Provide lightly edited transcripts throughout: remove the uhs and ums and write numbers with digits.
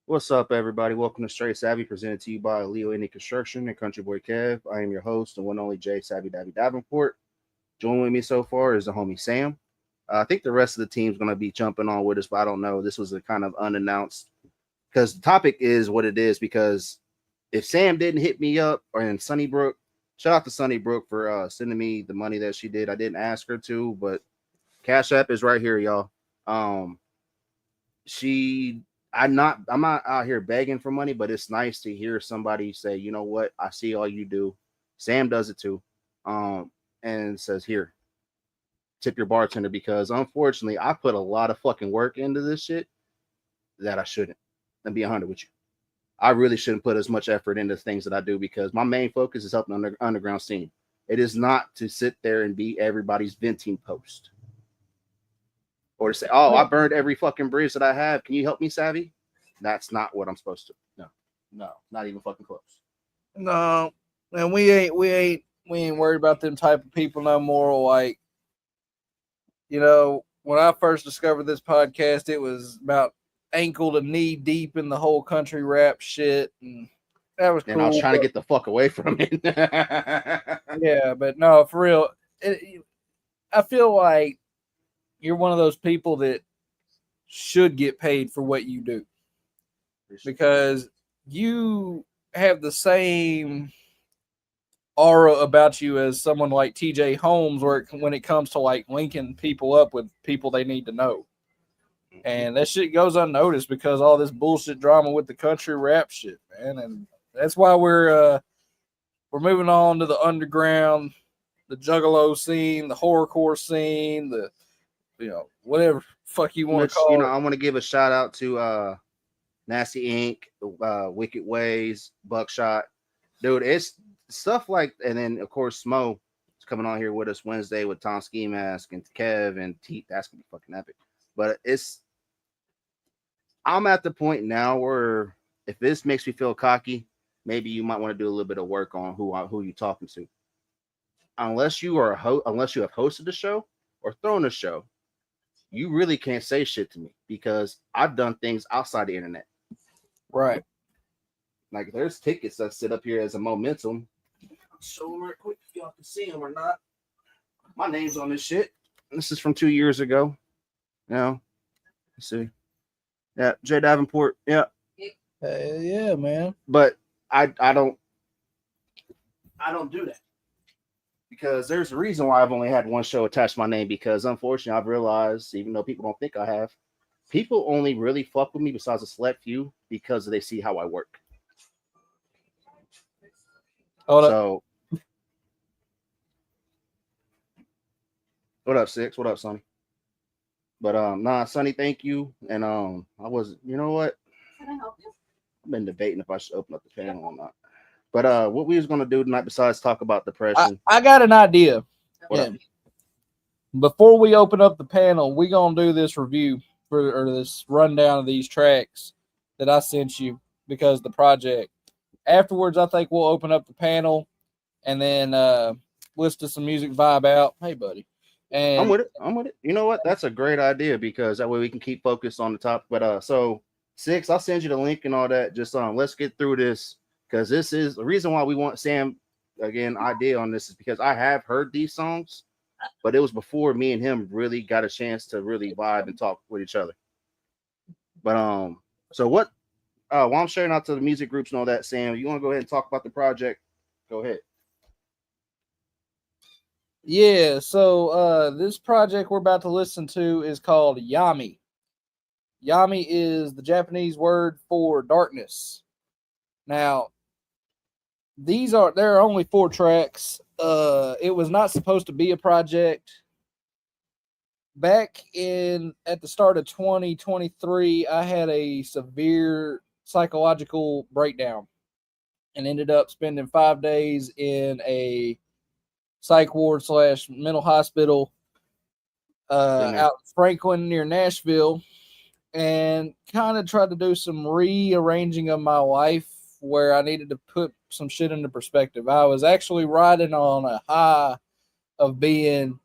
What's up, everybody? Welcome to Straight Savvy, presented to you by Leo Indie Construction and Country Boy Kev. I am your host, the one and only Jay Savvy Davy Davenport. Joining with me so far is the homie Sam. I think the rest of the team's going to be jumping on with us, but I don't know. This was a kind of unannounced because the topic is what it is. Because if Sam didn't hit me up, or in Sunnybrook, shout out to Sunnybrook for sending me the money that she did. I didn't ask her to, but Cash App is right here, y'all. She I'm not out here begging for money, but it's nice to hear somebody say, you know what, I see all you do. Sam does it too. And says, here, tip your bartender, because unfortunately I put a lot of fucking work into this shit that I shouldn't. Let me be 100 with you. I really shouldn't put as much effort into things that I do, because my main focus is helping the underground scene. It is not to sit there and be everybody's venting post. Or to say, oh, I burned every fucking bridge that I have. Can you help me, Savvy? That's not what I'm supposed to. No, not even fucking close. No, and we ain't worried about them type of people no more. Like, when I first discovered this podcast, it was about ankle to knee deep in the whole country rap shit, and that was cool. And I was trying to get the fuck away from it. Yeah, but no, for real, I feel like you're one of those people that should get paid for what you do, because you have the same aura about you as someone like TJ Holmes, when it comes to like linking people up with people they need to know. And that shit goes unnoticed because all this bullshit drama with the country rap shit, man. And that's why we're moving on to the underground, the juggalo scene, the horrorcore scene, the whatever fuck you want to call it. I want to give a shout out to Nasty Inc., Wicked Ways, Buckshot. Dude, it's stuff like, and then of course Smo is coming on here with us Wednesday with Tom Ski Mask and Kev and Teeth. That's gonna be fucking epic. But I'm at the point now where if this makes me feel cocky, maybe you might want to do a little bit of work on who you're talking to. Unless you have hosted the show or thrown a show, you really can't say shit to me, because I've done things outside the internet. Right. Like, there's tickets that sit up here as a momentum. I'll show them real quick if y'all can see them or not. My name's on this shit. This is from 2 years ago. Let's see. Yeah, Jay Davenport. Yeah. Yeah, man. But I don't do that, because there's a reason why I've only had one show attached to my name, because unfortunately I've realized, even though people don't think I have, people only really fuck with me, besides a select few, because they see how I work. So, what up, Six? What up, Sonny? But Sonny, thank you. And I was, you know what? Can I help you? I've been debating if I should open up the panel or not. But what we was gonna do tonight, besides talk about depression, I got an idea. What up? Before we open up the panel, we gonna do this review or this rundown of these tracks that I sent you because of the project. Afterwards, I think we'll open up the panel and then listen to some music, vibe out. Hey, buddy. And I'm with it. You know what? That's a great idea, because that way we can keep focused on the topic. But so Six, I'll send you the link and all that. Just let's get through this, because this is the reason why we want Sam again idea on this, is because I have heard these songs, but it was before me and him really got a chance to really vibe and talk with each other. But so what? While I'm sharing out to the music groups and all that, Sam, you want to go ahead and talk about the project? Go ahead. yeah, so this project we're about to listen to is called Yami. Yami is the Japanese word for darkness. Now, there are only 4 tracks. It was not supposed to be a project. Back at the start of 2023, I had a severe psychological breakdown and ended up spending 5 days in a psych ward / mental hospital out in Franklin near Nashville, and kind of tried to do some rearranging of my life where I needed to put some shit into perspective. I was actually riding on a high of being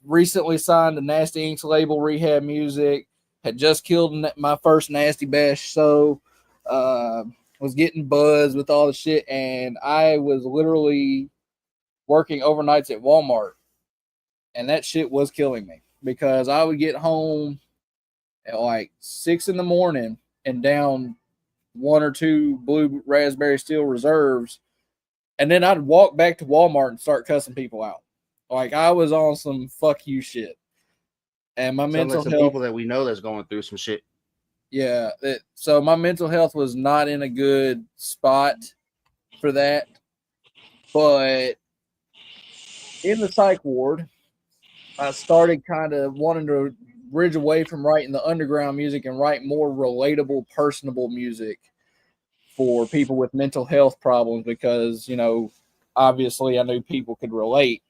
recently signed to Nasty Inc.'s label, Rehab Music, Had just killed my first nasty bash, so was getting buzzed with all the shit, and I was literally working overnights at Walmart, and that shit was killing me because I would get home at like 6 a.m. and down 1 or 2 blue raspberry steel reserves, and then I'd walk back to Walmart and start cussing people out. Like I was on some fuck you shit. And my mental some health, people that we know that's going through some shit. Yeah. So my mental health was not in a good spot for that. But in the psych ward, I started kind of wanting to bridge away from writing the underground music and write more relatable, personable music for people with mental health problems because, you know, obviously I knew people could relate.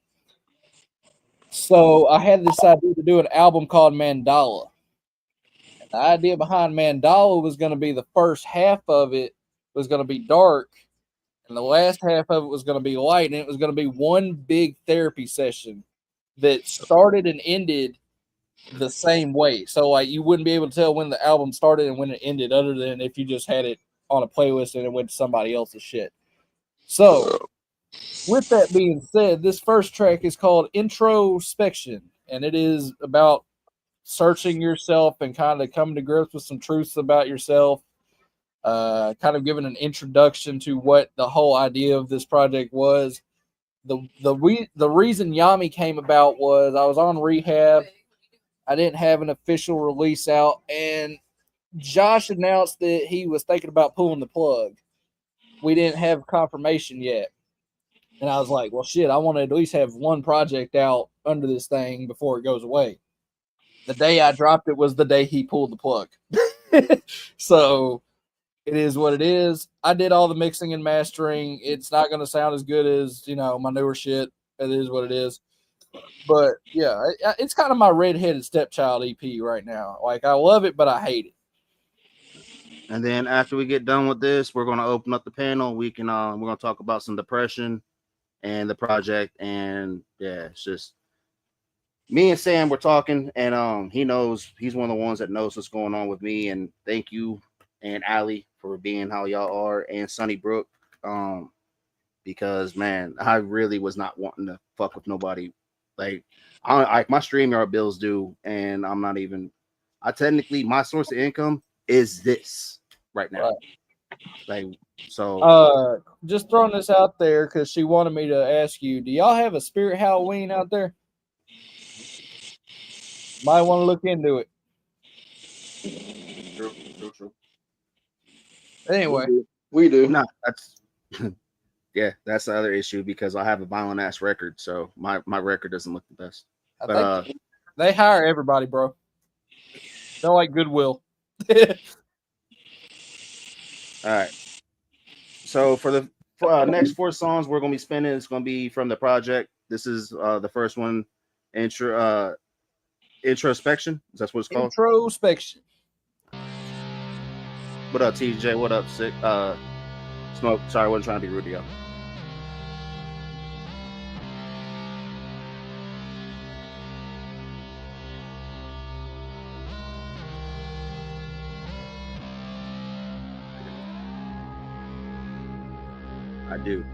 So I had this idea to do an album called Mandala. And the idea behind Mandala was going to be the first half of it was going to be dark, and the last half of it was going to be light, and it was going to be one big therapy session that started and ended the same way. So like you wouldn't be able to tell when the album started and when it ended, other than if you just had it on a playlist and it went to somebody else's shit. So with that being said, this first track is called Introspection, and it is about searching yourself and kind of coming to grips with some truths about yourself, kind of giving an introduction to what the whole idea of this project was. The reason Yami came about was I was on rehab. I didn't have an official release out, and Josh announced that he was thinking about pulling the plug. We didn't have confirmation yet. And I was like, well, shit, I want to at least have one project out under this thing before it goes away. The day I dropped it was the day he pulled the plug. So it is what it is. I did all the mixing and mastering. It's not going to sound as good as, you know, my newer shit. It is what it is. But yeah, it's kind of my redheaded stepchild EP right now. Like I love it, but I hate it. And then after we get done with this, we're going to open up the panel. We're going to talk about some depression and the project. And yeah, it's just me and Sam were talking, and he knows, he's one of the ones that knows what's going on with me. And thank you and Allie for being how y'all are, and Sunnybrook, because man, I really was not wanting to fuck with nobody. Like my StreamYard bills due, and I'm not even. I technically, my source of income is this right now. Right. Like so. Just throwing this out there because she wanted me to ask you: do y'all have a Spirit Halloween out there? Might want to look into it. True. Anyway, we do. No, that's yeah, that's the other issue because I have a violent ass record, so my record doesn't look the best. But they hire everybody, bro. They're like Goodwill. All right. So for the next 4 songs we're gonna be spinning, it's gonna be from the project. This is the first one, Introspection. That's what it's called. Introspection. What up, TJ? What up, Sick? Smoke. Sorry, I wasn't trying to be rude to y'all. I do.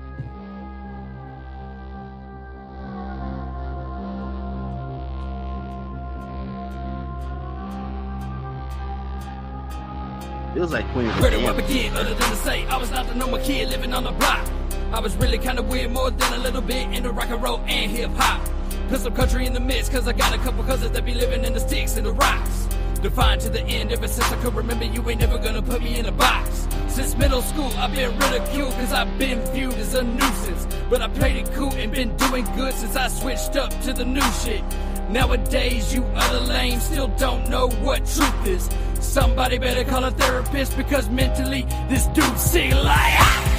Feels like Queen. Where do I begin other than to say I was not the normal kid living on the block? I was really kind of weird, more than a little bit into rock and roll and hip hop. Put some country in the mix, cause I got a couple cousins that be living in the sticks and the rocks. Defined to the end, ever since I could remember, you ain't never gonna put me in a box. Since middle school, I've been ridiculed cause I've been viewed as a nuisance. But I played it cool and been doing good since I switched up to the new shit. Nowadays, you other lames still don't know what truth is. Somebody better call a therapist because mentally, this dude sick like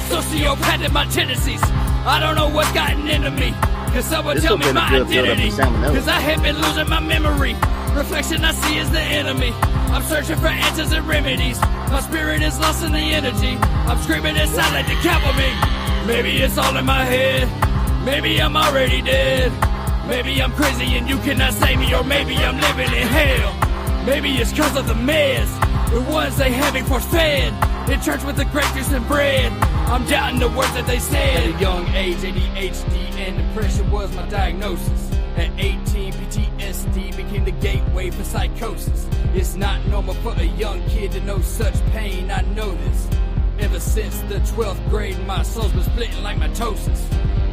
sociopath in my tendencies. I don't know what's gotten into me, cause someone tell me my identity, cause I have been losing my memory. Reflection I see is the enemy. I'm searching for answers and remedies. My spirit is lost in the energy. I'm screaming inside like the cavalry. Maybe it's all in my head. Maybe I'm already dead. Maybe I'm crazy and you cannot save me, or maybe I'm living in hell. Maybe it's cause of the meds, the ones they had me force-fed. In church with the grape juice and bread, I'm doubting the words that they said. At a young age, ADHD and depression was my diagnosis. At 18, PTSD became the gateway for psychosis. It's not normal for a young kid to know such pain, I know this. Ever since the 12th grade, my soul's been splitting like mitosis.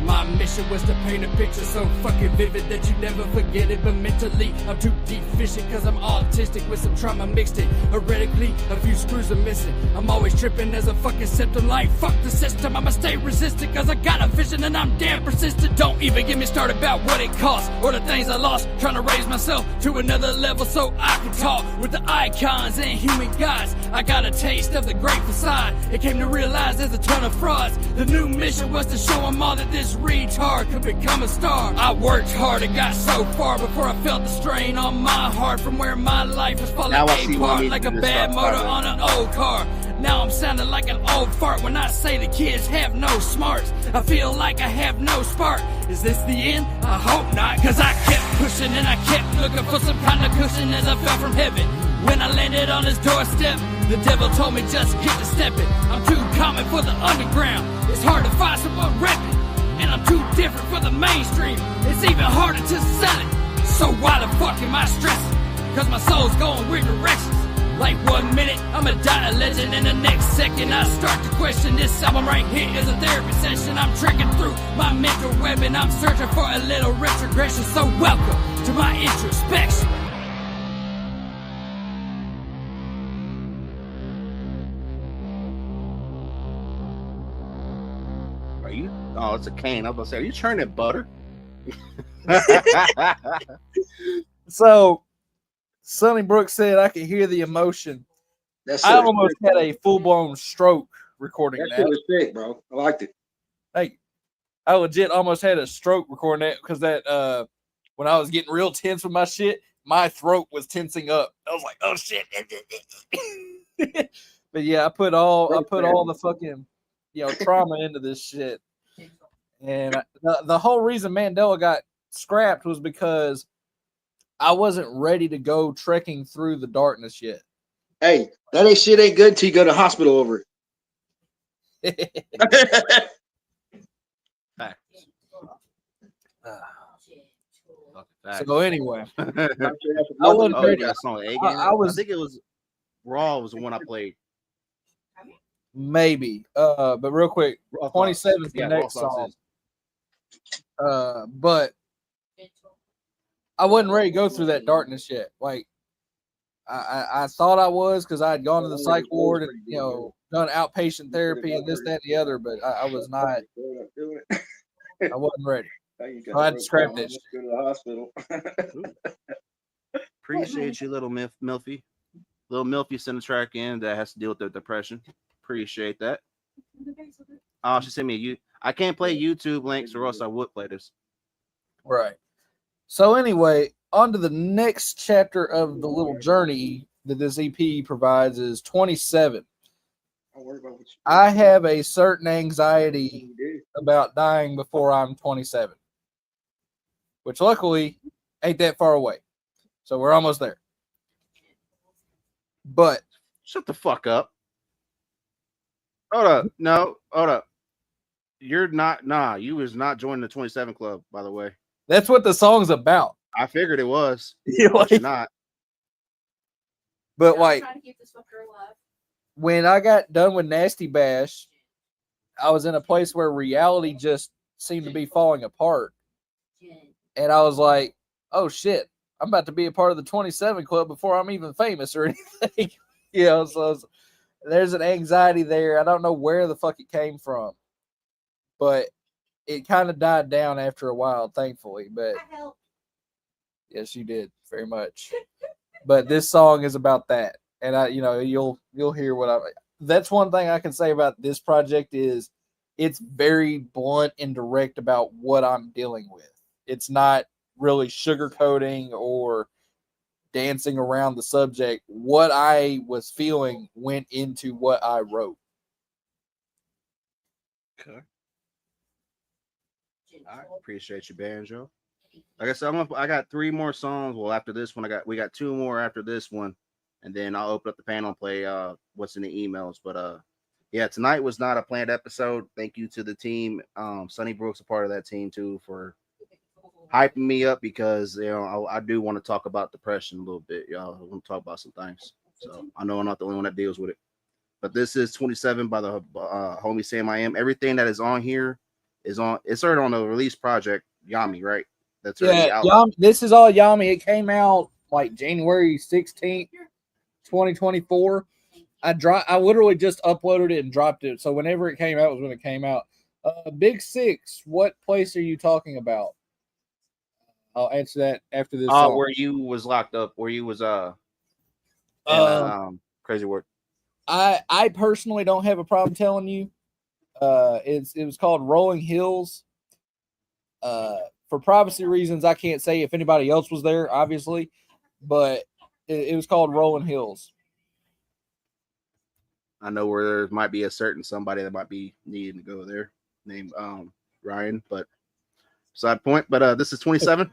My mission was to paint a picture so fucking vivid that you never forget it. But mentally, I'm too deficient cause I'm autistic with some trauma mixed in. Heretically, a few screws are missing. I'm always tripping as a fucking symptom like fuck the system. I'ma stay resistant cause I got a vision and I'm damn persistent. Don't even get me started about what it costs or the things I lost. Trying to raise myself to another level so I can talk with the icons and human gods. I got a taste of the great facade. It came to realize there's a ton of frauds. The new mission was to show them all that this retard could become a star. I worked hard and got so far before I felt the strain on my heart from where my life was falling apart like a bad motor on an old car. Now I'm sounding like an old fart when I say the kids have no smarts. I feel like I have no spark. Is this the end? I hope not, cause I kept pushing and I kept looking for some kind of cushion as I fell from heaven. When I landed on his doorstep, the devil told me just get to stepping. I'm too common for the underground. It's hard to find someone repping. And I'm too different for the mainstream. It's even harder to sell it. So why the fuck am I stressing? Cause my soul's going weird directions. Like 1 minute, I'ma die a legend, and the next second I start to question. This album right here is a therapy session. I'm trekking through my mental web and I'm searching for a little retrogression. So welcome to my introspection. Are you? Oh, it's a cane. I was gonna say, are you churning butter? So, Sonny Brooks said, I could hear the emotion. I almost had a full-blown stroke recording that. That shit was sick, bro. I liked it. Like, I legit almost had a stroke recording that because that when I was getting real tense with my shit, my throat was tensing up. I was like, oh shit. But yeah, I put all the fucking trauma into this shit. And the whole reason Mandela got scrapped was because I wasn't ready to go trekking through the darkness yet. Hey, that shit ain't good till you go to the hospital over it. Facts. So anyway, I wasn't ready. I think it was Raw was the one I played. Maybe. But real quick, 27 is the next song. But I wasn't ready to go through that darkness yet. Like I thought I was because I had gone to the psych ward and done outpatient therapy and this, that, and the other, but I was not. I wasn't ready. So I had to scrap that shit. Go to the hospital. Appreciate you, little Milfy. Little Milfy sent a track in that has to deal with the depression. Appreciate that. Oh, she sent me I can't play YouTube links or else I would play this. Right. So anyway, on to the next chapter of the little journey that this EP provides is 27. I have a certain anxiety about dying before I'm 27, which luckily ain't that far away. So we're almost there. But shut the fuck up. Hold up. No, hold up. You're not, you was not joining the 27 club, by the way. That's what the song's about. I figured it was. But you're not. But like, when I got done with Nasty Bash, I was in a place where reality just seemed to be falling apart. And I was like, oh shit, I'm about to be a part of the 27 club before I'm even famous or anything. So there's an anxiety there. I don't know where the fuck it came from, but it kind of died down after a while, thankfully. But yes, you did very much. But this song is about that, and you'll hear what that's one thing I can say about this project is it's very blunt and direct about what I'm dealing with. It's not really sugarcoating or dancing around the subject. What I was feeling went into what I wrote. Okay. I appreciate you, Banjo. Like I said, I got 3 more songs. Well, after this one, we got 2 more after this one, and then I'll open up the panel and play what's in the emails. But yeah, tonight was not a planned episode. Thank you to the team. Sonny Brooks, a part of that team too, for hyping me up because I do want to talk about depression a little bit, y'all. I want to talk about some things. So I know I'm not the only one that deals with it. But this is 27 by the homie Sam I Am. Everything that is on here it's already on the release project, Yami, right? That's already out. Yami, this is all Yami. It came out like January 16th, 2024. I literally just uploaded it and dropped it. So whenever it came out was when it came out. Big Six, what place are you talking about? I'll answer that after this. Where you was locked up, where you was crazy work. I personally don't have a problem telling you. It was called Rolling Hills. For privacy reasons, I can't say if anybody else was there, obviously, but it was called Rolling Hills. I know where there might be a certain somebody that might be needing to go there, named Ryan, but side point. But this is 27.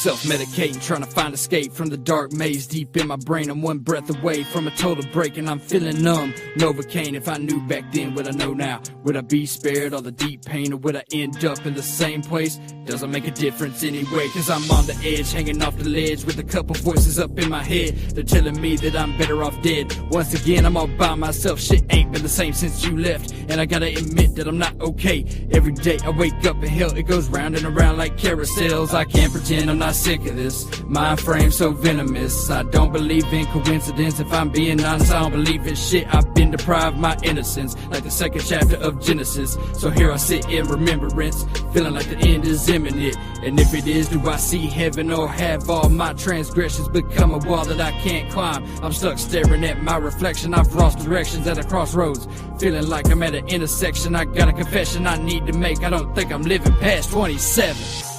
Self-medicating, trying to find escape from the dark maze deep in my brain. I'm one breath away from a total break and I'm feeling numb. Novocaine, if I knew back then what I know now, would I be spared all the deep pain or would I end up in the same place? Doesn't make a difference anyway, cause I'm on the edge, hanging off the ledge with a couple voices up in my head. They're telling me that I'm better off dead. Once again, I'm all by myself, shit ain't been the same since you left. And I gotta admit that I'm not okay. Every day I wake up in hell, it goes round and around like carousels. I can't pretend I'm not sick of this. Mind frame so venomous. I don't believe in coincidence. If I'm being honest, I don't believe in shit. I've been deprived my innocence, like the second chapter of Genesis. So here I sit in remembrance, feeling like the end is imminent. And if it is, do I see heaven or have all my transgressions become a wall that I can't climb? I'm stuck staring at my reflection. I've lost directions at a crossroads, feeling like I'm at an intersection. I got a confession I need to make. I don't think I'm living past 27.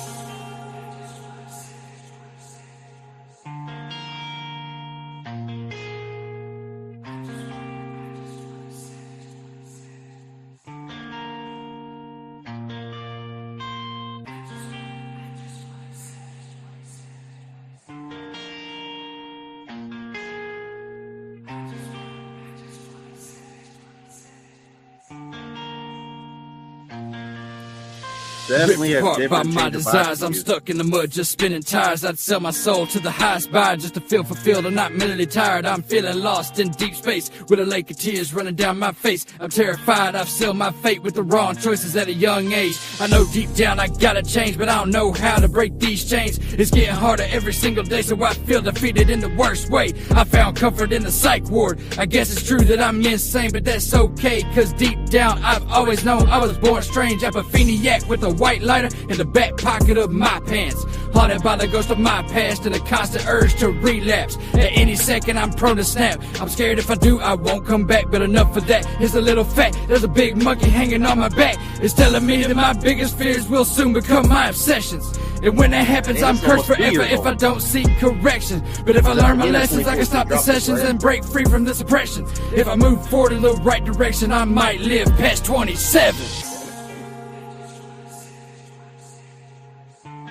Definitely ripped a apart by different my change of desires. vibe I'm for you. stuck in the mud, just spinning tires. I'd sell my soul to the highest buyer just to feel fulfilled. I'm not mentally tired. I'm feeling lost in deep space with a lake of tears running down my face. I'm terrified. I've sealed my fate with the wrong choices at a young age. I know deep down I gotta change, but I don't know how to break these chains. It's getting harder every single day, so I feel defeated in the worst way. I found comfort in the psych ward. I guess it's true that I'm insane, but that's okay, cause deep down I've always known I was born strange. Epiphaniac with a white lighter in the back pocket of my pants, haunted by the ghost of my past and a constant urge to relapse. At any second I'm prone to snap. I'm scared if I do I won't come back, but enough of that. Here's a little fact, there's a big monkey hanging on my back. It's telling me that my biggest fears will soon become my obsessions. And when that happens, I'm cursed forever if I don't seek correction. But if I learn my lessons, I can stop the sessions and break free from this oppression. If I move forward in the right direction, I might live past 27.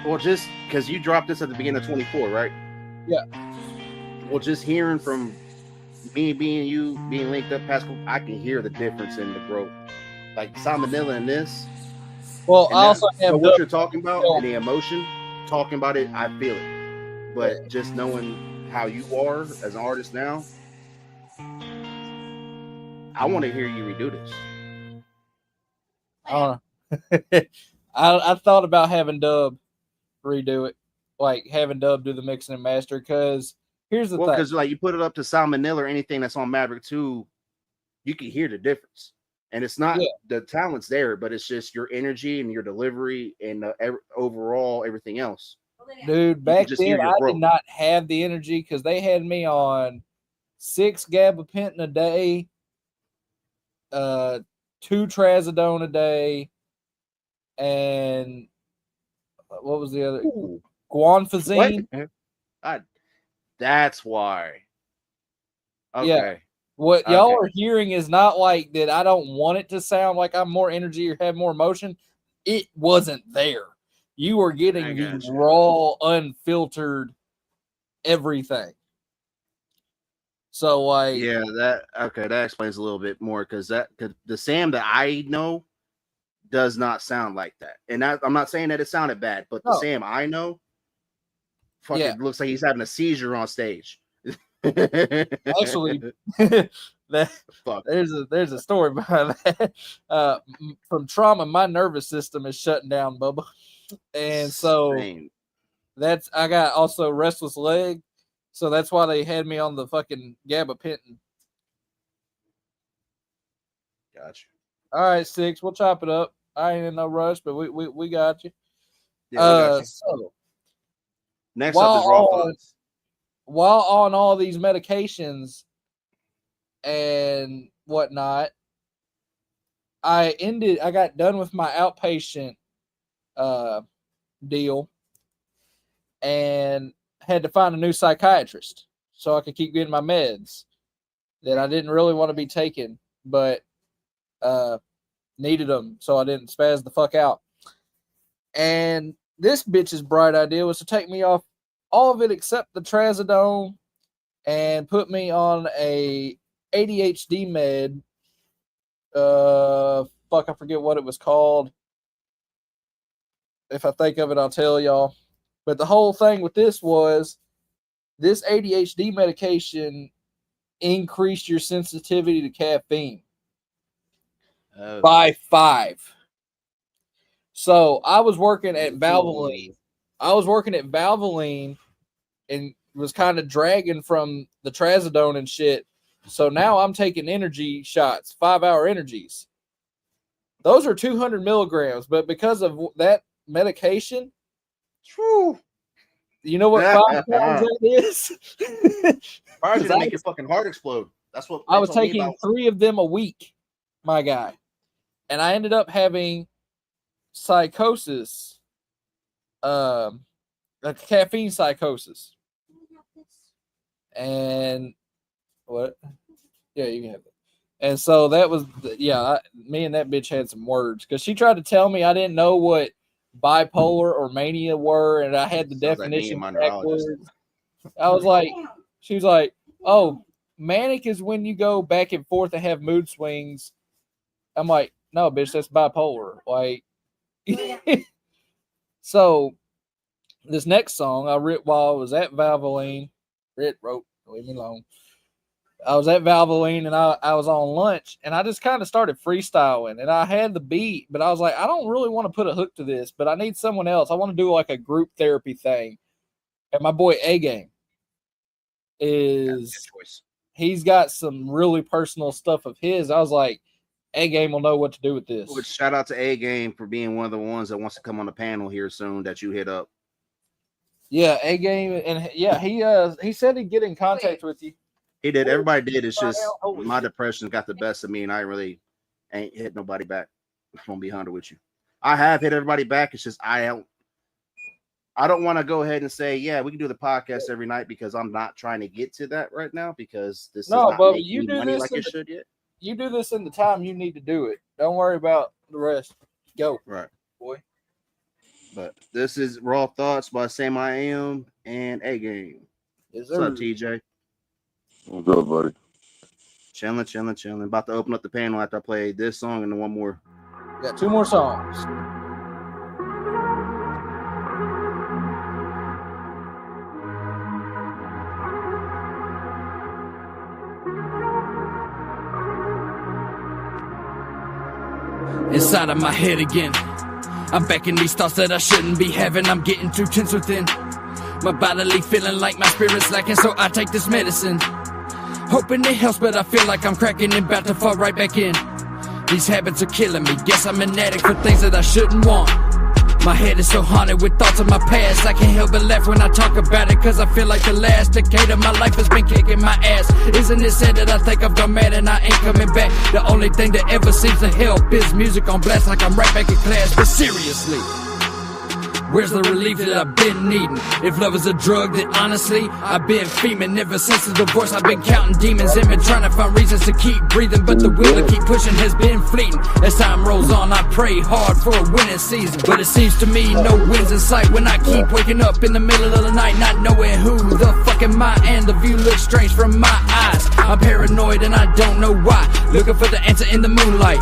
Well, just because you dropped this at the beginning of 24, right? Yeah. Well, just hearing from me being you, being linked up, Pascal, I can hear the difference in the growth. Like Salmonella in this. Well, and I also so have what you're talking about and the emotion, talking about it, I feel it. But just knowing how you are as an artist now, I want to hear you redo this. I thought about having Dub redo it, like having Dub do the mixing and master, because here's the thing. Because like you put it up to Salmonella or anything that's on Maverick 2, you can hear the difference. And it's not the talent's there, but it's just your energy and your delivery and overall everything else. Dude, back then I did not have the energy because they had me on 6 gabapentin a day, 2 trazodone a day, and what was the other? Guanfazine. That's why. Okay. Yeah. What y'all are hearing is not like that I don't want it to sound like I'm more energy or have more emotion. It wasn't there. You were getting the raw, unfiltered everything. So like, yeah, that explains a little bit more because the Sam that I know does not sound like that. And I'm not saying that it sounded bad, but the Sam I know fucking looks like he's having a seizure on stage. Actually, there's a story behind that. From trauma, my nervous system is shutting down, Bubba, and so I got also restless leg, so that's why they had me on the fucking gabapentin. Gotcha. All right, 6. We'll chop it up. I ain't in no rush, but we got you. Yeah, got you. So next up is raw thoughts. While on all these medications and whatnot, I got done with my outpatient deal and had to find a new psychiatrist so I could keep getting my meds that I didn't really want to be taking, but needed them so I didn't spaz the fuck out. And this bitch's bright idea was to take me off all of it except the trazodone and put me on a ADHD med. I forget what it was called. If I think of it, I'll tell y'all. But the whole thing with this was this ADHD medication increased your sensitivity to caffeine by 5. So I was working at Valvoline. And was kind of dragging from the trazodone and shit. So now I'm taking energy shots, 5-hour energies. Those are 200 milligrams, but because of that medication, you know what 5 pounds that is? Why did it make your fucking heart explode? That's what I was taking 3 of them a week, my guy. And I ended up having psychosis, a caffeine psychosis. And what? Yeah, you can have it. And so that was, me and that bitch had some words because she tried to tell me I didn't know what bipolar or mania were, and I had the definition backwards. I was like, she was like, oh, manic is when you go back and forth and have mood swings. I'm like, no, bitch, that's bipolar. Like, so this next song I wrote while I was at Valvoline. Leave me alone. I was at Valvoline and I was on lunch and I just kind of started freestyling and I had the beat, but I was like, I don't really want to put a hook to this, but I need someone else. I want to do like a group therapy thing. And my boy A-Game he's got some really personal stuff of his. I was like, A-Game will know what to do with this. Which shout out to A-Game for being one of the ones that wants to come on the panel here soon that you hit up. Yeah, A-Game, and yeah, he said he'd get in contact with you. He did. Everybody did. It's just my depression got the best of me, and I really ain't hit nobody back. I'm gonna be 100 with you. I have hit everybody back. It's just I don't want to go ahead and say, yeah, we can do the podcast every night because I'm not trying to get to that right now because this is not making money like it should yet. You do this in the time you need to do it. Don't worry about the rest. Go. Right. Boy. But this is Raw Thoughts by Sam I Am and A-Game. Yes, what's up, TJ? What's up, buddy? Chilling. About to open up the panel after I play this song and then one more. Got 2 more songs. Inside of my head again, I'm back in these thoughts that I shouldn't be having. I'm getting too tense within my bodily feeling like my spirit's lacking, so I take this medicine, hoping it helps, but I feel like I'm cracking and about to fall right back in. These habits are killing me. Guess I'm an addict for things that I shouldn't want. My head is so haunted with thoughts of my past. I can't help but laugh when I talk about it, cause I feel like the last decade of my life has been kicking my ass. Isn't it sad that I think I've gone mad and I ain't coming back? The only thing that ever seems to help is music on blast, like I'm right back in class. But seriously, Where's the relief that I've been needing? If love is a drug, then honestly, I've been fiending. Ever since the divorce, I've been counting demons and been trying to find reasons to keep breathing. But the will to keep pushing has been fleeting. As time rolls on, I pray hard for a winning season. But it seems to me no wins in sight when I keep waking up in the middle of the night, not knowing who the fuck am I, and the view looks strange from my eyes. I'm paranoid and I don't know why, looking for the answer in the moonlight.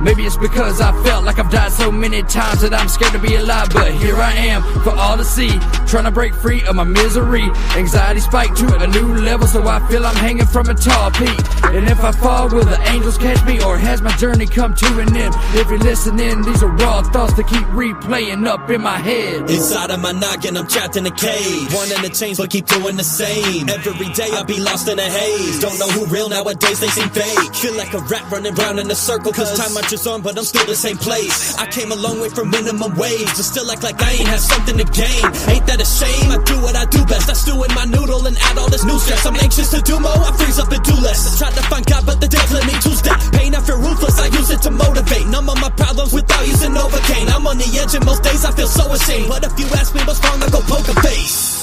Maybe it's because I felt like I've died so many times that I'm scared to be alive. But here I am for all to see, trying to break free of my misery. Anxiety spiked to a new level, so I feel I'm hanging from a tall peak. And if I fall, will the angels catch me, or has my journey come to an end? If you're listening, these are raw thoughts that keep replaying up in my head. Inside of my noggin, I'm trapped in a cage, wanting to change but keep doing the same. Every day I be lost in a haze, don't know who real nowadays, they seem fake. Feel like a rat running round in a circle, cause time marches on but I'm still the same place. I came a long way from minimum wage, but still act like I ain't have something to gain. Ain't that a shame? I do what I do best, I stew in my noodle and add all this new stress. I'm anxious to do more, I freeze up and do less. I tried to find God but the devil let me Tuesday. Pain I feel ruthless, I use it to motivate. Numb all my problems without using Novocaine. I'm on the edge and most days I feel so ashamed, but if you ask me what's wrong, I go poke a face.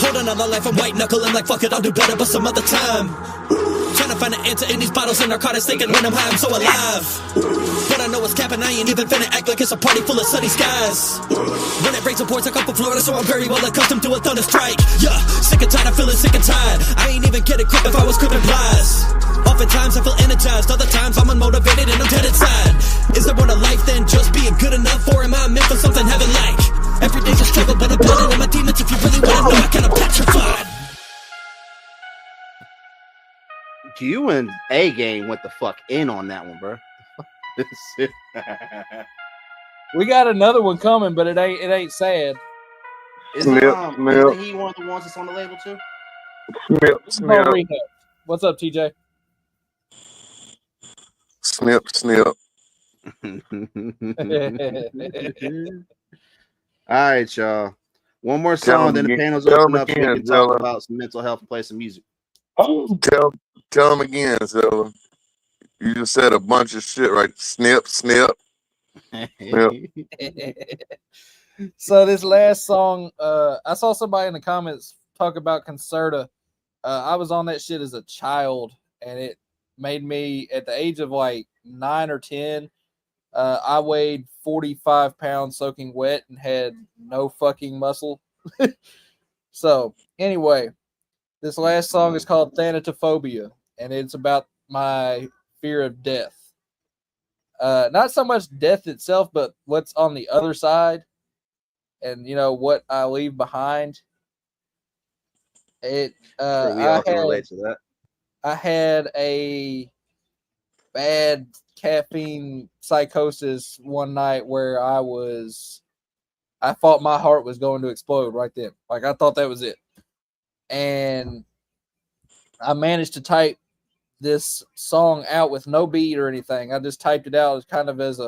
Holding on my life, I'm white knuckling like fuck it, I'll do better but some other time. Trying to find an answer in these bottles and narcotics, thinking when I'm high I'm so alive. But I know it's capping, I ain't even finna act like it's a party full of sunny skies. When it rains, reports I come from Florida, so I'm very well accustomed to a thunder strike. Yeah, sick and tired, I'm feeling sick and tired. I ain't even kidding, crap if I was crippin' plies. Oftentimes I feel energized, other times I'm unmotivated and I'm dead inside. Is there more to life than just being good enough, or am I meant for something heaven-like? Every day's a struggle, but I'm building on my demons. If you really wanna know, I kinda petrified. You and A Game went the fuck in on that one, bro. We got another one coming, but it ain't sad. Isn't he one of the ones that's on the label too? What's up, TJ? Snip. All right, y'all. One more song, then the panel's open up so we can talk about some mental health and play some music. Oh, tell them again, Zella. You just said a bunch of shit, right? Snip. So this last song, I saw somebody in the comments talk about Concerta. I was on that shit as a child, and it made me, at the age of like 9 or 10, I weighed 45 pounds soaking wet and had no fucking muscle. So anyway, this last song is called Thanatophobia, and it's about my fear of death. Not so much death itself, but what's on the other side, and what I leave behind. It. We all can relate to that. I had a bad caffeine psychosis one night where I thought my heart was going to explode right then. Like, I thought that was it. And I managed to type this song out with no beat or anything. I just typed it out as kind of as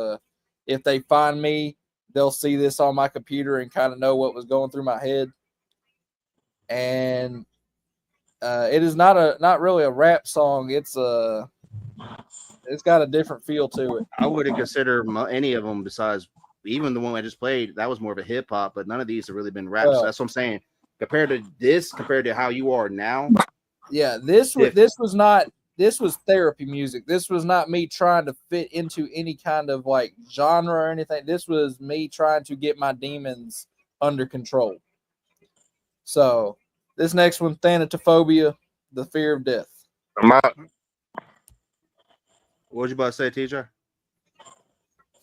if they find me, they'll see this on my computer and kind of know what was going through my head. And it is not really a rap song. It's got a different feel to it. I wouldn't consider any of them besides even the one I just played. That was more of a hip hop, but none of these have really been rap. So that's what I'm saying. Compared to how you are now. Yeah, this was therapy music. This was not me trying to fit into any kind of like genre or anything. This was me trying to get my demons under control. So this next one, Thanatophobia, the fear of death. What was you about to say, TJ?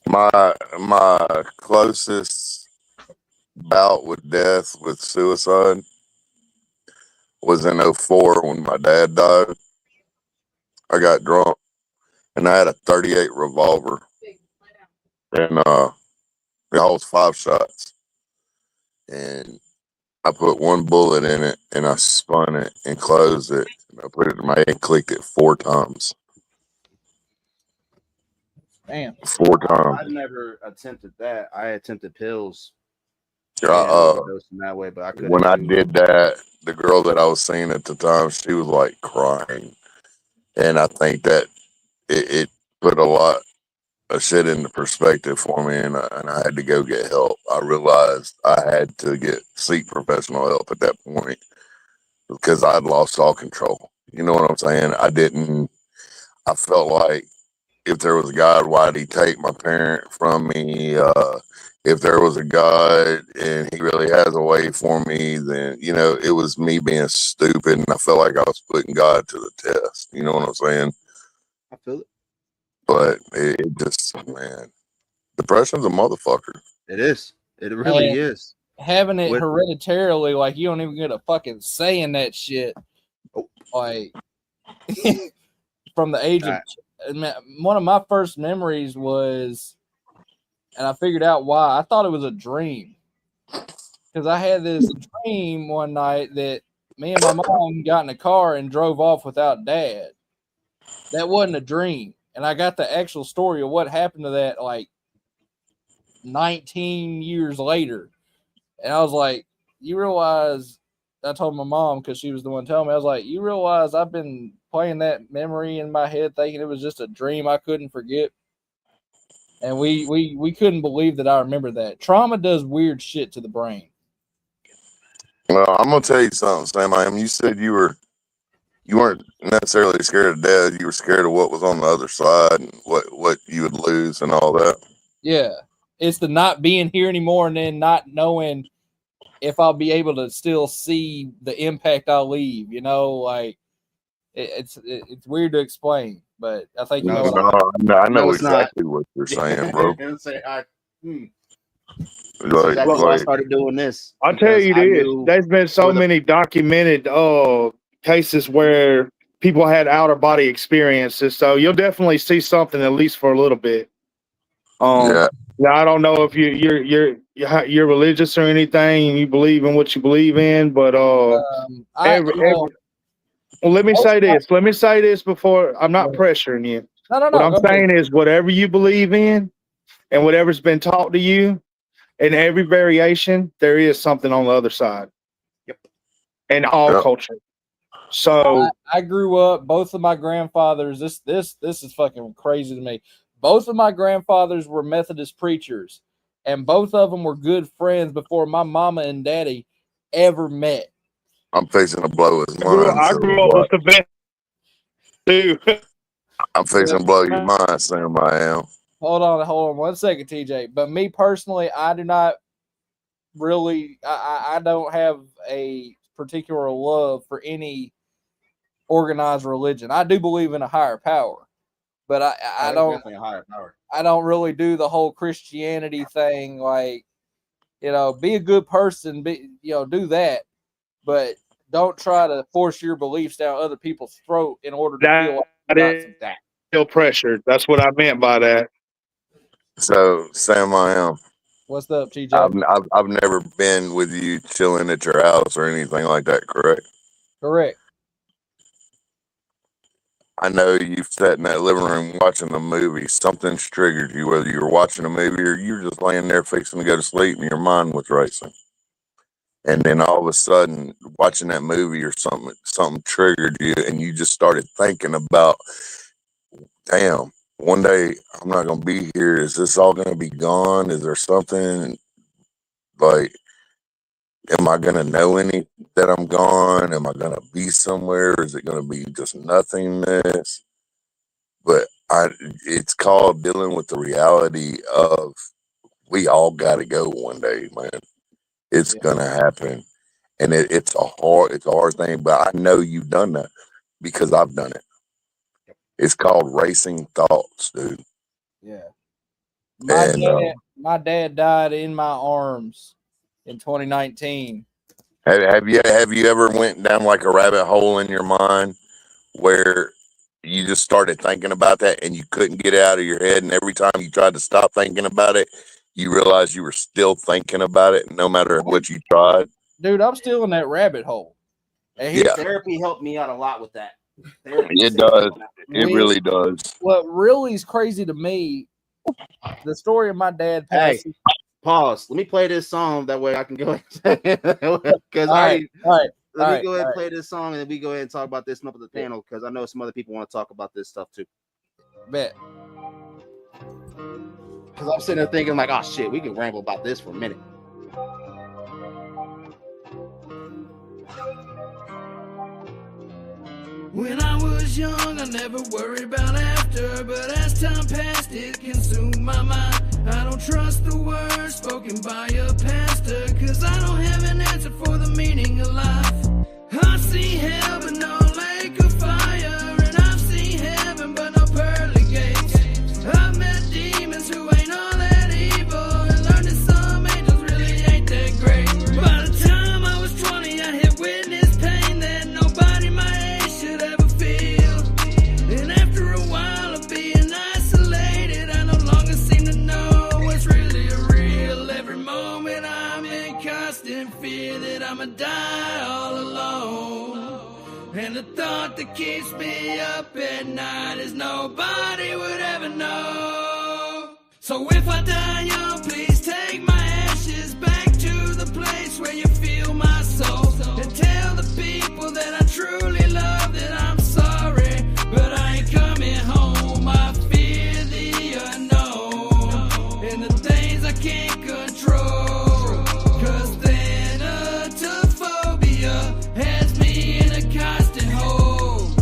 My closest bout with death, with suicide, was in 2004 when my dad died. I got drunk and I had a 38 revolver, and it holds 5 shots, and I put one bullet in it and I spun it and closed it, and I put it in my head and clicked it 4 times. Damn. 4 times. I've never attempted that. I attempted pills. In that way, but I couldn't. When I did that, the girl that I was seeing at the time, she was like crying, and I think that it put a lot a shit into perspective for me, and I had to go get help. I realized I had to seek professional help at that point because I'd lost all control. You know what I'm saying? I felt like if there was a God, why'd he take my parent from me? If there was a God and he really has a way for me, then, it was me being stupid, and I felt like I was putting God to the test. You know what I'm saying? I feel it. But it just, man, depression's a motherfucker. It is. It really And is. having it With hereditarily, like you don't even get a fucking say in that shit. Oh. Like from the age of one of my first memories was, and I figured out why. I thought it was a dream because I had this dream one night that me and my mom got in a car and drove off without dad. That wasn't a dream, and I got the actual story of what happened to that like 19 years later. And I was like, you realize, I told my mom because she was the one telling me, I was like, you realize I've been playing that memory in my head thinking it was just a dream I couldn't forget. And we couldn't believe that I remember that. Trauma does weird shit to the brain. Well, I'm gonna tell you something, Sam. You said you weren't necessarily scared of death. You were scared of what was on the other side and what you would lose and all that. Yeah. It's the not being here anymore and then not knowing if I'll be able to still see the impact I'll leave, like it's weird to explain, but I think you know what I know it's not. exactly what you're saying, bro. That's exactly why I Like, started doing this. I'll tell you this. There's been so for the- many documented cases where people had outer body experiences. So you'll definitely see something at least for a little bit. yeah. Now I don't know if you're religious or anything and you believe in what you believe in, but well, let me say this. Let me say this before I'm not pressuring you. No. What I'm saying is whatever you believe in and whatever's been taught to you, in every variation, there is something on the other side. Yep. In all culture. So I grew up, both of my grandfathers, this is fucking crazy to me. Both of my grandfathers were Methodist preachers, and both of them were good friends before my mama and daddy ever met. I'm facing a blow as I grew up with the best too. I'm facing a blow your mind, Sam. I am. Hold on 1 second, TJ. But me personally, I do not really, I don't have a particular love for any organized religion. I do believe in a higher power, but I don't definitely a higher power. I don't really do the whole Christianity thing. Like, be a good person, do that, but don't try to force your beliefs down other people's throat in order to feel like you got some that. Feel pressured. That's what I meant by that. So, Sam, I am. What's up, TJ? I've never been with you chilling at your house or anything like that, correct? Correct. I know you've sat in that living room watching a movie. Something's triggered you, whether you were watching a movie or you were just laying there fixing to go to sleep and your mind was racing. And then all of a sudden, watching that movie or something triggered you, and you just started thinking about, damn, one day I'm not going to be here. Is this all going to be gone? Is there something like, am I going to know any that I'm gone? Am I going to be somewhere? Is it going to be just nothingness? But it's called dealing with the reality of we all got to go one day, man. It's going to happen. And it's a hard thing, but I know you've done that because I've done it. It's called racing thoughts, dude. Yeah. My And dad died in my arms in 2019. have you ever went down like a rabbit hole in your mind where you just started thinking about that and you couldn't get it out of your head, and every time you tried to stop thinking about it, you realized you were still thinking about it no matter what you tried? Dude, I'm still in that rabbit hole. And Therapy helped me out a lot with that. It does. It really does. What really is crazy to me, the story of my dad passing. Hey, pause. Let me play this song. That way I can go ahead. Because let me go ahead and play this song, and then we go ahead and talk about this up at the panel, because I know some other people want to talk about this stuff too. Bet. Because I'm sitting there thinking like, oh shit, we can ramble about this for a minute. When I was young, I never worried about after, but as time passed, it consumed my mind. I don't trust the words spoken by a pastor, cause I don't have an answer for the meaning of life. I see hell, but no lake of fire, and I've seen heaven, but no pearly gates. I've met demons who ain't all that evil, and learned that some angels really ain't that great. By the time I was 20, I had witnessed pain that nobody my age should ever feel. And after a while of being isolated, I no longer seem to know what's really real. Every moment I'm in constant fear that I'ma die all alone. And the thought that keeps me up at night is nobody would ever know. So if I die young, please take my ashes back to the place where you feel my soul, and tell the people that I truly love that I'm sorry, but I ain't coming home. I fear the unknown and the things I can't control, cause thanatophobia has me in a constant hold.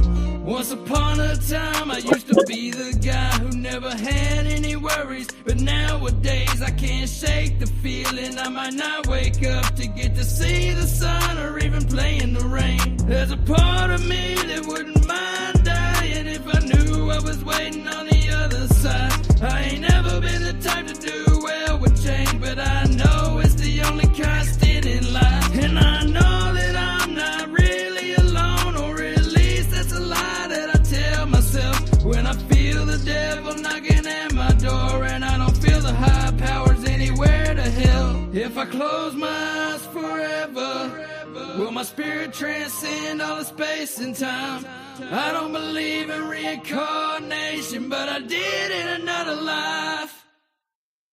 Once upon a time I used to be the guy who never had any worries, but nowadays I can't shake the feeling I might not wake up to get to see the sun or even play in the rain. There's a part of me that wouldn't mind dying if I knew I was waiting on the other side. I ain't never been the type to do well with change, but I know it's the only constant in life. And I know that I'm not really alone, or at least that's a lie that I tell myself when I feel the devil knocking at my door and I don't feel the high powers anywhere to hell. If I close my eyes forever, will my spirit transcend all of space and time? I don't believe in reincarnation, but I did in another life.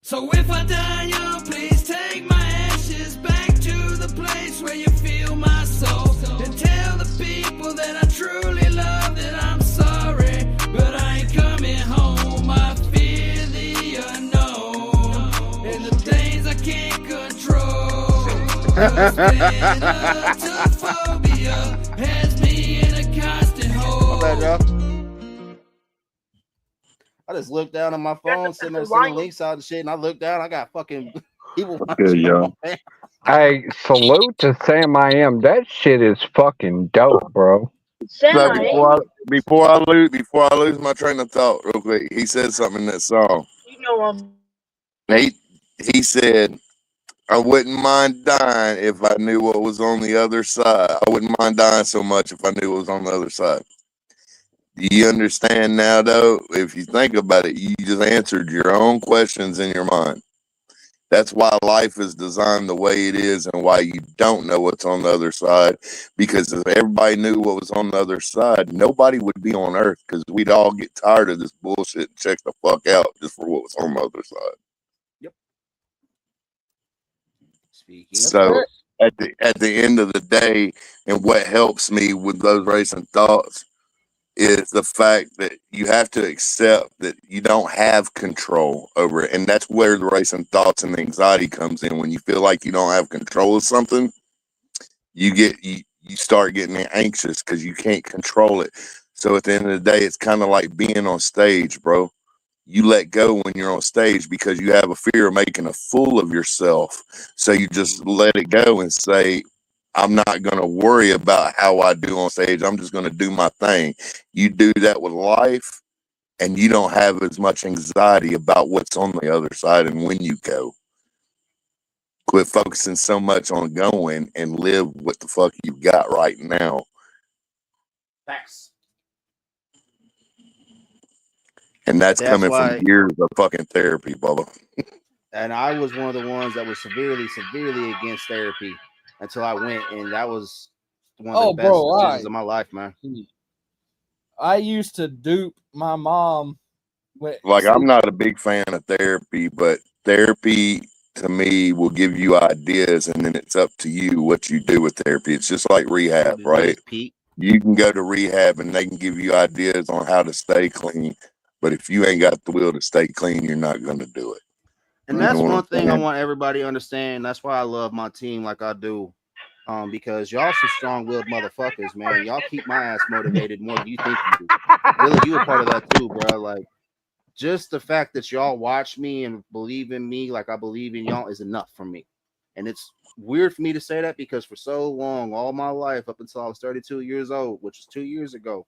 So if I die young, please take my ashes back to the place where you feel my soul, and tell the people that I truly love that I'm sorry, but I ain't coming home. I fear the unknown and the things I can't control. Thanatophobia has me in a constant hold. I just looked down on my phone, sitting there sending links out and shit, and I looked down, I got fucking people watching. Yeah. Hey, salute to Sam I Am. That shit is fucking dope, bro. So before I lose my train of thought, real quick, he said something in that song. You know He said, I wouldn't mind dying if I knew what was on the other side. I wouldn't mind dying so much if I knew what was on the other side. Do you understand now, though? If you think about it, you just answered your own questions in your mind. That's why life is designed the way it is and why you don't know what's on the other side. Because if everybody knew what was on the other side, nobody would be on Earth, because we'd all get tired of this bullshit and check the fuck out just for what was on the other side. Yep. Speaking. So at the end of the day, and what helps me with those racing thoughts is the fact that you have to accept that you don't have control over it. And that's where the racing thoughts and the anxiety comes in. When you feel like you don't have control of something, you start getting anxious because you can't control it. So at the end of the day, it's kind of like being on stage, bro. You let go when you're on stage because you have a fear of making a fool of yourself. So you just let it go and say, I'm not going to worry about how I do on stage. I'm just going to do my thing. You do that with life, and you don't have as much anxiety about what's on the other side and when you go. Quit focusing so much on going and live what the fuck you've got right now. Facts. And that's coming from years of fucking therapy, Bubba. And I was one of the ones that was severely against therapy until I went, and that was one of the best decisions of my life, man. I used to dupe my mom. I'm not a big fan of therapy, but therapy to me will give you ideas, and then it's up to you what you do with therapy. It's just like rehab, right? You can go to rehab and they can give you ideas on how to stay clean, but if you ain't got the will to stay clean, you're not going to do it. And that's one thing I want everybody to understand. That's why I love my team like I do. Because y'all some strong-willed motherfuckers, man. Y'all keep my ass motivated more than you think you do. Really, you a part of that too, bro. Like, just the fact that y'all watch me and believe in me like I believe in y'all is enough for me. And it's weird for me to say that because for so long, all my life, up until I was 32 years old, which is 2 years ago,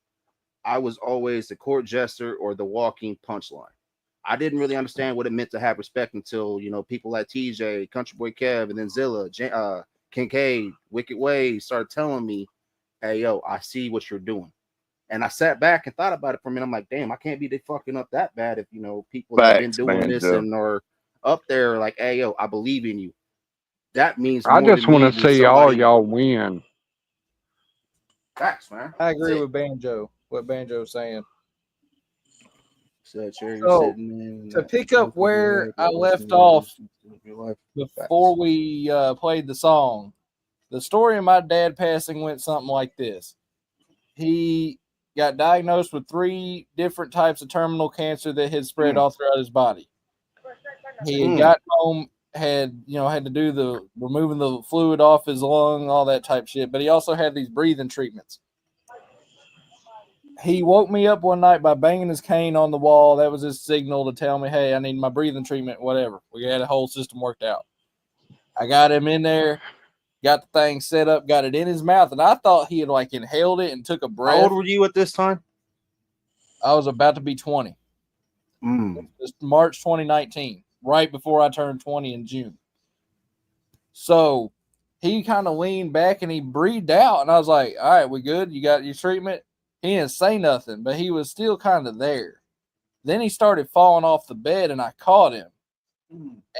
I was always the court jester or the walking punchline. I didn't really understand what it meant to have respect until, people like TJ, Country Boy Kev, and then Zilla, Kincaid, Wicked Ways started telling me, hey, yo, I see what you're doing. And I sat back and thought about it for a minute. I'm like, damn, I can't be fucking up that bad if, people that have been doing this and are up there like, hey, yo, I believe in you. That means I more just to me want to than see all somebody. y'all win. Facts, man. I agree with Banjo. What Banjo's saying. So to pick up where I left off before we played the song, the story of my dad passing went something like this. He got diagnosed with 3 different types of terminal cancer that had spread all throughout his body. He had got home, had to do the removing the fluid off his lung, all that type shit, but he also had these breathing treatments. He woke me up one night by banging his cane on the wall. That was his signal to tell me, hey, I need my breathing treatment, whatever. We had a whole system worked out. I got him in there, got the thing set up, got it in his mouth, and I thought he had inhaled it and took a breath. How old were you at this time? I was about to be 20. It's March 2019, right before I turned 20 in June. So he kind of leaned back and he breathed out, and I was like, all right, we good? You got your treatment? He didn't say nothing, but he was still kind of there. Then he started falling off the bed, and I caught him.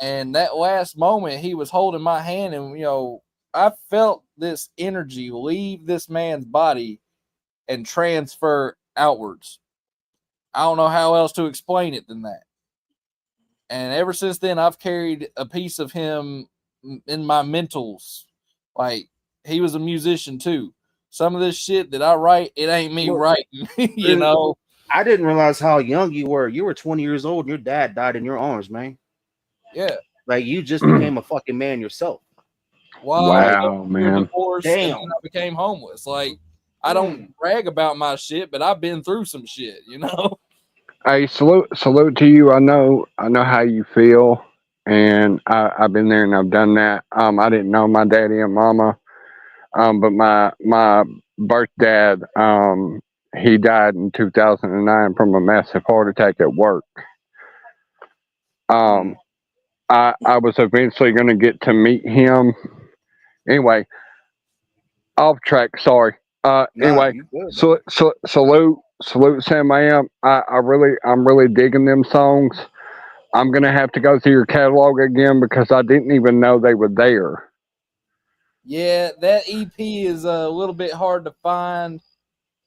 And that last moment, he was holding my hand, and, I felt this energy leave this man's body and transfer outwards. I don't know how else to explain it than that. And ever since then, I've carried a piece of him in my mentals. Like, he was a musician, too. Some of this shit that I write, it ain't me writing, I didn't realize how young you were. You were 20 years old and your dad died in your arms, man. Yeah. Like, you just became a fucking man yourself. Wow, man. Divorced, and then I became homeless. Like, I don't brag about my shit, but I've been through some shit, Hey, salute to you. I know how you feel, and I've been there and I've done that. I didn't know my daddy and mama. But my birth dad, he died in 2009 from a massive heart attack at work. I was eventually going to get to meet him. Anyway, off track. Sorry. Anyway, salute Sam Am. I'm really digging them songs. I'm gonna have to go through your catalog again because I didn't even know they were there. Yeah, that EP is a little bit hard to find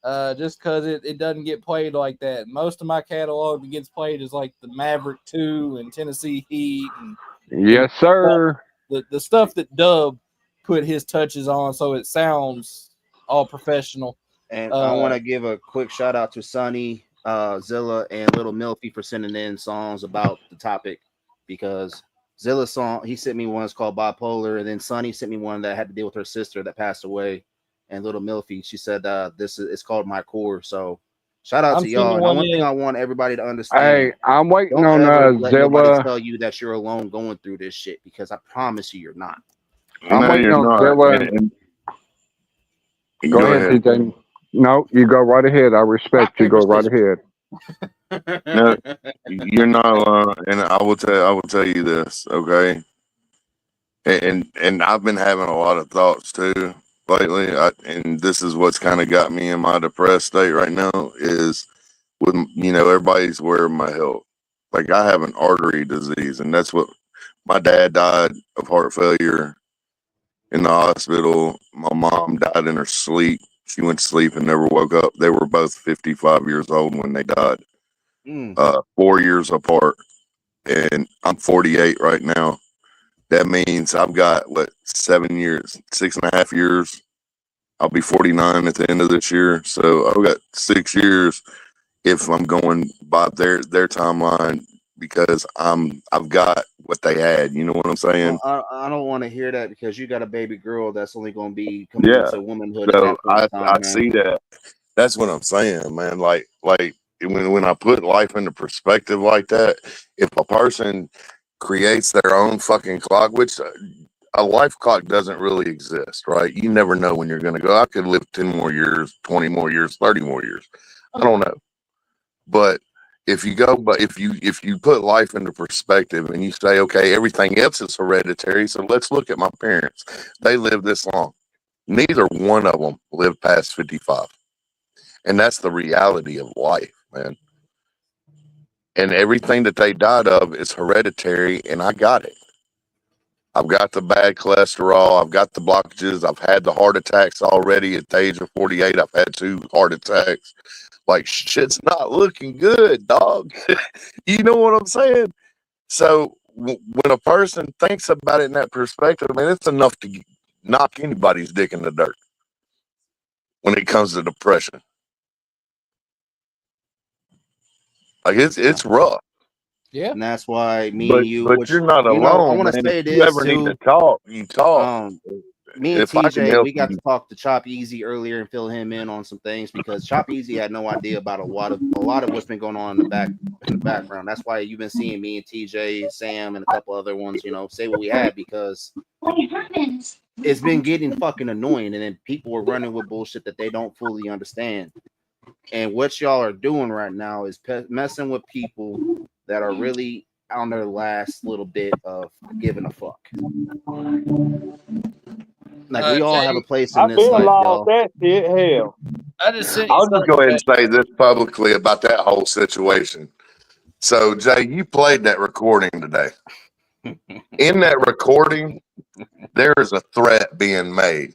just because it doesn't get played like that. Most of my catalog that gets played is like the Maverick 2 and Tennessee Heat. Yes, sir. The stuff that Dub put his touches on so it sounds all professional. And I want to give a quick shout out to Sonny, Zilla, and Little Milfy for sending in songs about the topic because Zilla's song, he sent me one that's called Bipolar, and then Sonny sent me one that had to deal with her sister that passed away. And Little Milfy, she said it's called My Core. So shout out to y'all. And one thing I want everybody to understand. Hey, I'm waiting on let Zilla. Nobody tell you that you're alone going through this shit because I promise you're not. I'm waiting on Zilla. Go ahead, TJ. No, you go right ahead. I respect you. Go right ahead. No, you're not alone, and I will tell you this, okay? And I've been having a lot of thoughts too lately, and this is what's kind of got me in my depressed state right now is with everybody's aware of my health. Like I have an artery disease, and that's what my dad died of heart failure in the hospital. My mom died in her sleep. She went to sleep and never woke up. They were both 55 years old when they died. 4 years apart, and I'm 48 right now. That means I've got 7 years, 6.5 years. I'll be 49 at the end of this year, so I've got 6 years if I'm going by their timeline because I've got what they had. You know what I'm saying? Well, I don't want to hear that because you got a baby girl that's only going to be coming into womanhood So at that point in time, I man. see that. That's what I'm saying, man. Like when I put life into perspective like that, if a person creates their own fucking clock, which a life clock doesn't really exist, right? You never know when you're going to go. I could live 10 more years, 20 more years, 30 more years. I don't know. But if you put life into perspective and you say, okay, everything else is hereditary, so let's look at my parents. They lived this long. Neither one of them lived past 55. And that's the reality of life, man. And everything that they died of is hereditary, and I got it. I've got the bad cholesterol. I've got the blockages. I've had the heart attacks already at the age of 48. I've had 2 heart attacks. Like, shit's not looking good, dog. You know what I'm saying? So when a person thinks about it in that perspective, man, it's enough to knock anybody's dick in the dirt when it comes to depression. Like, it's rough. Yeah. And that's why me and you, but you're not alone. I want to man. say if this you ever too. need to talk, you talk. Me and If I can TJ, help we got you. to talk to Chop Easy earlier and fill him in on some things because Chop Easy had no idea about a lot of what's been going on in the background. That's why you've been seeing me and TJ, Sam, and a couple other ones, say what we had because it's been getting fucking annoying, and then people are running with bullshit that they don't fully understand. And what y'all are doing right now is messing with people that are really on their last little bit of giving a fuck. Like we all have a place in I've this been life, lost y'all. that shit. Hell, I just sent I'll just go ahead and say this publicly about that whole situation. So, Jay, you played that recording today. In that recording, there is a threat being made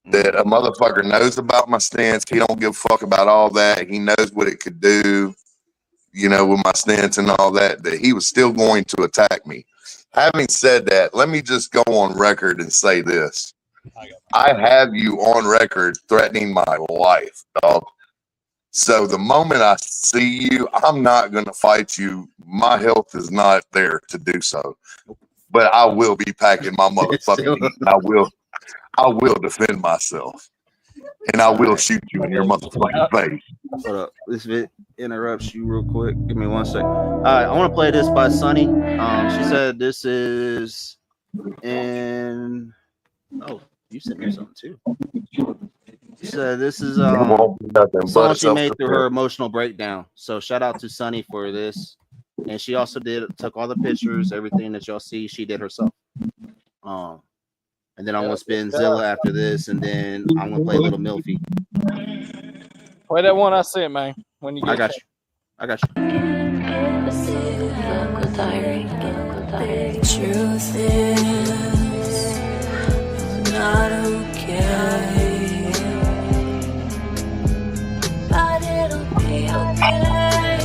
that a motherfucker knows about my stance. He don't give a fuck about all that. He knows what it could do, with my stance and all that, that he was still going to attack me. Having said that, let me just go on record and say this. I have you on record threatening my life, dog. So the moment I see you, I'm not going to fight you. My health is not there to do so. But I will be packing my motherfucking heat. And I will defend myself. And I will shoot you in your motherfucking face. Hold up. This bit interrupts you real quick. Give me 1 second. All right, I want to play this by Sunny. She said this is in... Oh, you sent me something too. She said this is a song she made through her emotional breakdown. So shout out to Sunny for this. And she also took all the pictures, everything that y'all see, she did herself. And then I'm gonna spin Zilla after this, and then I'm gonna play Little Milfy. Play that one I sent, man. When you get I got you. Truth is, I'm not okay, but it'll be okay.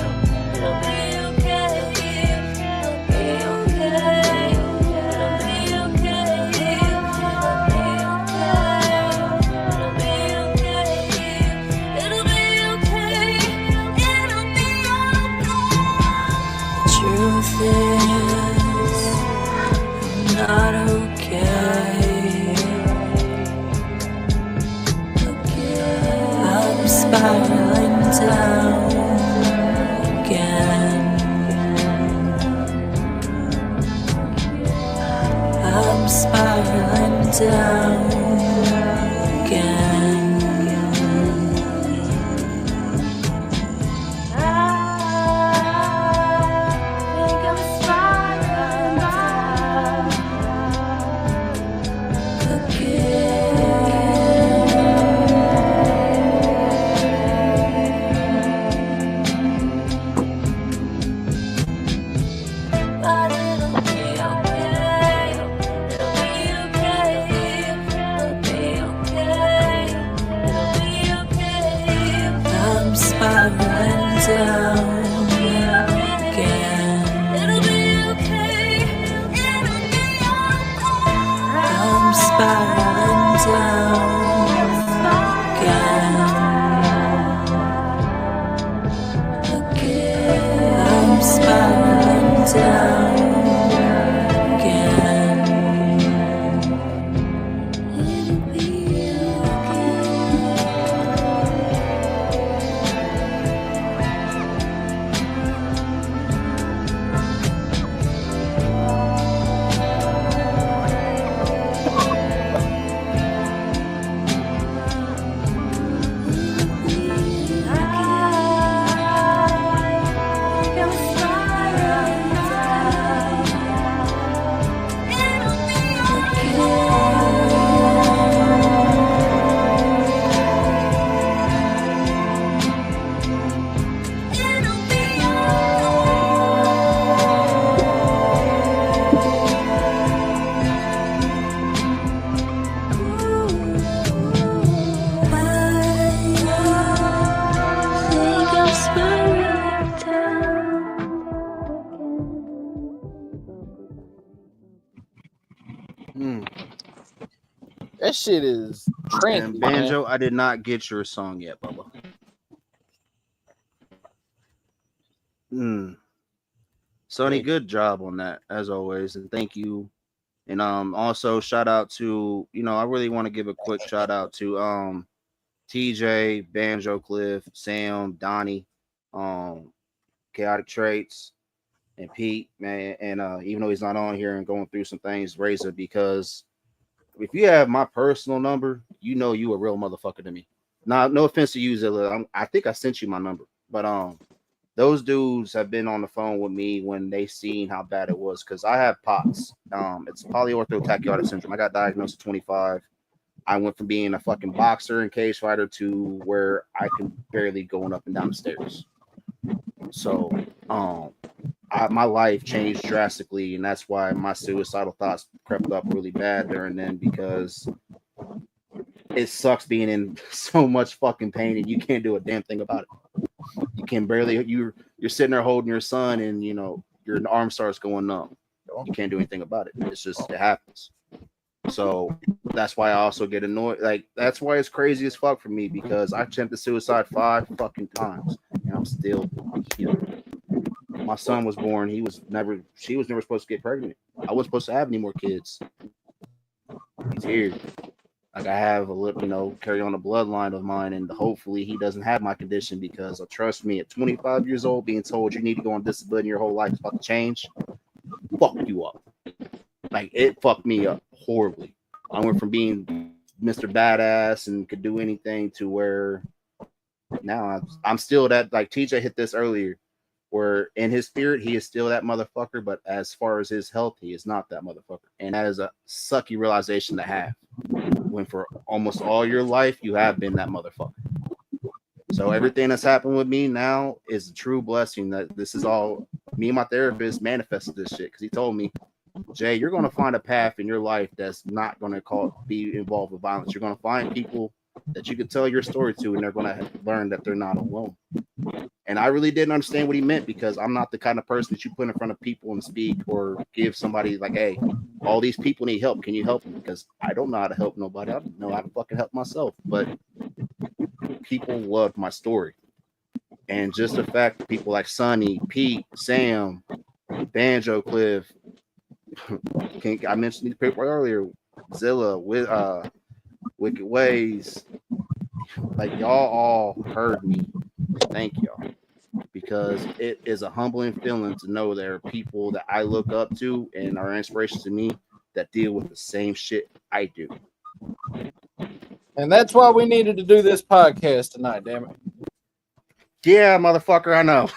It'll be okay. It'll be okay. It'll be okay. It'll be okay. It'll be okay. It'll be okay. Truth is, I'm not okay. I'm spiraling down again. I'm spiraling down again. I think I'm spiraling down but it'll be okay. It'll be okay. It'll be okay. It'll be okay. I'm spiraling down again. It'll be okay. It'll be okay. I'm spiraling down again. I'm spiraling down That shit is trendy, And Banjo, man. I did not get your song yet, Bubba. Sonny, good job on that as always, and thank you. And also shout out to, I really want to give a quick shout out to TJ, Banjo Cliff, Sam, Donnie, Chaotic Traits, and Pete, man. And even though he's not on here and going through some things, Razor, because if you have my personal number, you a real motherfucker to me. No offense to you, Zilla. I think I sent you my number, but those dudes have been on the phone with me when they seen how bad it was, because I have POTS. It's polyarthropathic syndrome. I got diagnosed at 25. I went from being a fucking boxer and cage fighter to where I can barely going up and down the stairs. So, my life changed drastically, and that's why my suicidal thoughts crept up really bad during then, because it sucks being in so much fucking pain and you can't do a damn thing about it. You can barely, you're sitting there holding your son, and your arm starts going numb. You can't do anything about it. It's just, it happens. So that's why I also get annoyed. Like, that's why it's crazy as fuck for me, because I attempted suicide 5 fucking times and I'm still here. My son was born. She was never supposed to get pregnant. I wasn't supposed to have any more kids. He's here. Like, I have a little, carry on a bloodline of mine, and hopefully he doesn't have my condition, because trust me, at 25 years old, being told you need to go on disability your whole life is about to change, fuck you up. Like, it fucked me up horribly. I went from being Mr. Badass and could do anything to where now I'm still that, like TJ hit this earlier, where in his spirit, he is still that motherfucker, but as far as his health, he is not that motherfucker. And that is a sucky realization to have, when for almost all your life, you have been that motherfucker. So everything that's happened with me now is a true blessing, that this is all, me and my therapist manifested this shit, because he told me, Jay, you're going to find a path in your life that's not going to be involved with violence. You're going to find people that you can tell your story to, and they're going to learn that they're not alone. And I really didn't understand what he meant, because I'm not the kind of person that you put in front of people and speak or give somebody like, hey, all these people need help. Can you help them? Because I don't know how to help nobody. I don't know how to fucking help myself. But people loved my story. And just the fact that people like Sonny, Pete, Sam, Banjo Cliff, I mentioned these people earlier, Zilla, with Wicked Ways, like, y'all all heard me. Thank y'all, because it is a humbling feeling to know there are people that I look up to and are inspirations to me that deal with the same shit I do. And that's why we needed to do this podcast tonight, damn it. Yeah, motherfucker, I know.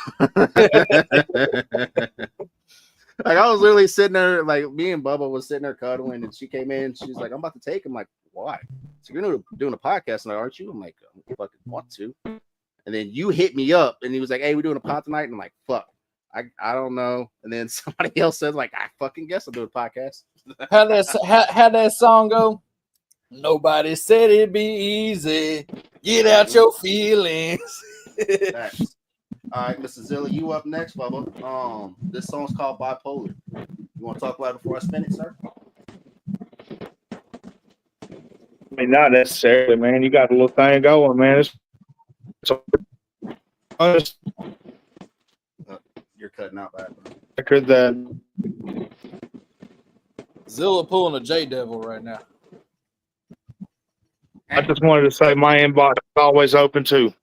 Like, I was literally sitting there, like, me and Bubba was sitting there cuddling, and she came in. She's like, I'm about to take him. Like, why? So you're doing a podcast tonight, aren't you? I'm like, I fucking want to. And then you hit me up, and he was like, hey, we're doing a pod tonight. And I'm like, fuck, I don't know. And then somebody else said, like, I fucking guess I'll do a podcast. How that song go? Nobody said it'd be easy. Get out your feelings. All right, Mr. Zilla, you up next, Bubba. This song's called Bipolar. You want to talk about it before I spin it, sir? I mean, not necessarily, man. You got a little thing going, man. You're cutting out bad. I could that. Zilla pulling a J Devil right now. I just wanted to say my inbox is always open too.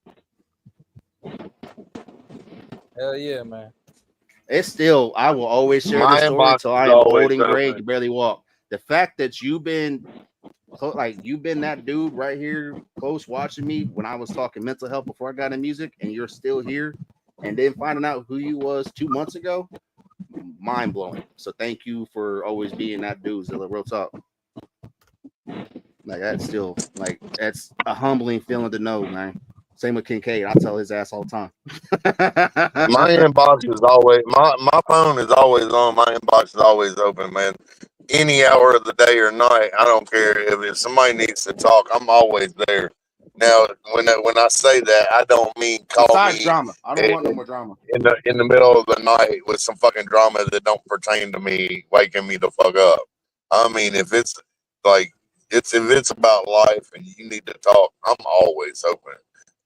Hell yeah, man. It's still, I will always share My this story inbox until I is am always old and gray. open. You barely walk. The fact that you've been that dude right here close watching me when I was talking mental health before I got in music, and you're still here, and then finding out who you was 2 months ago, mind blowing. So thank you for always being that dude, Zilla. Real talk. Like, that's still, like, that's a humbling feeling to know, man. Same with Kincaid. I tell his ass all the time. My inbox is always my phone is always on. My inbox is always open, man. Any hour of the day or night, I don't care. If somebody needs to talk, I'm always there. Now, when I say that, I don't mean call Besides me drama. I don't want no more drama. in the middle of the night with some fucking drama that don't pertain to me, waking me the fuck up. I mean, if it's like if it's about life and you need to talk, I'm always open.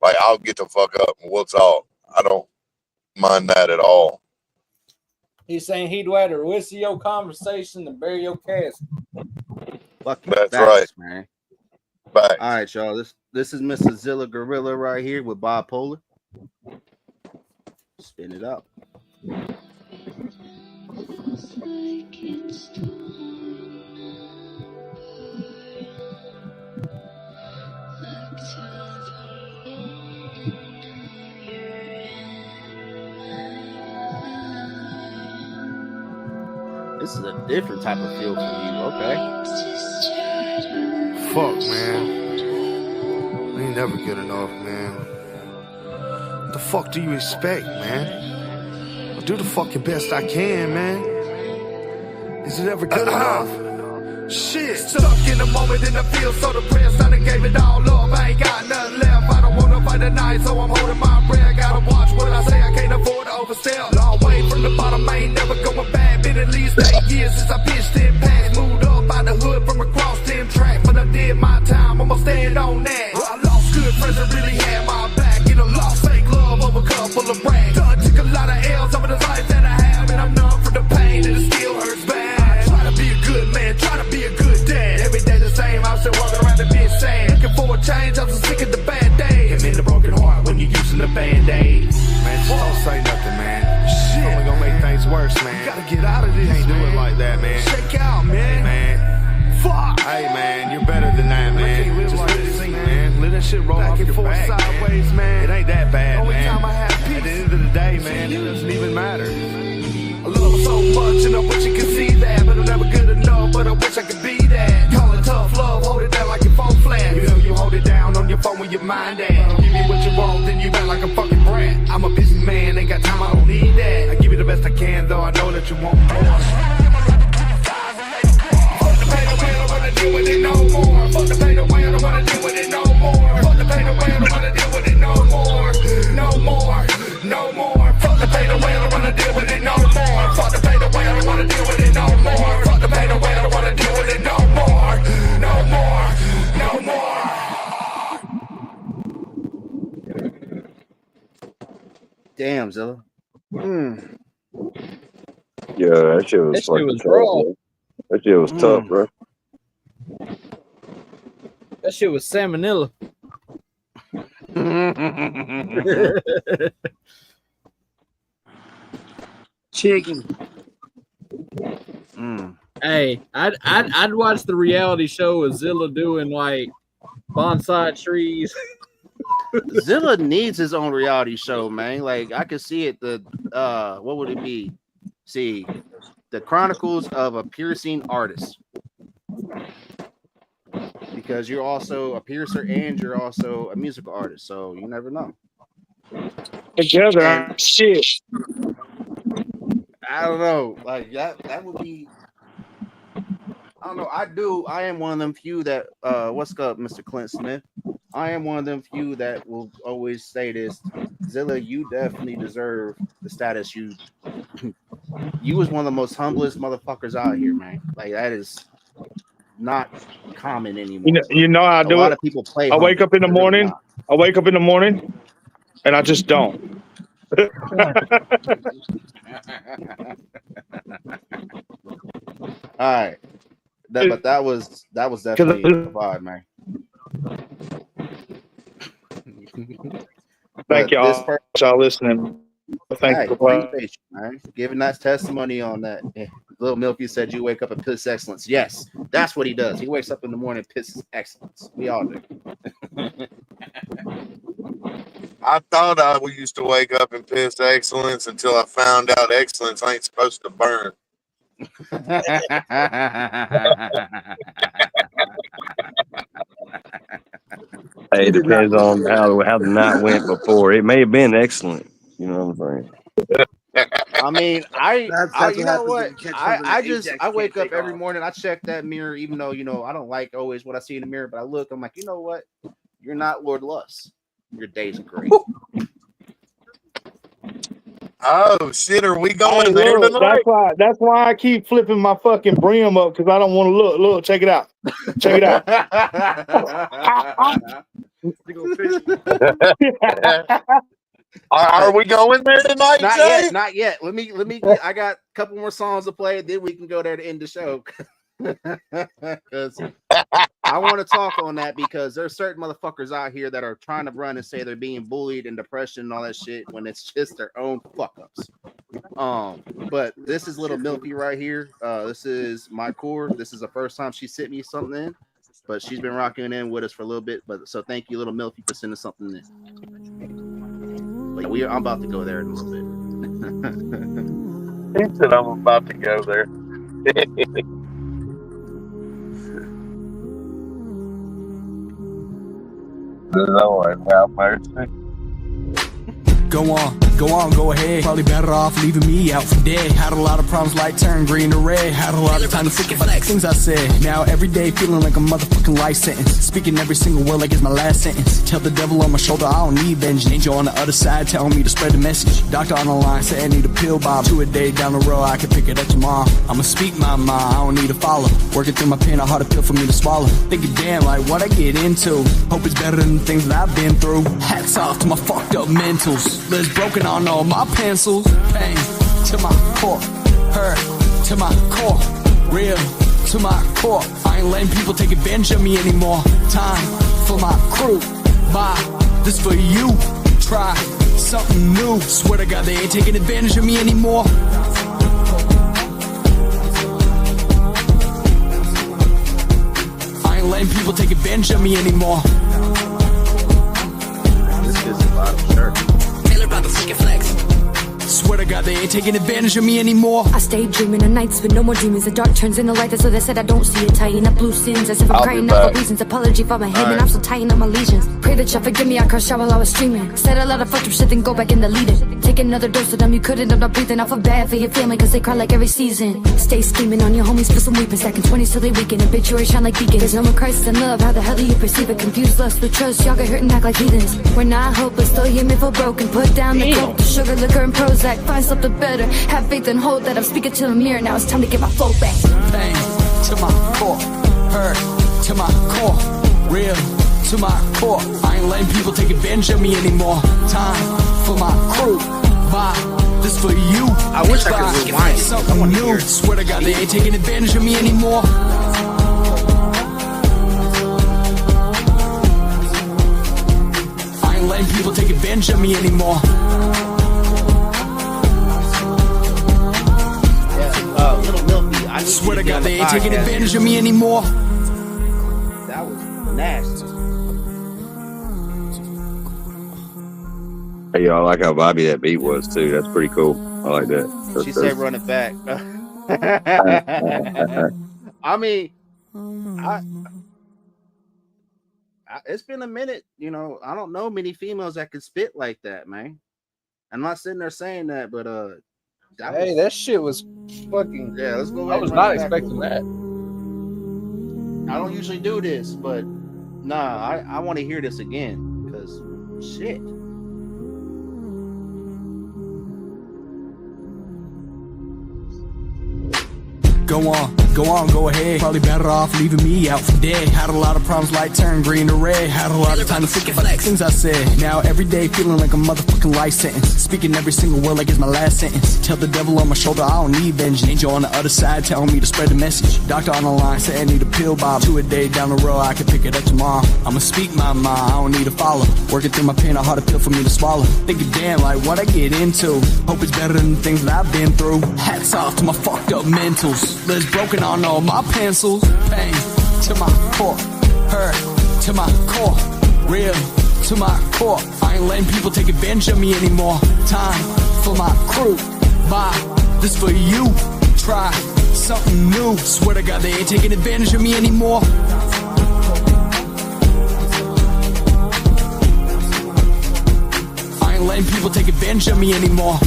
Like I'll get the fuck up and we'll talk. I don't mind that at all. He's saying he'd rather listen to your conversation than bury your casket. That's right, man. Facts. All right, y'all. This is Mr. Zilla Gorilla right here with Bipolar. Spin it up. This is a different type of feel for you. Okay. Fuck, man. I ain't never good enough, man. What the fuck do you expect, man? I'll do the fucking best I can, man. Is it ever good enough? Shit. Stuck in the moment in the field, so depressed, I done gave it all up. I ain't got nothing left. I don't wanna fight the night, so I'm holding my breath. Gotta watch what I say, I can't afford to overstep. Long way from the bottom, I ain't never going back. Been at least 8 years since I pitched in packs. Moved up out the hood from across 10 track. But I did my time, I'ma stand on that. I lost good friends that really had my back. In a lost fake love over a couple of brags. Done took a lot of L's over the life that I have, and I'm numb for the pain, and it still hurts bad. Try to be a good man, try to be a good dad. Every day the same, I'm still walking around a bit sad. Looking for a change, I'm so sick of the bad days. I'm in the broken heart when you're using the band-aid. Man, just don't say nothing, man. Shit. Only gonna make things worse, man. You gotta get out of this, Can't man. do it like that, man. Shake out, man. Hey, man. Fuck. Hey, man, you're better than that, man. can't live Just like let it this, sink, man. man. Let that shit roll Back off and your forth back, sideways, man. It ain't that bad, Only man. time I have peace. At the end of the day, man, it doesn't even matter. I love her so much and I wish you could see that, but I'm never good enough, but I wish I could be that. Call it tough love, hold it down like your phone flat. You know you hold it down on your phone with your mind at. Give me what you want, then you act like a fucking brat. I'm a busy man, ain't got time, I don't need that. I give you the best I can, though I know that you want more. Fuck the pain away, I don't wanna deal with it no more. Fuck the pain away, I don't wanna deal with it no more. Fuck the pain away, I don't wanna deal with it no more. No more, no more. Fuck the pain away, I don't wanna deal with it no more. Fuck the pain away, I don't wanna deal with it no more. Fuck the pain away, I don't wanna deal with it no more. No more, no more. Damn, Zilla. Yeah, that shit was fucking tough, bro. That shit was tough, bro. That shit was salmonella. Chicken. Hey, I'd watch the reality show of Zilla doing like bonsai trees. Zilla needs his own reality show, man. Like I could see it. What would it be? See, the Chronicles of a Piercing Artist, because you're also a piercer and you're also a musical artist, so you never know. Together, shit. I don't know, like that would be. I don't know. I am one of them few that. What's up, Mr. Clint Smith? I am one of them few that will always say this. Zilla, you definitely deserve the status you. You was one of the most humblest motherfuckers out here, man. Like that is not common anymore. You know how I do it. A lot of people play. I wake up in the morning. I wake up in the morning, and I just don't. All right, but that was definitely a vibe, man. Thank y'all for listening. Thank you for man. Giving that testimony on that. Little Milky said you wake up and piss excellence. Yes, that's what he does. He wakes up in the morning and pisses excellence. We all do. I thought I used to wake up and piss excellence until I found out excellence ain't supposed to burn. Hey, it depends on how the night went before. It may have been excellent. You know what I'm saying? I mean, That's you know what? happens if you catch something that Ajax I wake can't up take every off. morning. I check that mirror, even though I don't like always what I see in the mirror. But I look, I'm like, you know what? You're not Lord Lust. Your day's great. Oh shit! Are we going Hey, there look, tonight? that's why I keep flipping my fucking brim up because I don't want to look. Look, check it out. Check it out. Are we going there tonight, Not Jay? yet, not yet. Let me I got a couple more songs to play, then we can go there to end the show. Because I want to talk on that because there's certain motherfuckers out here that are trying to run and say they're being bullied and depression and all that shit when it's just their own fuck ups. But this is Little Milky right here. This is my core. This is the first time she sent me something in, but she's been rocking in with us for a little bit. But so thank you, Little Milky, for sending something in. But I'm about to go there in a little bit. He said I'm about to go there. Lord have mercy. Go on, go ahead. Probably better off leaving me out for dead. Had a lot of problems like turn green to red. Had a lot of time to think about the things I said. Now every day feeling like a motherfucking life sentence. Speaking every single word like it's my last sentence. Tell the devil on my shoulder I don't need vengeance. Angel on the other side telling me to spread the message. Doctor on the line said I need a pill bob. 2 a day down the road, I can pick it up tomorrow. I'ma speak my mind, I don't need to follow. Working through my pain, a harder pill for me to swallow. Thinking damn like what I get into. Hope it's better than the things that I've been through. Hats off to my fucked up mentals. Liz broken on all my pencils. Pain to my core, hurt to my core, real to my core. I ain't letting people take advantage of me anymore. Time for my crew. Bye, this for you. Try something new. Swear to God they ain't taking advantage of me anymore. I ain't letting people take advantage of me anymore. This is a lot of shirt. About the freaking flex. Swear to God they ain't taking advantage of me anymore. I stay dreaming of nights with no more dreamings. The dark turns into light, that's what they said I don't see it. Tying up loose ends as if I'm crying out for reasons. Apology for my head and I'm still tying up my lesions. Pray that y'all forgive me, I cursed y'all while I was streaming. Said a lot of fucked up shit, then go back and delete it. Take another dose of them, you couldn't end up breathing. I feel bad for your family cause they cry like every season. Stay scheming on your homies for some weeping. Stacking 20s till they weaken. Obituary shine like beacons. There's no more crisis in love, how the hell do you perceive it? Confused lust with trust, y'all get hurt and act like heathens. We're not hopeless, though you may feel broken. Put down the coke, the sugar, liquor and Prozac. Find something better, have faith and hope that I'm speaking to the mirror. Now it's time to get my flow back. Pain to my core, hurt to my core, real to my core. I ain't letting people take advantage of me anymore. Time for my crew. Bye, this for you. I wish I could rewind it. Something new. Swear to God they ain't taking advantage of me anymore. I ain't letting people take advantage of me anymore. Little Milky, I swear to God they ain't taking advantage of me anymore. That was nasty. Hey, y'all, I like how vibey that beat was too. That's pretty cool. I like that. She said run it back. I mean, it's been a minute, you know. I don't know many females that can spit like that, man. I'm not sitting there saying that, but that shit was fucking. Yeah, let's go. I was not expecting that. I don't usually do this, but nah, I want to hear this again because shit. Go on, go ahead. Probably better off leaving me out for dead. Had a lot of problems like turn green to red. Had a lot of time to think about the things I said. Now every day feeling like a motherfucking life sentence. Speaking every single word like it's my last sentence. Tell the devil on my shoulder I don't need vengeance. Angel on the other side telling me to spread the message. Doctor on the line said I need a pill bob. 2 a day down the road, I can pick it up tomorrow. I'ma speak my mind, I don't need to follow. Working through my pain, a harder pill for me to swallow. Thinking damn like what I get into. Hope it's better than the things that I've been through. Hats off to my fucked up mentals. Liz broken on all my pencils. Pain to my core, hurt to my core, real to my core. I ain't letting people take advantage of me anymore. Time for my crew. Bye, this for you. Try something new. Swear to God they ain't taking advantage of me anymore. I ain't letting people take advantage of me anymore.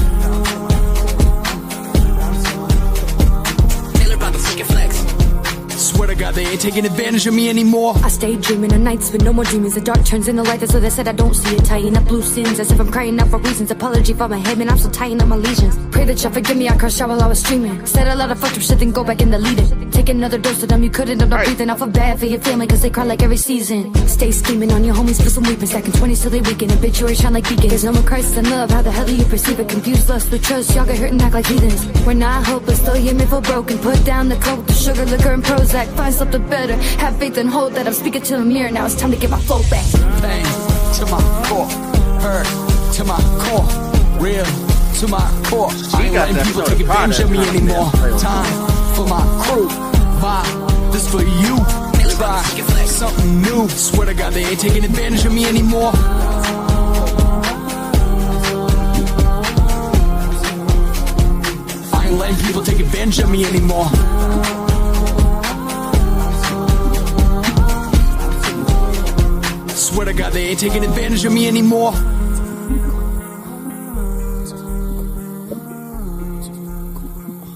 Swear to God God, they ain't taking advantage of me anymore. I stay dreaming of nights with no more dreamings. The dark turns into light, that's what they said I don't see it. Tying up loose ends as if I'm crying out for reasons. Apology for my head, man, I'm still tying up my lesions. Pray that y'all forgive me, I crashed out while I was streaming. Said a lot of fucked up shit, then go back and delete it. Take another dose of them, you couldn't, I'm not breathing. I feel bad for your family, cause they cry like every season. Stay scheming on your homies for some weeping. Stacking 20s till they weaken. Obituary shine like beacons. There's no more Christ and love, how the hell do you perceive it? Confused lust with trust, y'all get hurt and act like heathens. We're not hopeless, though you may feel broken. Put down the coke, the sugar, liquor, and Prozac. Find something better, have faith and hope that I'm speaking to the mirror. Now it's time to get my flow back. Pain to my core, hurt to my core, real to my core. I ain't letting people take advantage of me anymore. Time for my crew, this for you. Try something new. Swear to God, they ain't taking advantage of me anymore. I ain't letting people take advantage of me anymore. Swear to God, they ain't taking advantage of me anymore.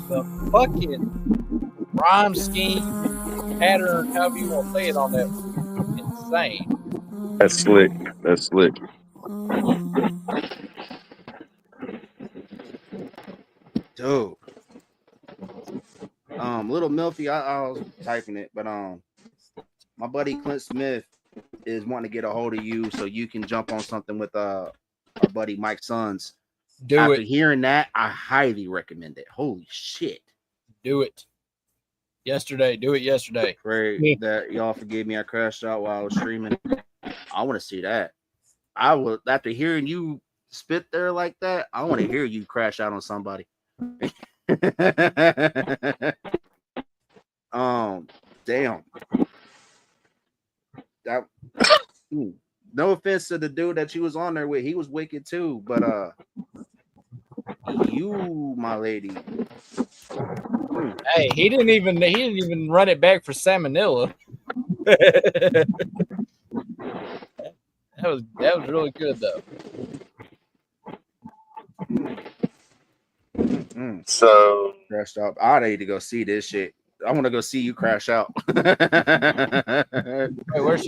The fucking rhyme scheme, pattern, however you want to say it on that, insane. That's slick. That's slick. Dude. Little Milfy, I was typing it, but my buddy Clint Smith is wanting to get a hold of you so you can jump on something with our buddy Mike Sons. After hearing that, I highly recommend it. Holy shit. Do it. Yesterday. Do it yesterday. Pray that y'all forgive me. I crashed out while I was streaming. I want to see that. I will, after hearing you spit there like that, I want to hear you crash out on somebody. Damn. That no offense to the dude that you was on there with, he was wicked too, but you, my lady. Hey, he didn't even run it back for salmonella. that was really good though. So crashed out. I need to go see this shit. I want to go see you crash out. Because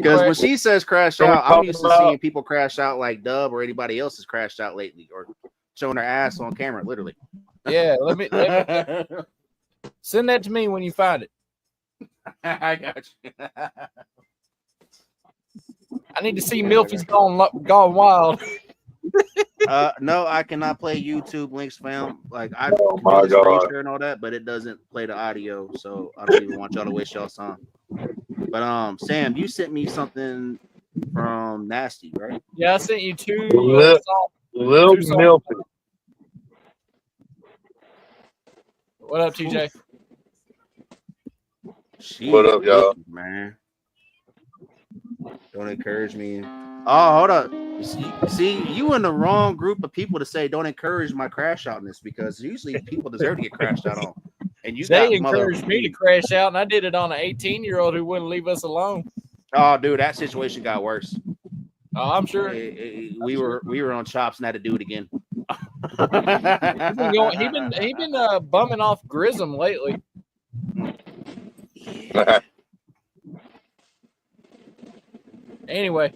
when she says crash out, I'm used to seeing people crash out like Dub or anybody else has crashed out lately, or showing their ass on camera, literally. Yeah, let me send that to me when you find it. I got you. I need to see Milfy's gone wild. No, I cannot play YouTube links, fam. Like I my screen God. share and all that, but it doesn't play the audio, so I don't even want y'all to waste y'all's time. But Sam, you sent me something from Nasty, right? Yeah, I sent you two. Little Milfy. What up, TJ? What up, y'all? Man, don't encourage me. Oh, hold up. See, you in the wrong group of people to say don't encourage my crash outness, because usually people deserve to get crashed out on. And you they encouraged me to crash out, and I did it on an 18-year-old who wouldn't leave us alone. Oh, dude, that situation got worse. Oh, I'm sure. We were on chops and had to do it again. He been bumming off Grism lately. Anyway,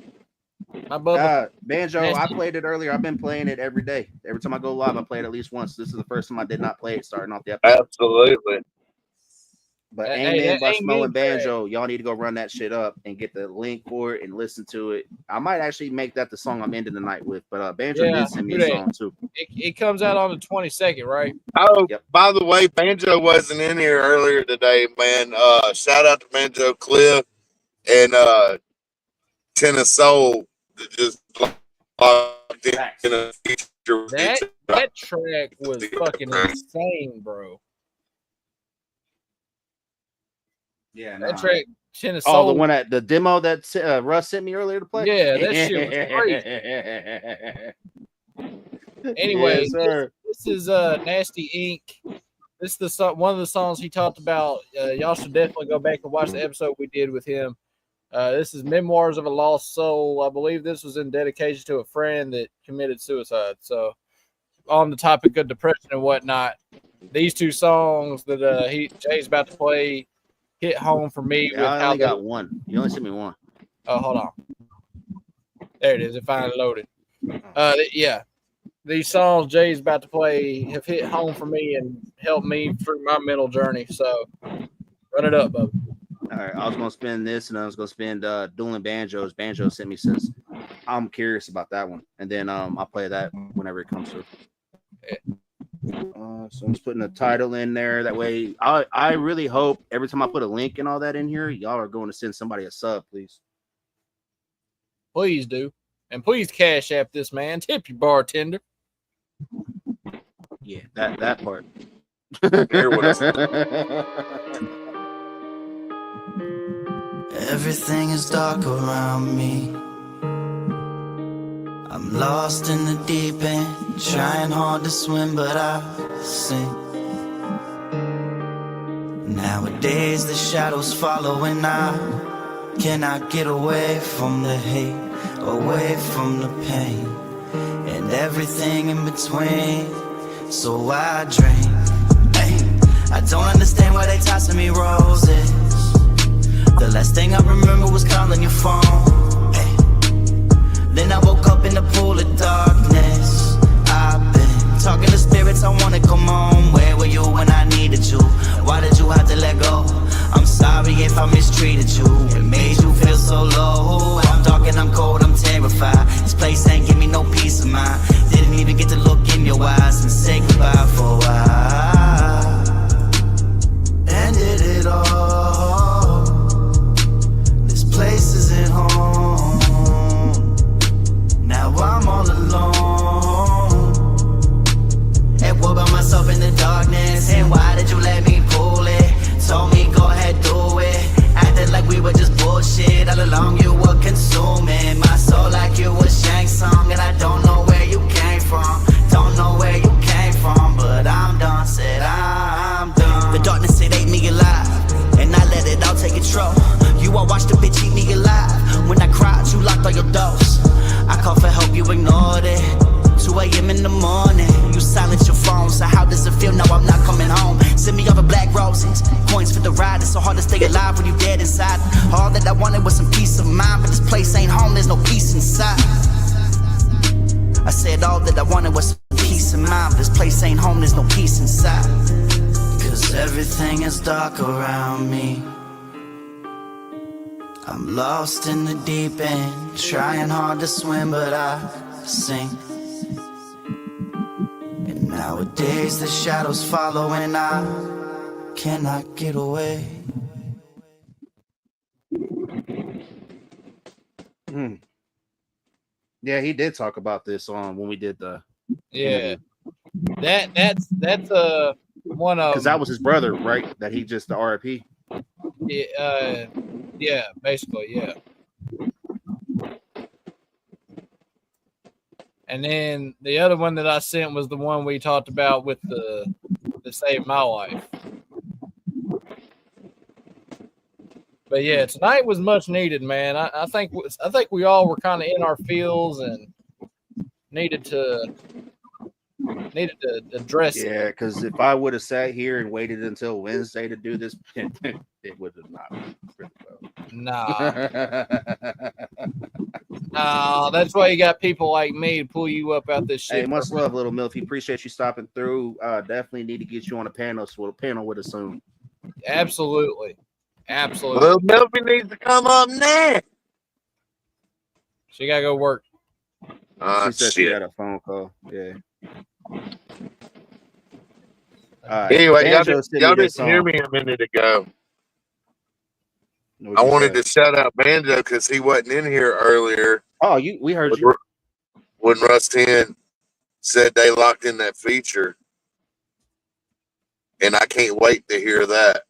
my bubba. Banjo, I played it earlier. I've been playing it every day. Every time I go live, I play it at least once. This is the first time I did not play it starting off the episode. Absolutely. But Amen by Smo and Banjo, y'all need to go run that shit up and get the link for it and listen to it. I might actually make that the song I'm ending the night with. But Banjo did send me a song too. It comes out on the 22nd, right? Oh, yep. By the way, Banjo wasn't in here earlier today, man. Shout out to Banjo Cliff and Tennis Soul that just locked in a feature. That track was fucking insane, bro. Yeah, that track, Tennis Soul. Oh, the one at the demo that Russ sent me earlier to play. Yeah, that shit was crazy. Anyway, yes, this is Nasty Inc. This is one of the songs he talked about. Y'all should definitely go back and watch the episode we did with him. This is Memoirs of a Lost Soul. I believe this was in dedication to a friend that committed suicide. So, on the topic of depression and whatnot, these two songs that Jay's about to play hit home for me. Yeah, I only got one. You only sent me one. Oh, hold on. There it is. It finally loaded. Yeah. These songs Jay's about to play have hit home for me and helped me through my mental journey. So run it up, Bubba. All right, I was gonna spend this, and I was gonna spend Dueling Banjos. Banjo sent me says I'm curious about that one, and then I'll play that whenever it comes through. So I'm just putting the title in there. That way, I really hope every time I put a link and all that in here, y'all are going to send somebody a sub, please. Please do, and please cash app this man. Tip your bartender. Yeah, that part. Everything is dark around me. I'm lost in the deep end, trying hard to swim, but I sink. Nowadays the shadows follow, and I cannot get away from the hate, away from the pain, and everything in between. So I drink. I don't understand why they tossing me roses. The last thing I remember was calling your phone. Then I woke up in the pool of darkness. I've been talking to spirits, I wanna come home. Where were you when I needed you? Why did you have to let go? I'm sorry if I mistreated you. It made you feel so low. I'm dark and I'm cold, I'm terrified. This place ain't give me no peace of mind. Didn't even get to look in your eyes and say goodbye for a while. Ended it all. This place isn't home. Now I'm all alone, at war by myself in the darkness. And why did you let me pull it? Told me go ahead, do it. Acted like we were just bullshit. All along you were consuming my soul like you was Shang Tsung. And I don't know where you came from, don't know where you came from, but I'm done, said I'm done. The darkness, it ate me alive, and I let it all take control. You all watched the bitch eat me alive. When I cried, you locked all your doors. I called for help, you ignored it. 2 a.m. in the morning, you silenced your phone. So how does it feel now I'm not coming home? Send me over black roses, coins for the ride. It's so hard to stay alive when you dead inside. All that I wanted was some peace of mind, but this place ain't home, there's no peace inside. I said all that I wanted was some peace of mind, but this place ain't home, there's no peace inside. Cause everything is dark around me. I'm lost in the deep end, trying hard to swim, but I sink. And nowadays the shadows follow, and I cannot get away. Yeah, he did talk about this on when we did the interview. That's one of, because that was his brother, right? That he just the RIP. Yeah, basically, yeah. And then the other one that I sent was the one we talked about with the Save My Life. But yeah, tonight was much needed, man. I think we all were kind of in our feels and needed to address it. Yeah, because if I would have sat here and waited until Wednesday to do this, it would have not been pretty well. Nah, that's why you got people like me to pull you up out this shit. Hey, much love, Little Milfy. Appreciate you stopping through. Definitely need to get you on a panel with us soon. Absolutely. Little Milfy needs to come up now. She gotta go work. She said she had a phone call. Yeah. Anyway, y'all didn't hear me a minute ago. I wanted to shout out Banjo because he wasn't in here earlier. Oh, we heard you. When Russ 10 said they locked in that feature. And I can't wait to hear that.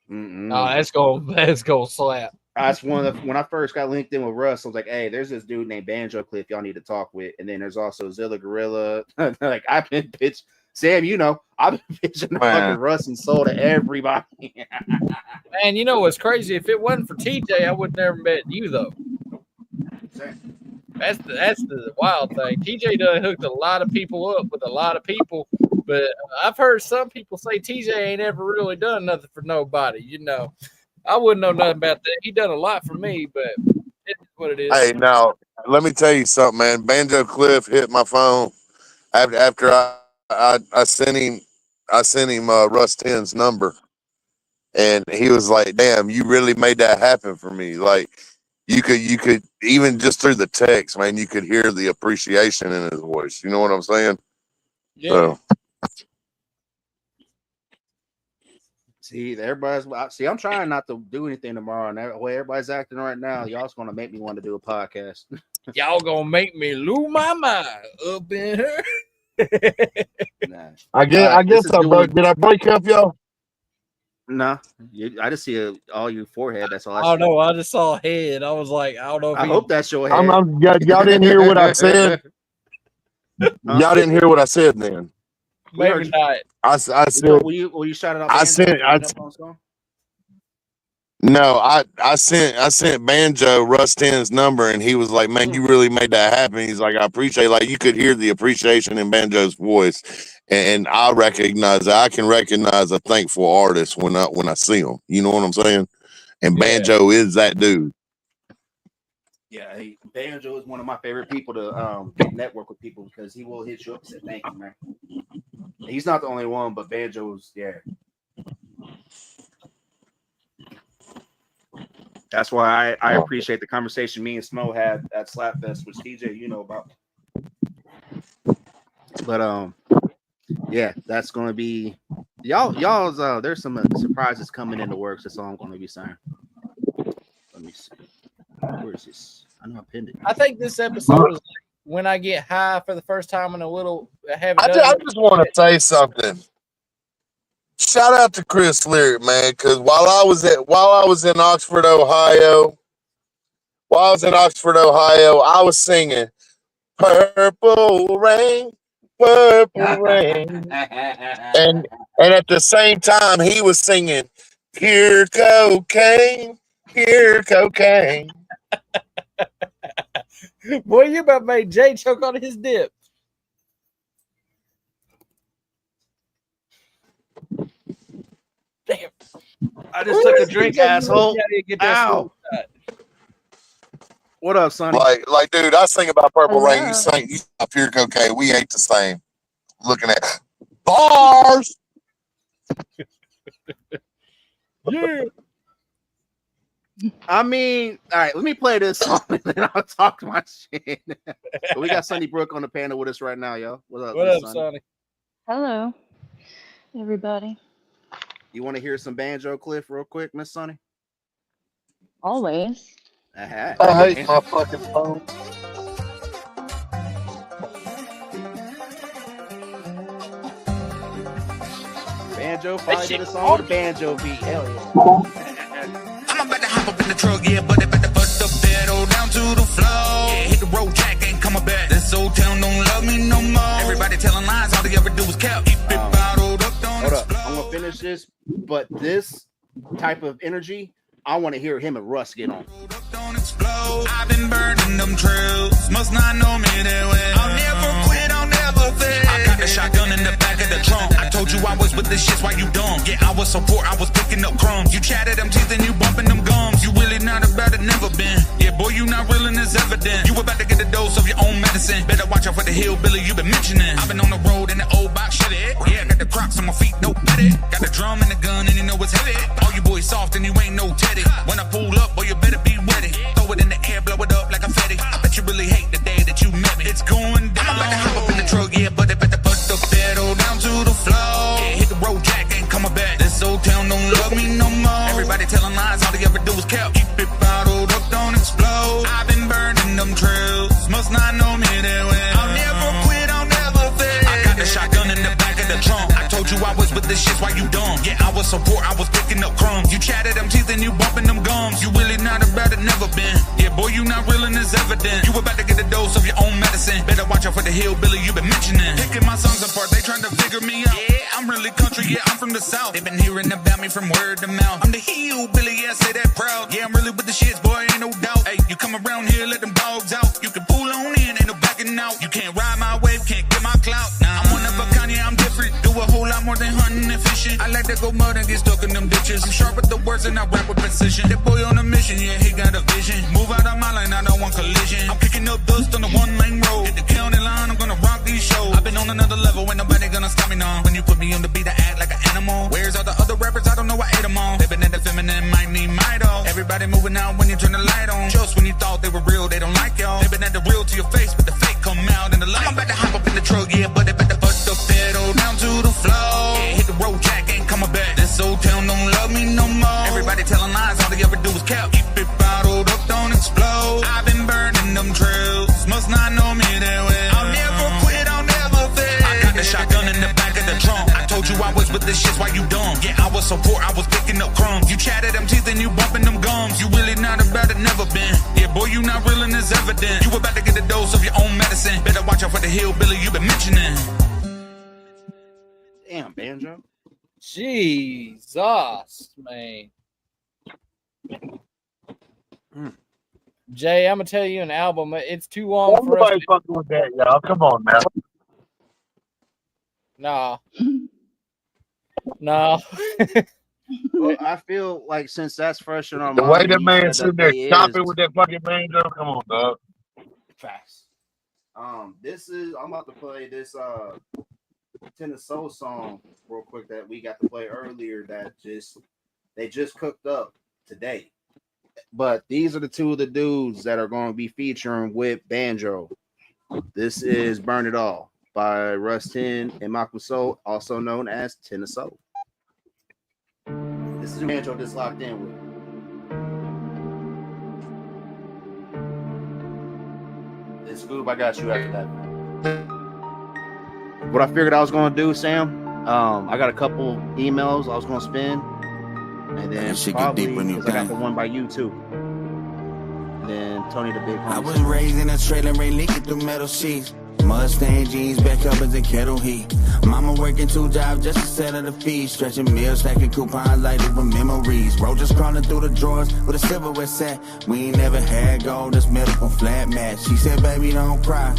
Oh, that's gonna slap. That's when I first got linked in with Russ, I was like, hey, there's this dude named Banjo Cliff y'all need to talk with. And then there's also Zilla Gorilla. Like, I've been pitched. Sam, I've been pitching fucking Russ and Soul to everybody. Man, you know what's crazy? If it wasn't for TJ, I would never met you, though. That's the wild thing. TJ done hooked a lot of people up with a lot of people, but I've heard some people say TJ ain't ever really done nothing for nobody. You know, I wouldn't know nothing about that. He done a lot for me, but it's what it is. Hey, now let me tell you something, man. Banjo Cliff hit my phone after I sent him Russ 10's number, and he was like, "Damn, you really made that happen for me." Like you could even just through the text, man, you could hear the appreciation in his voice. You know what I'm saying? Yeah. So. See, I'm trying not to do anything tomorrow, and the way everybody's acting right now, y'all's gonna make me want to do a podcast. Y'all gonna make me lose my mind up in here. Nah. I guess I broke. Did I break up, y'all? No, I just see all your forehead. That's all. I know. I just saw a head. I was like, I don't know. I hope that's your head. Y'all didn't hear what I said. Y'all didn't hear what I said then. Maybe not. I said. Will you shout it out? I sent. No, I sent Banjo Russ 10's number, and he was like, "Man, you really made that happen." He's like, "I appreciate." Like you could hear the appreciation in Banjo's voice, and I recognize that. I can recognize a thankful artist when I see him. You know what I'm saying? And Banjo is that dude. Yeah, Banjo is one of my favorite people to network with people because he will hit you up and say thank you, man. He's not the only one, but Banjo's That's why I appreciate the conversation me and Smo had at Slapfest, which TJ you know about. But that's gonna be y'all's there's some surprises coming in the works. That's all I'm gonna be saying. Let me see. Where is this? I know I pinned it. I think this episode is like when I get high for the first time in a little. I just want to say something. Shout out to Chris Lyric, man, because while I was in Oxford, Ohio, I was singing "Purple Rain, Purple Rain," and at the same time he was singing "Pure Cocaine, Pure Cocaine." Boy, you about made Jay choke on his dip. Damn. I just took a drink, asshole. Ow. What up, Sonny? Like, dude, I sing about Purple Rain. You sing about Pure Cocaine. We ain't the same. Looking at bars. Yeah. I mean, all right, let me play this song and then I'll talk my shit. We got Sonny Brook on the panel with us right now, y'all. What up, Sonny? Hello, everybody. You want to hear some Banjo Cliff real quick, Miss Sonny? Always. I hate my fucking phone. Banjo, finally did a song with a banjo beat. Hell yeah. I'm about to hop up in the truck, yeah, but about to put the pedal down to the floor. Yeah, hit the road, Jack ain't coming back. This old town don't love me no more. Everybody telling lies, all they ever do is cap. Keep it bottled up, don't hold up, I'm gonna finish this, but this type of energy, I want to hear him and Russ get on. Don't explode. I've been burning them trails. Must not know me that well. I'll never quit, I'll never fail. I got the shotgun in the back of the trunk. I told you I was with the shits while you dumb. Yeah, I was so poor, I was picking up crumbs. You chatted them teeth and you bumping them gums. You really not about it, never been. Yeah, boy, you not real and it's evident. You about to get a dose of your own medicine. Better watch out for the hillbilly you been mentioning. I've been on the road in the old box, shit it. Yeah, got the Crocs on my feet, no petty. Got the drum and the gun and you know it's heavy. All you boys soft and you ain't no teddy. When I pull up, boy, you better be ready. Throw it in the air, blow it up like a confetti. I bet you really hate the day that you met me. It's going down. I'm about to hop up in the truck, yeah, but they better put the pedal down to the floor. Yeah, hit the road, Jack ain't coming back. This old town don't love me no more. Everybody telling lies, all they ever do is cap. Keep it bottled up, don't explode. I've been burning them trails. Must not know me that well. I'll never quit, I'll never fail. I got the shotgun in the back of the trunk. I told told you I was with this shit, why you dumb? Yeah, I was so poor, I was picking up crumbs. You chatted them teeth and you bumping them gums. You really not about it, never been. Yeah, boy, you not real and it's evident. You about to get a dose of your own medicine. Better watch out for the hillbilly you been mentioning. Picking my songs apart, they trying to figure me out. Yeah, I'm really country, yeah, I'm from the south. They been hearing about me from word to mouth. I'm the hillbilly, yeah, say that proud. Yeah, I'm really with the shits, boy, ain't no doubt. Hey, you come around here, let them dogs out. You can pull on in, ain't no backing out. You can't ride my wave, can't get my clout. Nah, I'm one of a kind, yeah, I'm different. Do a whole lot more than hunting and fishing. I like to go mud and get stuck in them ditches. I'm sharp with the words and I rap with precision. That boy on a mission, yeah, he got a vision. Move out of my lane, I don't want collision. I'm kicking up dust on the one-lane road. Hit the county line, I'm gonna rock these shows. I've been on another level, ain't nobody gonna stop me now. When you put me on the beat, I act like an animal. Where's all the other rappers? I don't know, I ate them all. They been in the feminine, might need my dog. Everybody moving out when you turn the light on. Just when you thought they were real, they don't like y'all. They been at the real to your face, but the fake come out in the light. I'm about to hop up in the truck, yeah, but they better put the pedal down to the floor. Yeah, hit the road, Jack ain't coming back. This old town don't love me no more. Everybody telling lies, all they ever do is cap. Keep it bottled up, don't explode. I've been burning them trails, must not know me that well. I'll never quit, I'll never fail. I got the shotgun in the back of the trunk. I told you I was with this shit, why you dumb? Yeah, I was so poor, I was picking up crumbs. You chatted them teeth and you bumping them gums. You really not about it, never been. Yeah, boy, you not real and it's evident. You about to get a dose of your own medicine. Better watch out for the hillbilly you been mentioning. Damn, Banjo. Jesus, man. Jay, I'm gonna tell you an album. It's too long for us. Nobody fucking with that, y'all. Come on now. Nah. No. Well, I feel like since that's fresh in our The mind, way that you man said sitting that there they chopping is with that fucking banjo, come on, dog. facts. This is I'm about to play this Tennessee song real quick that we got to play earlier that they just cooked up today. But these are the two of the dudes that are going to be featuring with Banjo. This is Burn It All by Russ 10 and Malcolm Soul, also known as Tennessee. This is who Banjo just locked in with. This Scoob, I got you after that. What I figured I was going to do, Sam, I got a couple emails I was going to spin. And then probably, because I got the one by you too. And then Tony the Big Homie. I was raised in a trailer, rain leaking through metal sheets. Mustang jeans, back up as a kettle heat. Mama working 2 jobs just to settle the fees. Stretching meals, stacking coupons like they were memories. Roaches crawling through the drawers with a silverware set. We ain't never had gold, this metal on flat mat. She said, baby, don't cry.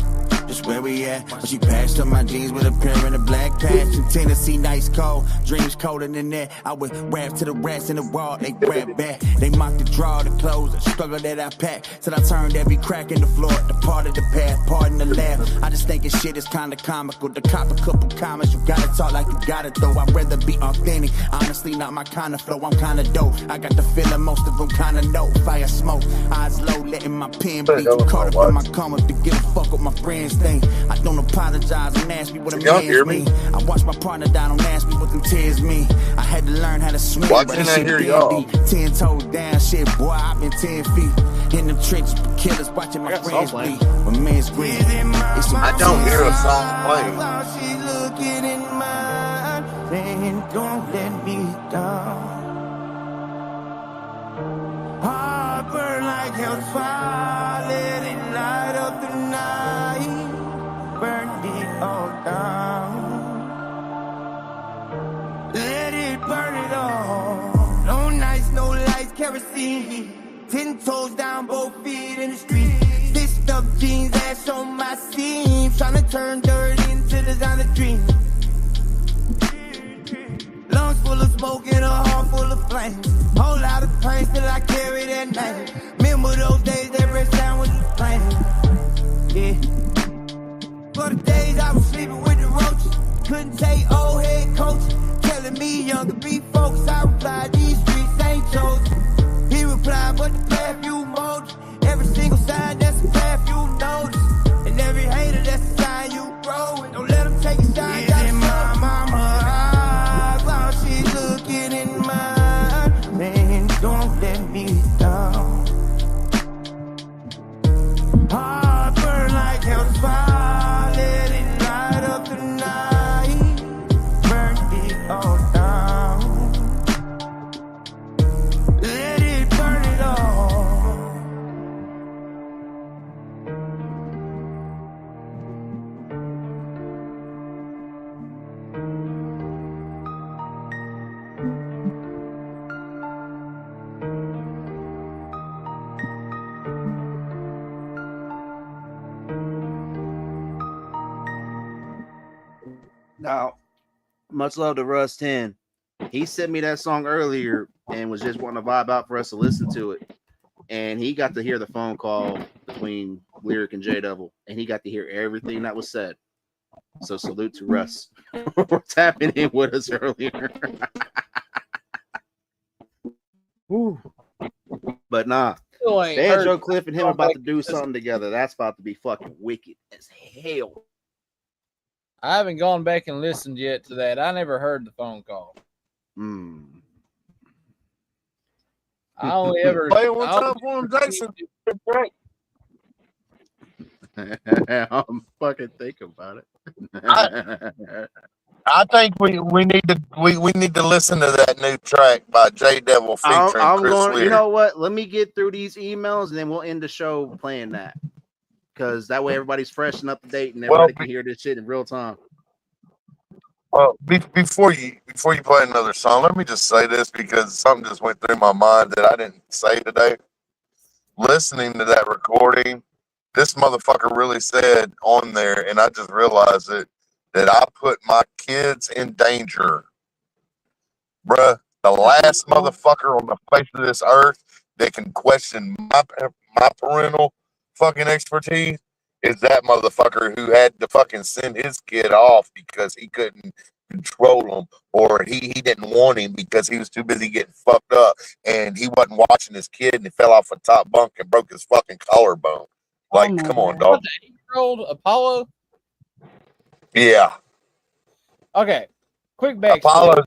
Just where we at. When she patched up my jeans with a pair in a black patch. In Tennessee, nice cold. Dreams colder than that. I would rap to the rats in the wall. They grab back. They mock the draw, the clothes, the struggle that I pack. Till I turned every crack in the floor. The part of the path, pardon the laugh. I just thinking shit is kinda comical. To cop a couple comments, you gotta talk like you got it though. I'd rather be authentic. Honestly, not my kind of flow. I'm kinda dope. I got the feeling most of them kinda know. Fire smoke, eyes low, letting my pen bleed. Caught up in my comments to give a fuck with my friends thing. I don't apologize, I'm nasty what a man's me. I watched my partner die, don't ask me what them tears mean. I had to learn how to swim, but this shit been deep. 10 toes down, shit, boy, I've been 10 feet. In them trenches, for killers watching my friends bleed. When man's green, I don't hear a song playing. She's looking in mine, saying, don't let me down. Heart burn like hell's fire, let it light up the night. Burn it all down. Let it burn it all. No nights, no lights, kerosene. 10 toes down, both feet in the street. Stitched up jeans, ass on my seams. Trying to turn dirt into designer dreams. Lungs full of smoke and a heart full of flame. Whole lot of pain, still I carry that name. Remember those days, every sound was the flame. Yeah. For the days I was sleeping with the roaches. Couldn't take old head coach. Telling me younger be focused. I replied, these streets ain't chosen. He replied, but the path you mold. Every single sign, that's the path you notice. And every hater, that's the sign you grow. And don't let them take a shine. Got in my mama eyes while she's looking in mine. Man, don't let me down. Heart burn like hell's fire. Let it light up the night. Burn it Now, much love to Russ 10. He sent me that song earlier and was just wanting to vibe out for us to listen to it. And he got to hear the phone call between Lyric and J Devil, and he got to hear everything that was said. So salute to Russ for tapping in with us earlier. But nah, Banjo Cliff and him about to do something together. That's about to be fucking wicked as hell. I haven't gone back and listened yet to that. I never heard the phone call. I only ever play one time for him, Jason. I'm fucking thinking about it. I think we need to listen to that new track by J Devil featuring Chris Lyric. You know what? Let me get through these emails and then we'll end the show playing that. Because that way everybody's fresh and up to date and everybody can hear this shit in real time. Well, before you play another song, let me just say this because something just went through my mind that I didn't say today. Listening to that recording, this motherfucker really said on there, and I just realized it, that I put my kids in danger. Bruh, the last motherfucker on the face of this earth that can question my parental fucking expertise is that motherfucker who had to fucking send his kid off because he couldn't control him, or he didn't want him because he was too busy getting fucked up and he wasn't watching his kid and he fell off a top bunk and broke his fucking collarbone. Like, come on, dog. The 8-year-old Apollo? Yeah. Okay. Quick backstory.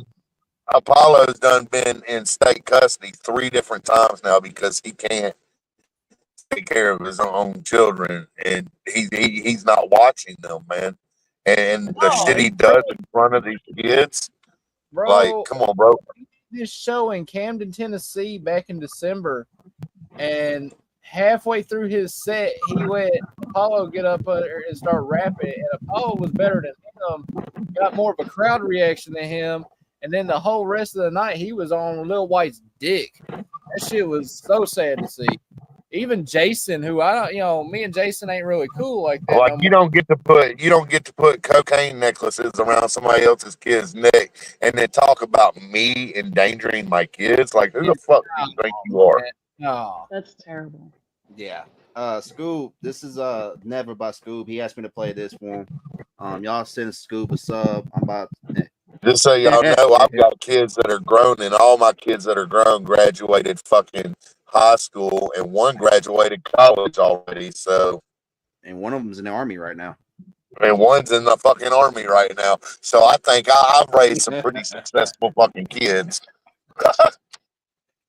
Apollo's done been in state custody 3 different times now because he can't take care of his own children, and he's not watching them, man. And the shit he does in front of these kids, bro, like, come on, bro. This show in Camden, Tennessee, back in December, and halfway through his set, he let Apollo get up there and start rapping, and Apollo was better than him, got more of a crowd reaction than him, and then the whole rest of the night, he was on Lil White's dick. That shit was so sad to see. Even Jason, who I don't, me and Jason ain't really cool like that. Like, you don't get to put cocaine necklaces around somebody else's kid's neck and then talk about me endangering my kids. Like, who the fuck do you think you are? No, that's terrible. Yeah. Scoob, this is Never by Scoob. He asked me to play this for him. Y'all send Scoob a sub. I'm about just so y'all know, I've got kids that are grown, and all my kids that are grown graduated fucking high school, and one graduated college already. So, and one of them's in the army right now. And one's in the fucking army right now. So I think I've raised some pretty successful fucking kids.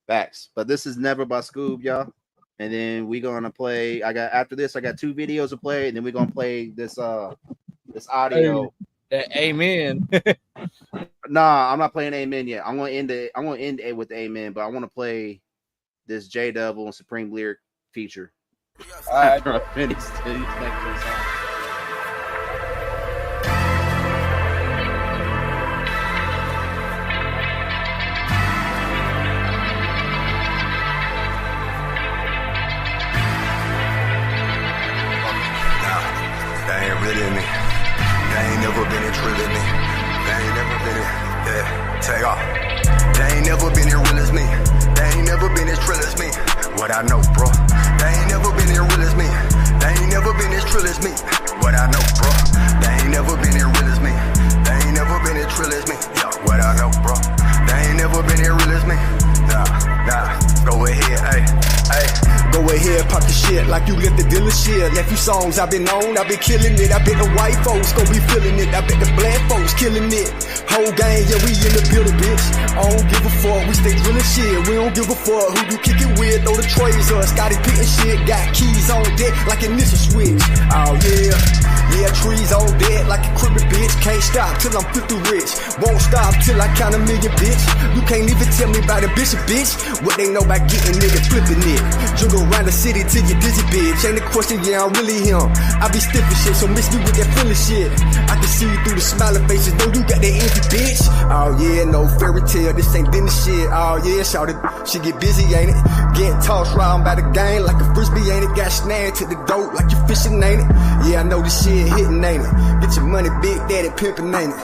Facts. But this is Never by Scoob, y'all. And then we're gonna play. After this, I got 2 videos to play, and then we're gonna play this audio. Amen. Nah, I'm not playing Amen yet. I'm gonna end it with Amen, but I want to play this J Devil and Supreme Lyric feature. All right. They ain't really me. They ain't never been in trill me. They ain't never been in, take off. They ain't never been in real as me. They ain't never been as trill as me. What I know, bro. They ain't never been in real as me. They ain't never been as trill as me. What I know, bro. They ain't never been in real as me. They ain't never been as trill as me. Yo, what I know, bro. They ain't never been in real as me. Nah, go ahead, ayy. Go ahead, pop the shit like you let the dealer shit. Left you songs I've been on, I've been killing it. I bet the white folks gon' be feeling it. I bet the black folks killing it. Whole gang, yeah, we in the building, bitch. I don't give a fuck, we stay drilling shit. We don't give a fuck who you kick it with. Throw the trays up, Scotty Pitt and shit. Got keys on deck like an initial switch. Oh yeah, yeah, trees on deck like a cribbin' bitch. Can't stop till I'm 50 rich. Won't stop till I count 1 million, bitch. You can't even tell me about a bishop, bitch. What they know about getting niggas flipping it. Juggle around the city till you dizzy, bitch. Ain't a question, yeah, I'm really him. I be stiff and shit, so miss me with that feeling shit. I can see you through the smiling faces, know you got that empty, bitch. Oh yeah, no fairy tale, this ain't dinner shit. Oh yeah, shout it, she get busy, ain't it? Getting tossed round by the gang like a frisbee, ain't it? Got snared to the dope like you fishing, ain't it? Yeah, I know this shit hitting, ain't it? Get your money, big daddy pimping, ain't it?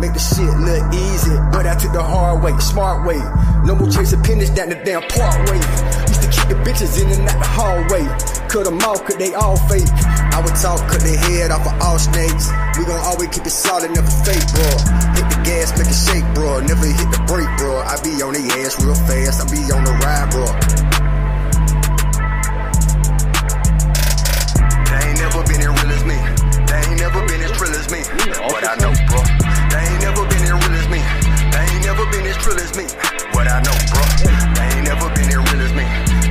make the shit look easy, but I took the hard way, smart way. No more chasing pennies down the damn parkway. Used to keep the bitches in and out the hallway. Cut them off, cause they all fake. I would talk, cut their head off of all snakes. We gon' always keep it solid, never fake, bro. Hit the gas, make it shake, bro. Never hit the brake, bro. I be on the ass real fast, I be on the ride, bro. They ain't never been as real as me. They ain't never been as trill as me. What I know, bro. They ain't never been as real as me. They ain't never been as trill as me. What I know, bro. They ain't never been as real as me.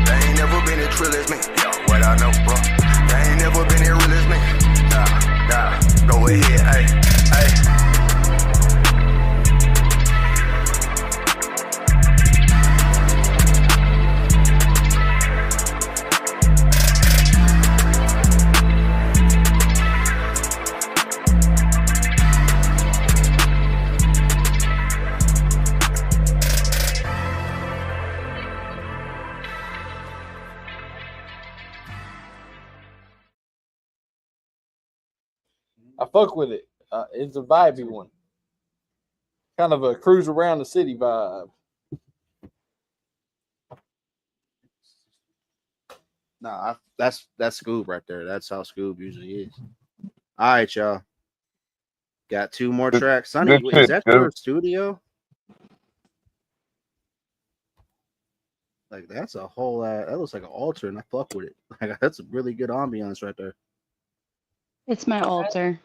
They ain't never been as trill as me. Yo, what I know, bro. They ain't never been as real as me. Nah, go ahead, ayy. I fuck with it. It's a vibey one. Kind of a cruise around the city vibe. Nah, that's Scoob right there. That's how Scoob usually is. All right, y'all. Got two more tracks. Sonny, is that your studio? Like, that's a whole that looks like an altar, and I fuck with it. Like, that's a really good ambiance right there. It's my altar.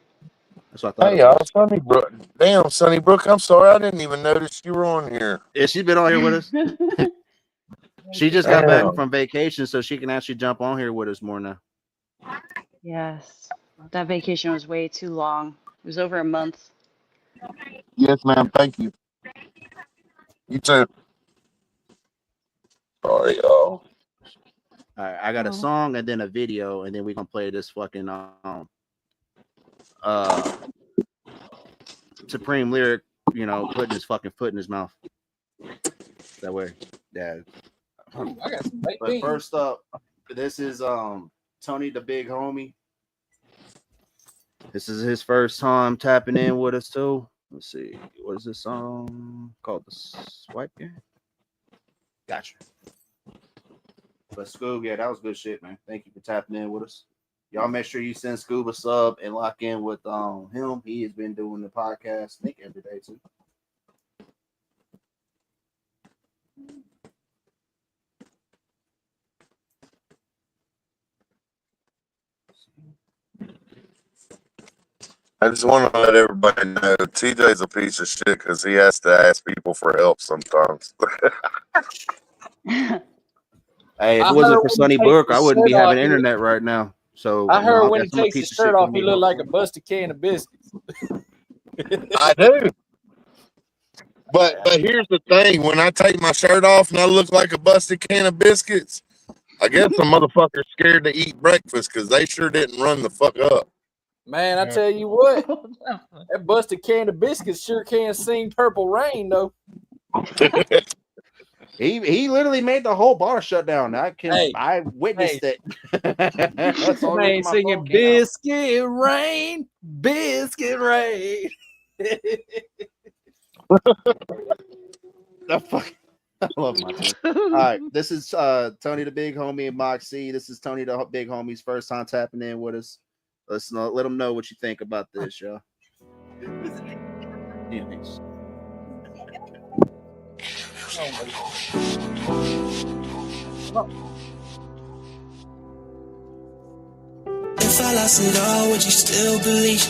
That's what I thought. Hey, y'all, Sunnybrook. Damn, Sunnybrook. I'm sorry, I didn't even notice you were on here. Yeah, she's been on here with us. She just got back from vacation, so she can actually jump on here with us more now. Yes. That vacation was way too long. It was over a month. Yes, ma'am. Thank you. You too. Sorry, y'all. All right, I got a song and then a video, and then we gonna play this fucking Supreme lyric, you know, putting his fucking foot in his mouth. That way, yeah. I got some But first up, this is Tony the Big Homie. This is his first time tapping in with us too. Let's see, what is this song called? The Swipe Game. Gotcha. But Scoob, yeah, that was good shit, man. Thank you for tapping in with us. Y'all make sure you send Scoob a sub and lock in with him. He has been doing the podcast, I think, every day too. I just want to let everybody know TJ's a piece of shit because he has to ask people for help sometimes. Hey, if it wasn't for Sonny Brook, I wouldn't be having internet right now. So I heard when he takes his shirt off, he look like a busted can of biscuits. I do. But here's the thing: when I take my shirt off and I look like a busted can of biscuits, I guess some motherfucker's scared to eat breakfast because they sure didn't run the fuck up. Man, I tell you what, that busted can of biscuits sure can sing Purple Rain though. He literally made the whole bar shut down. I witnessed it. That's all man singing Biscuit Rain, Biscuit Rain. The fuck. I love my son. All right, this is Tony the Big Homie and Moxie. This is Tony the Big Homie's first time tapping in with us. Let's let them know what you think about this, y'all. Yeah, thanks. If I lost it all, would you still believe?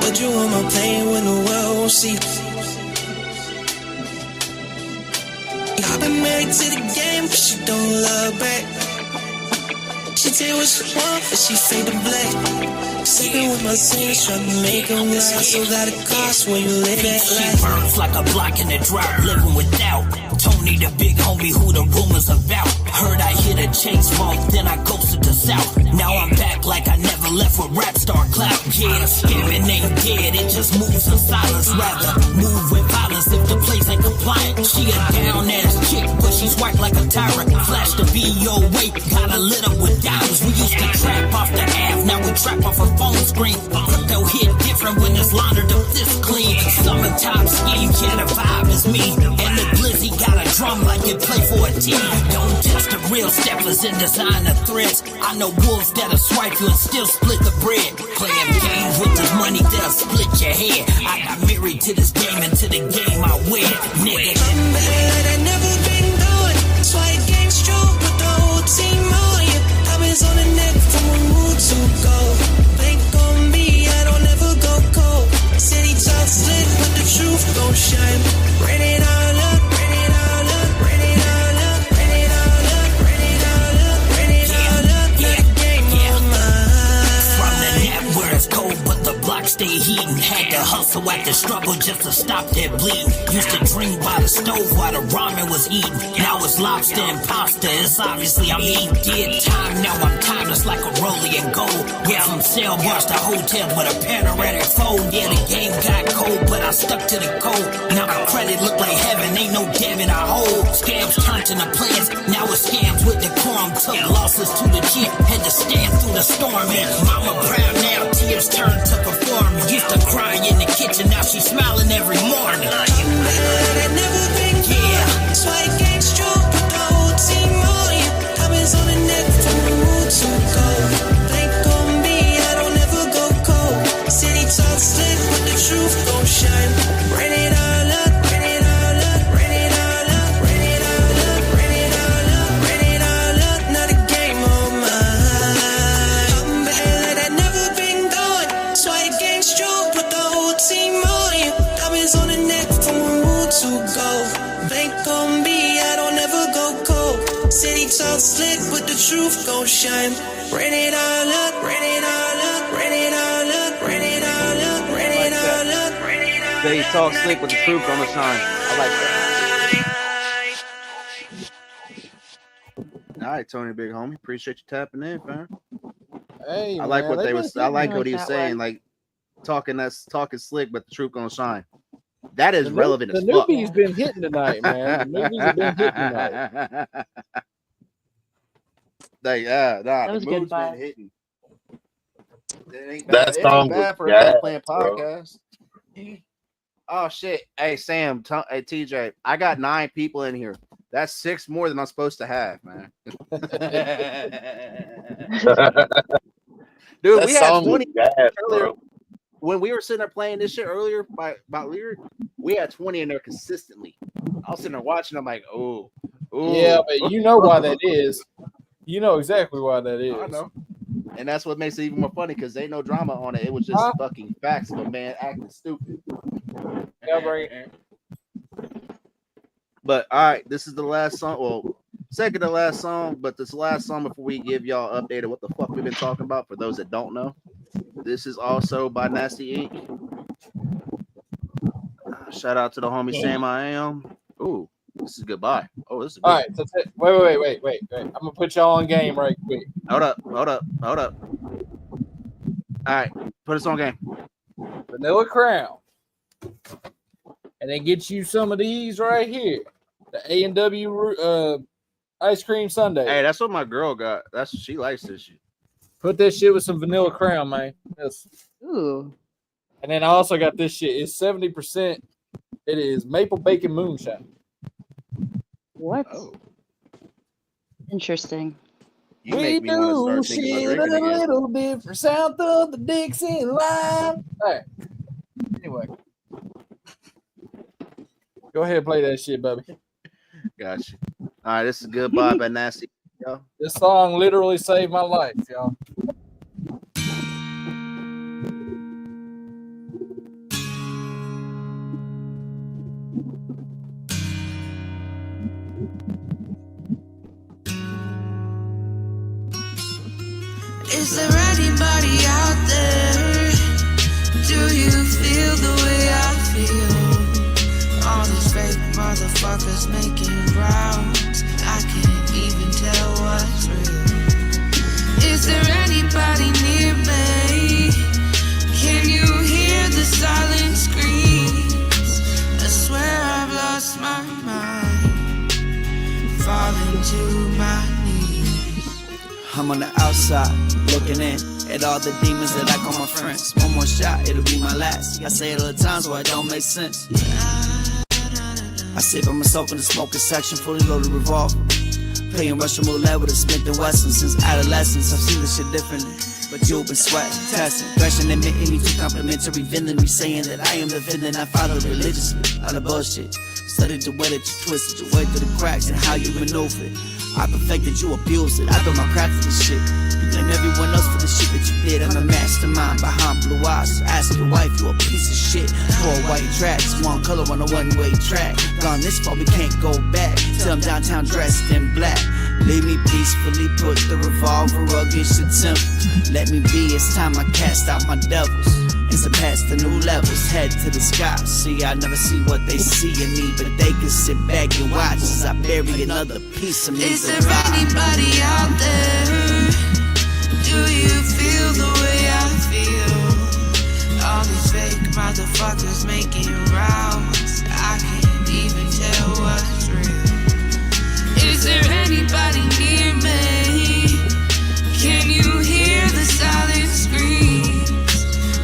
Would you want my pain when the world won't see? I've been married to the game, but she don't love back. She tell you what she want, but she fade to black. Sleeping with my sins, trying to make them last. Hustle got a cost when you live that life. Burns like a block in the drought, living without Tony the Big Homie, who the rumors about. Heard I hit a chain smoke, then I ghosted the south. Now I'm back like I never left with rap star clout. Yeah, scamming ain't dead, it just moves in silence. Rather move with violence if the place ain't compliant. She a down ass chick, but she she's whack like a tyrant. Flash the VOA, gotta lit up with diamonds. We used to trap off the Ave, now we trap off a phone screen. Crypto hit different when it's laundered up this clean. Summertime scheme, yeah, the vibe is me. And the glizzy got a drum like it play for a team. Don't touch the real steppers in designer threads. I know wolves that'll swipe you and still split the bread. Playing games with this money that'll split your head. I got married to this game and to the game I win, nigga. I never been going, that's why it gang strong, put the whole team on you. Diamonds on the neck from a mood to go. Bank on me, I don't ever go cold. City talk slick, but the truth gon' shine. Rain it all up, rain it all up, rain it all up, rain it all up, rain it all up, rain it all up. Not a game on mine. From the net where it's cold, but the block stay heating. Had to hustle at the struggle just to stop that bleeding. Used to drink by the stove while the ramen was eating. Now it's lobster and pasta. It's obviously I'm eating. Did time, now I'm timeless like a rollie and gold. Yeah, from sail bars to hotel with a panoramic fold. Yeah, the game got cold, but I stuck to the code. Now my credit look like heaven, ain't no debit I hold. Scams turned into plans, now it's scams with decorum. Took losses to the chin, had to stand through the storm. And mama proud now, tears turned to perform. Used to cry in the kitchen, now she's smiling every morning. I never been going, that's why it gang strong, put the whole team on you. Diamonds on the neck from a mood to go. Bank on me, I don't ever go cold. City talk slick, but the truth gon' shine. Rain it all up, rain it all up, rain it all up, rain it all up, rain it all up, rain it all up. Not a game on mine. I'm bad, I never been going, that's why it gang strong, put the whole team on you. Diamonds on the neck from a mood to go. Bank on me, I don't ever go cold. City talk slick, but the truth gon' shine. Rain it all up, rain it all up, rain it all up, rain it all up, rain it all up, rain it all up. They talk slick with the truth on the shine. I like that. All right, Tony, big homie. Appreciate you tapping in, fam. Hey, I like man, what they was. I like what he was that saying. way. Like talking slick, but the truth gonna shine. That is relevant The as fuck. newbie's been hitting tonight, man. The newbies have been hitting tonight. Like, nah, That was the a good mood's been vibe. hitting. It ain't That bad. It song ain't bad was for gas, playing bro. podcast. Oh shit! Hey Sam, hey TJ, I got 9 people in here. That's 6 more than I'm supposed to have, man. Dude, That we had song 20 was gas, earlier. bro. When we were sitting there playing this shit earlier about Lyric, we had 20 in there consistently. I was sitting there watching. I'm like, oh, Yeah, but you know why that is. You know exactly why that is. I know. And that's what makes it even more funny because ain't no drama on it. It was just fucking facts of a man acting stupid. Yeah, right. But all right, this is the last song. Well, second to last song, but this last song before we give y'all an update of what the fuck we've been talking about. For those that don't know, this is also by Nasty Inc. Shout out to the homie Sam I Am. Ooh, this is goodbye. Oh, this is good. All right, that's it. Wait. I'm gonna put y'all on game right quick. Hold up. All right, put us on game. Vanilla Crown, and then get you some of these right here. The A&W ice cream sundae. Hey, that's what my girl got. She likes this shit. Put this shit with some Vanilla Crown, man. Yes. Ooh. And then I also got this shit. It's 70%. It is maple bacon moonshine. What? Interesting. You We make me want do to start thinking shit about a drinking again. little different south of the Dixie line. All right. Anyway. Go ahead and play that shit, baby. Gotcha. All right, this is Goodbye by Nasty. Y'all. This song literally saved my life, y'all. Is there anybody out there? Do you feel the way I feel? All these fake motherfuckers making rounds. I can't even tell what's real. Is there anybody near me? Can you hear the silent screams? I swear I've lost my mind. to my knees. I'm on the outside, looking in at all the demons that I call my friends. One more shot, it'll be my last. I say it all the times where it don't make sense. I sit by myself in the smoking section, fully loaded revolver. Playing Russian roulette with a Smith & Wesson since adolescence. I've seen this shit differently, but you've been sweating, testing, threshing, admitting me too complimentary, villain me saying that I am the villain. I follow religiously, all the bullshit. Studied the way that you twisted your way through the cracks and how you maneuvered. I perfected, you abused it. I built my craft for this shit. You blame everyone else for the shit that you did. I'm a mastermind behind blue eyes. Ask your wife, you a piece of shit. Four white tracks, one color on a one-way track. Gone this far, we can't go back. Till I'm downtown dressed in black. Leave me peacefully, put the revolver against your temple. Let me be, it's time I cast out my devils. It's a path to new levels, head to the sky. See, I never see what they see in me, but they can sit back and watch as I bury another piece of me. Is there anybody out there? Do you feel the way I feel? All these fake motherfuckers making rounds. I can't even tell what's real. Is there anybody near me? Can you hear the silent screams?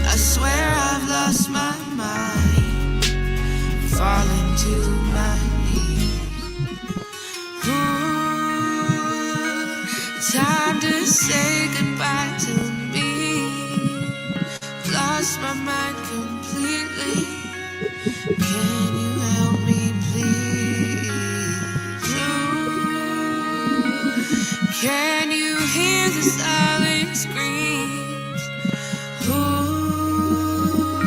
I swear I've lost my mind, falling to my knees. Ooh, time to say goodbye to me. Lost my mind completely. Can you help me, please? Ooh, can you hear the silent screams? Ooh,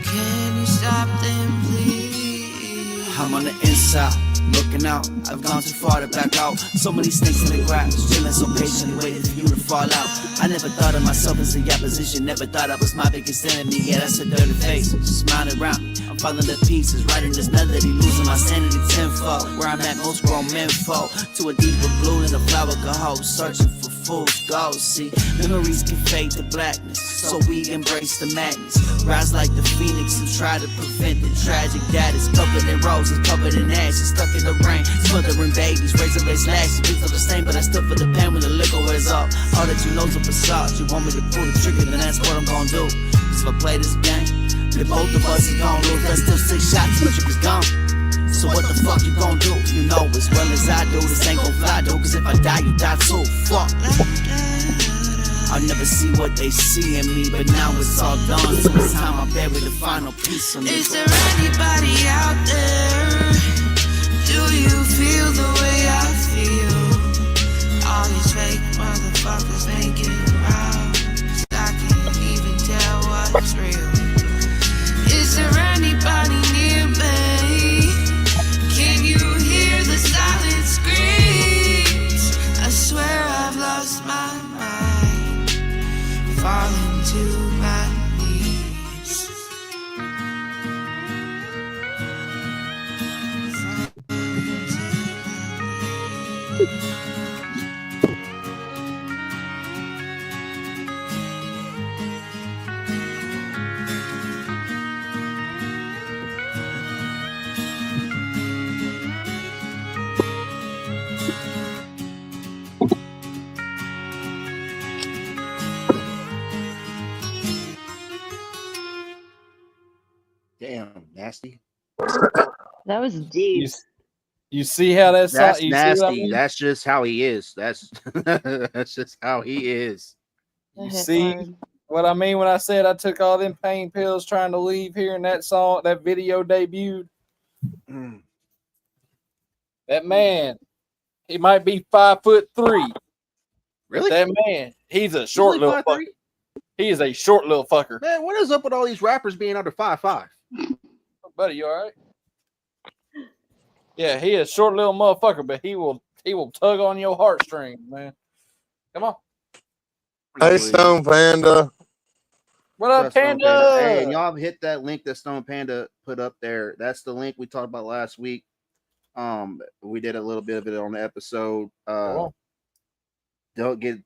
can you stop them, please? I'm on the inside, looking out. I've gone too far to back out. So many snakes in the grass, chilling so patiently, waiting for you to fall out. I never thought of myself as the opposition. Never thought I was my biggest enemy. Yeah, that's a dirty face. Just smile around me. I'm falling to pieces, writing this melody, losing my sanity tenfold. Where I'm at, most grown men fall to a deeper blue than a flower could hold, searching for fool's gold. See, memories can fade to blackness, so we embrace the madness. Rise like the phoenix and try to prevent the tragic that is covered in roses, covered in ashes, stuck in the rain, smothering babies, razor blades lashes. Beats are the same, but I still feel the pain when the liquor wears off. All that you know's a facade. You want me to pull the trigger, then that's what I'm gonna do. Cause if I play this game, then both of us is gonna lose. There's still 6 shots, but trigger's gone. So what the fuck you gon' do? You know as well as I do, this ain't gon' fly, dude. Cause if I die, you die too. Fuck. I'll never see what they see in me, but now it's all done. So it's time I bury the final piece of me. Is there anybody out there? Do you feel the way I feel? All these fake motherfuckers making rounds. I can't even tell what's real. Is there anybody near me? Can you hear the silent screams? I swear I've lost my mind, falling to my knees. Damn, nasty. That was deep. You see how that's nasty. I mean? That's just how he is. That's that's just how he is. You see what I mean when I said I took all them pain pills trying to leave here, and that song, that video debuted. That man, he might be 5'3". Really? That man, he's a short little fucker. He is a short little fucker. Man, what is up with all these rappers being under 5'5"? Buddy, you all right? Yeah, he is a short little motherfucker, but he will tug on your heartstrings, man. Come on. Hey, Stone Panda. What up, Panda? Hey, and y'all hit that link that Stone Panda put up there. That's the link we talked about last week. We did a little bit of it on the episode.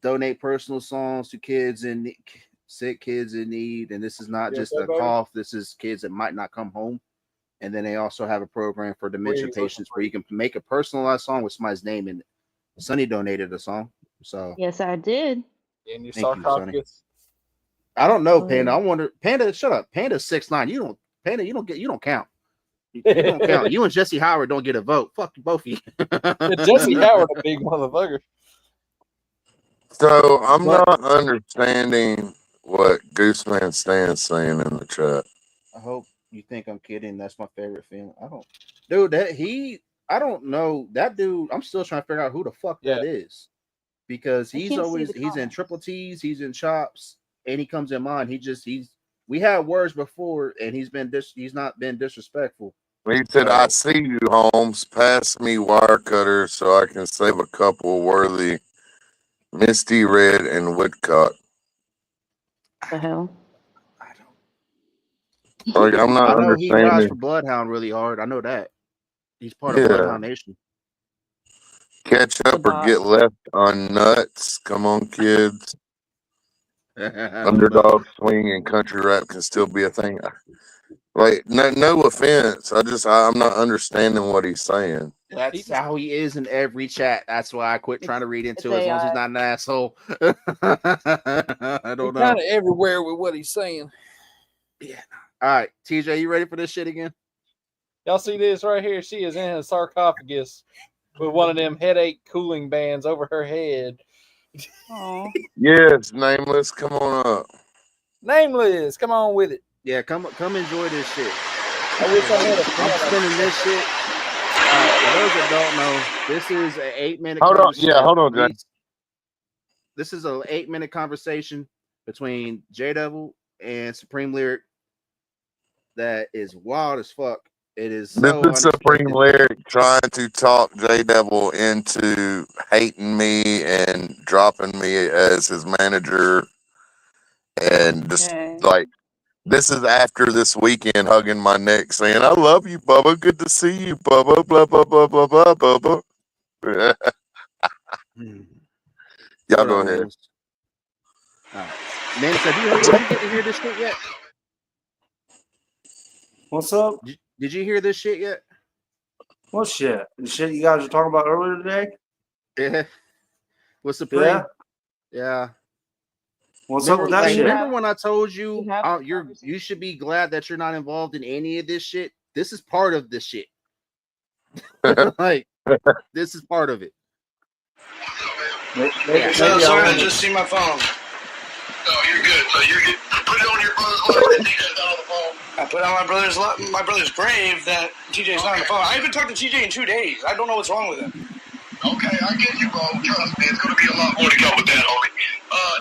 Donate personal songs to kids in sick kids in need, and this is not just a cough. This is kids that might not come home And then they also have a program for dementia patients where you can make a personalized song with somebody's name in it. Sonny donated a song. So Yes, I did. In your thank you, Sonny. sarcophagus. I don't know, Panda. I wonder, Panda, shut up. Panda's 6'9". You don't count. You don't count. You and Jesse Howard don't get a vote. Fuck both of you. Jesse Howard, a big motherfucker. So I'm not understanding what Gooseman Stan's saying in the chat. I hope you think I'm kidding. That's my favorite film. Dude, I don't know that dude. I'm still trying to figure out who the fuck that is, because he's in Triple T's, he's in Chops, and he comes in mine. We had words before, and he's not been disrespectful. He said, "I see you, Holmes. Pass me wire cutter so I can save a couple worthy Misty Red and Woodcock." The hell? Like, I'm not I know he rides understanding. for Bloodhound really hard. I know that. He's part of Bloodhound Nation. Catch up or get left on nuts. Come on, kids. Underdog swing and country rap can still be a thing. Like, no offense. I'm not understanding what he's saying. That's how he is in every chat. That's why I quit trying to read into it, as long as he's not an asshole. I don't know. Kind of everywhere with what he's saying. Yeah. All right, TJ, you ready for this shit again? Y'all see this right here? She is in a sarcophagus with one of them headache cooling bands over her head. Oh. Yes, Nameless, come on up. Nameless, come on with it. Yeah, come enjoy this shit. I wish I had I'm spinning this shit. For those that don't know, this is an 8-minute. Hold on, Jay. This is an 8-minute conversation between J-Devil and Supreme Lyric that is wild as fuck. It is so This is Supreme Lyric trying to talk J-Devil into hating me and dropping me as his manager. And just like, this is after this weekend hugging my neck saying, "I love you, Bubba. Good to see you, Bubba. Blah, blah, blah, blah, blah, Bubba." Y'all go ahead. Man, did you get to hear this shit yet? What's up? Did you hear this shit yet? What shit? The shit you guys were talking about earlier today? Yeah. With Supreme? Yeah. What's up with that shit? Remember when I told you you should be glad that you're not involved in any of this shit? This is part of this shit. Like, this is part of it. Sorry, I just see my phone. Oh, you're good. So you put it on your brother's life. TJ's not on the phone. I put it on my brother's grave that TJ's not on the phone. I haven't talked to TJ in 2 days. I don't know what's wrong with him. Okay, I get you, bro. Trust me, it's gonna be a lot more to come with that, homie.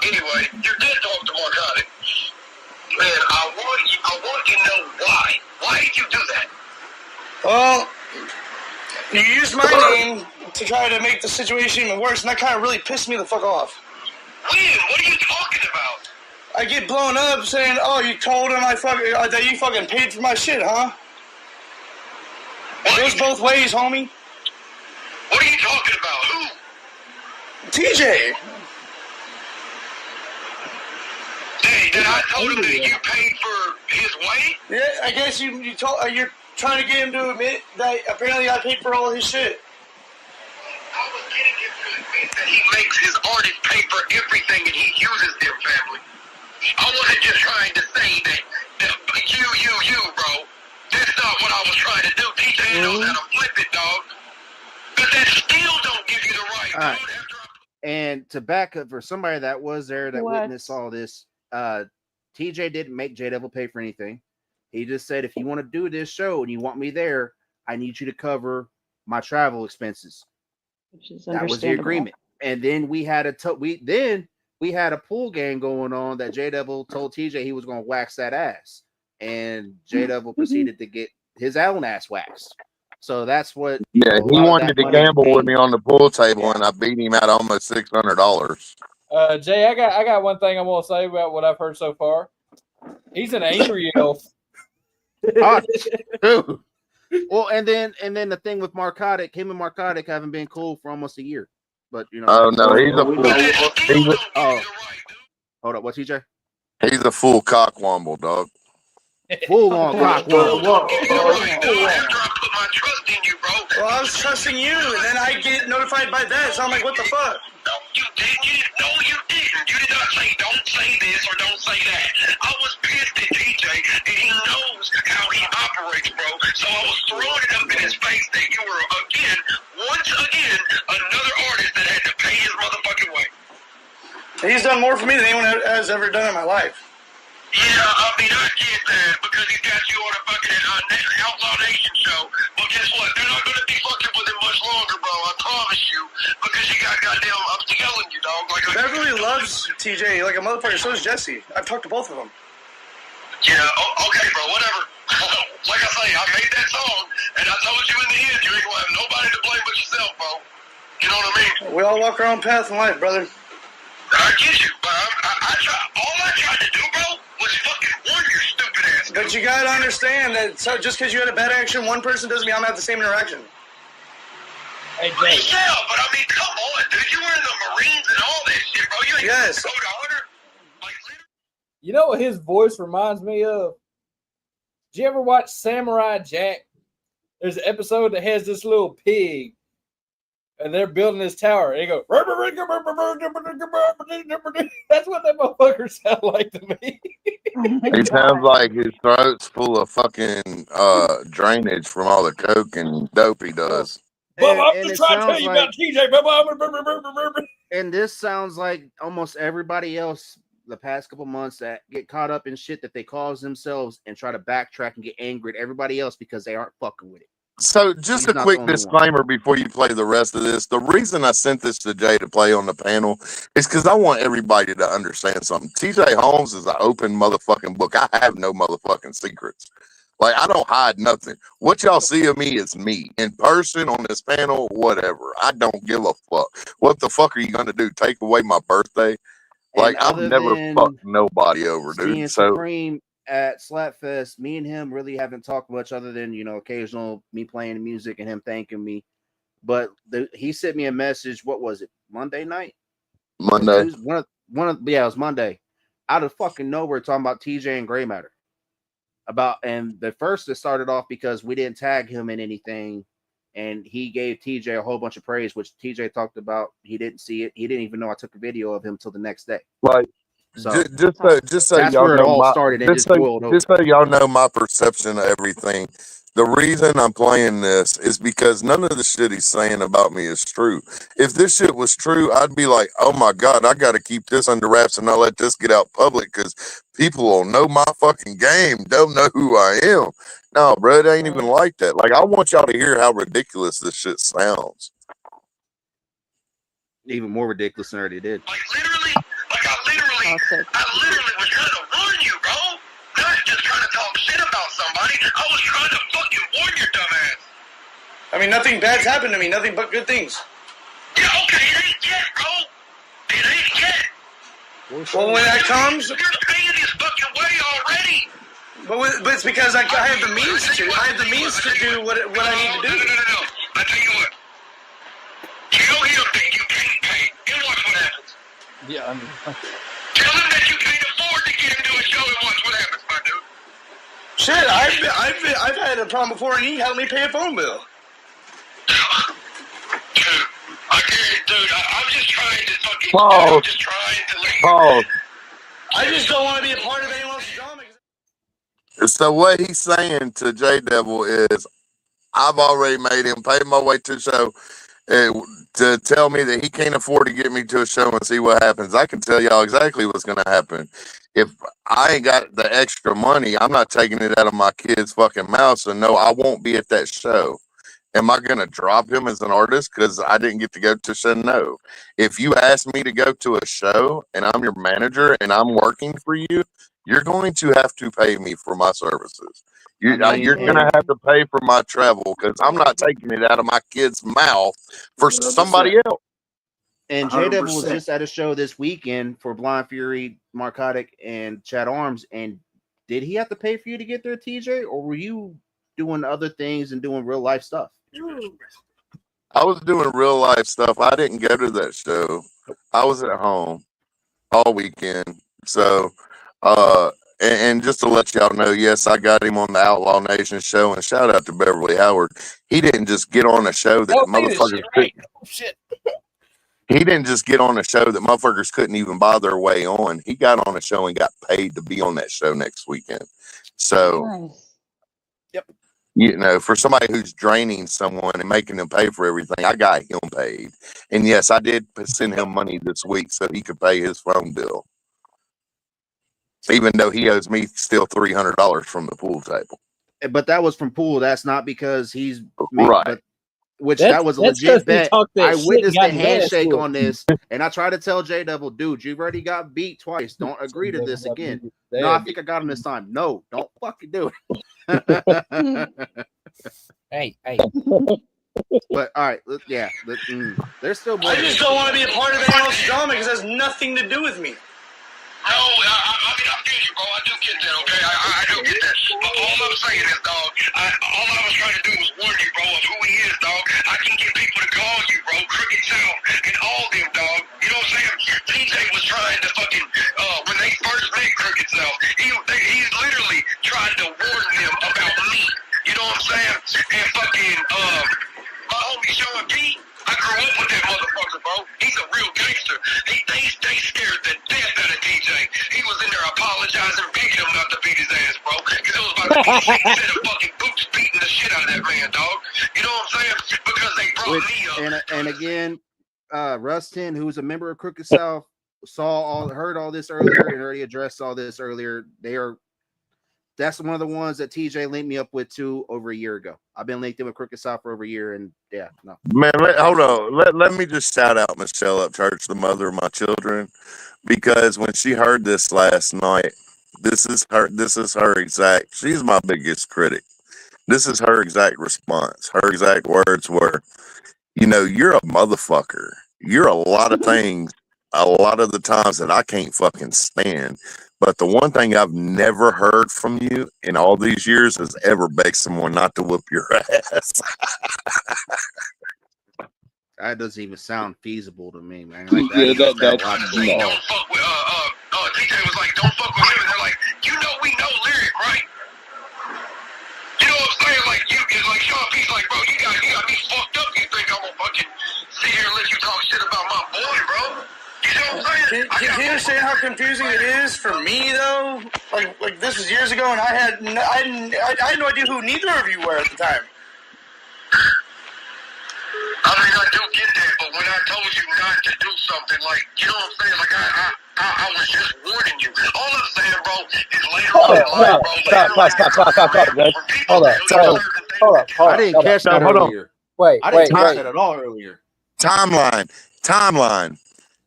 Anyway, you did talk to Marcotti. Man, I want to know why. Why did you do that? Well, you used my name to try to make the situation even worse, and that kind of really pissed me the fuck off. When? What are you talking about? I get blown up saying, "Oh, you told him that you fucking paid for my shit, huh?" It goes both ways, homie. What are you talking about? Who? TJ. Hey, did I told him that you paid for his way? Yeah, I guess you told you're trying to get him to admit that apparently I paid for all his shit. I was getting him to admit that he makes his artists pay for everything and he uses their family. I wasn't just trying to say that you, bro. That's not what I was trying to do. TJ knows how to flip it, dog. But that still don't give you the right. All right. And to back up for somebody that was there that witnessed all this, TJ didn't make J-Devil pay for anything. He just said, if you want to do this show and you want me there, I need you to cover my travel expenses. Which is that was the agreement. And then we had a pool game going on that J-Devil told TJ he was going to wax that ass. And J-Devil proceeded to get his own ass waxed. So that's what. Yeah, he wanted to gamble with me on the pool table, and I beat him out almost $600. Jay, I got one thing I want to say about what I've heard so far. He's an angry elf. Well, and then the thing with Marcotic, him and Marcotic haven't been cool for almost a year. But you know. Oh no, he's a hold up, what TJ? He's a full cockwomble, dog. Full on cock world. After I put my trust in you, bro. Well, I was trusting you, and then I get notified by that, so I'm like, what the fuck? No, you didn't. No, you didn't. You did not say, don't say this or don't say that. I was pissed at DJ, and he knows how he operates, bro. So I was throwing it up in his face that you were, once again, another artist that had to pay his motherfucking way. He's done more for me than anyone has ever done in my life. Yeah, I mean, I get that because he got you on a fucking Outlaw Nation show. But guess what? They're not going to be fucking with him much longer, bro. I promise you. Because you got goddamn, I'm telling you, dog. Like, Beverly loves TJ like a motherfucker. So does Jesse. I've talked to both of them. Yeah, okay, bro, whatever. Like I say, I made that song, and I told you in the end, you ain't going to have nobody to blame but yourself, bro. You know what I mean? We all walk our own path in life, brother. I get you, but all I tried to do, bro, was fucking warn your stupid ass. But you gotta understand that just because you had a bad action, one person doesn't mean I'm gonna have the same interaction. Hey, Jay. Yeah, but I mean, come on, dude. You were in the Marines and all that shit, bro. You ain't yes. Go to honor. You know what his voice reminds me of? Did you ever watch Samurai Jack? There's an episode that has this little pig. And they're building this tower. And he goes, that's what that motherfucker sound like to me. It sounds like his throat's full of fucking drainage from all the coke and dope he does. I'm just trying to tell you about TJ. And this sounds like almost everybody else the past couple months that get caught up in shit that they cause themselves and try to backtrack and get angry at everybody else because they aren't fucking with it. So just a quick disclaimer before you play the rest of this. The reason I sent this to Jay to play on the panel is because I want everybody to understand something. TJ Holmes is an open motherfucking book. I have no motherfucking secrets. Like, I don't hide nothing. What y'all see of me is me. In person, on this panel, whatever. I don't give a fuck. What the fuck are you going to do? Take away my birthday? Like, I've never fucked nobody over, dude. So Supreme at Slapfest, me and him really haven't talked much other than, you know, occasional me playing music and him thanking me. But he sent me a message. What was it? Monday night? Monday. It was Monday. Out of fucking nowhere, talking about TJ and Gray Matter. And the first it started off because we didn't tag him in anything, and he gave TJ a whole bunch of praise, which TJ talked about. He didn't see it. He didn't even know I took a video of him till the next day. Like, so just so that's y'all where it know all my, started. just so y'all know my perception of everything. The reason I'm playing this is because none of the shit he's saying about me is true. If this shit was true, I'd be like, oh my God, I got to keep this under wraps and not let this get out public because people will know my fucking game. They'll know who I am. No, bro, it ain't even like that. Like, I want y'all to hear how ridiculous this shit sounds. Even more ridiculous than I already did. I literally was trying to warn you, bro. Not just trying to talk shit about somebody. I was trying to fucking warn your dumb ass. I mean, nothing bad's happened to me. Nothing but good things. Yeah, okay, it ain't yet, bro. It ain't yet. Well, when that comes, you're paying his fucking way already. But it's because I have the means to. I have the means to do what I need to do. No. I tell you what. Tell him that you can't pay, and watch what happens. Yeah, I mean. Tell him that you can't afford to get him to a show and watch what happens, my dude. Shit, I've had a problem before, and he helped me pay a phone bill. Dude, I'm just trying to fucking. Paul. I'm just trying to let you. Paul. I just don't want to be a part of anyone else's drama. So what he's saying to J Devil is, I've already made him pay my way to the show to tell me that he can't afford to get me to a show and see what happens. I can tell y'all exactly what's going to happen. If I ain't got the extra money, I'm not taking it out of my kid's fucking mouth. So no, I won't be at that show. Am I going to drop him as an artist because I didn't get to go to a show? No. If you ask me to go to a show and I'm your manager and I'm working for you, you're going to have to pay me for my services. You're going to have to pay for my travel because I'm not taking it out of my kid's mouth for 100%. Somebody else. And J Devil was just at a show this weekend for Blind Fury, Narcotic, and Chad Arms. And did he have to pay for you to get there, TJ? Or were you doing other things and doing real life stuff? I was doing real life stuff. I didn't go to that show. I was at home all weekend. So And just to let y'all know, yes, I got him on the Outlaw Nation show, and shout out to Beverly Howard. He didn't just get on a show that motherfuckers right? Oh, shit. He didn't just get on a show that motherfuckers couldn't even buy their way on. He got on a show and got paid to be on that show next weekend. So, Nice. Yep. You know, for somebody who's draining someone and making them pay for everything, I got him paid. And yes, I did send him money this week so he could pay his phone bill. Even though he owes me still $300 from the pool table. But that was from pool. That's not because he's right. But, that was a legit bet. I witnessed a handshake with. on this, and I tried to tell J Double, dude, you've already got beat twice. Don't agree to this again. No, I think I got him this time. No, don't fucking do it. Hey. But all right, yeah, there's still more. I just don't want to be a part of anyone else's drama because it has nothing to do with me. No, I mean, I feel you, bro. I do get that, okay? I do get that. But all I'm saying is, dog, all I was trying to do was warn you, bro, of who he is, dog. I can get people to call you, bro, Crooked South, and all them, dog. You know what I'm saying? TJ was trying to fucking, when they first met Crooked South, he literally tried to warn them about me. You know what I'm saying? And fucking, my homie Sean P, I grew up with that motherfucker, bro. He's a real gangster. They scared the death out of TJ. He was in there apologizing, begging him not to beat his ass, bro. Because it was about to be 6 set of fucking boots beating the shit out of that man, dog. You know what I'm saying? Because they brought me up. And again, Rustin, who's a member of Crooked South, heard all this earlier and already addressed all this earlier. That's one of the ones that TJ linked me up with too over a year ago. I've been linked in with Crooked South for over a year, and yeah, no. Man, hold on. Let me just shout out Michelle Upchurch, the mother of my children, because when she heard this last night, this is her exact. She's my biggest critic. This is her exact response. Her exact words were, you know, you're a motherfucker. You're a lot of things, a lot of the times that I can't fucking stand. But the one thing I've never heard from you in all these years is ever beg someone not to whoop your ass. That doesn't even sound feasible to me, man. Like, that's Don't fuck with, TJ was like, don't fuck with him. And they're like, you know we know Lyric, right? You know what I'm saying? Like, like Sean P's like, bro, you got me fucked up. You think I'm gonna fucking sit here and let you talk shit about my boy, bro? You know what I'm saying? Can you understand how confusing it is for me, though? Like this was years ago, and I had no idea who neither of you were at the time. I mean, I do get that, but when I told you not to do something, like, you know what I'm saying? Like, I was just warning you. All I'm saying, bro, is later on in life, bro. Hold up. I didn't catch that earlier. Wait. I didn't catch that at all earlier. Timeline.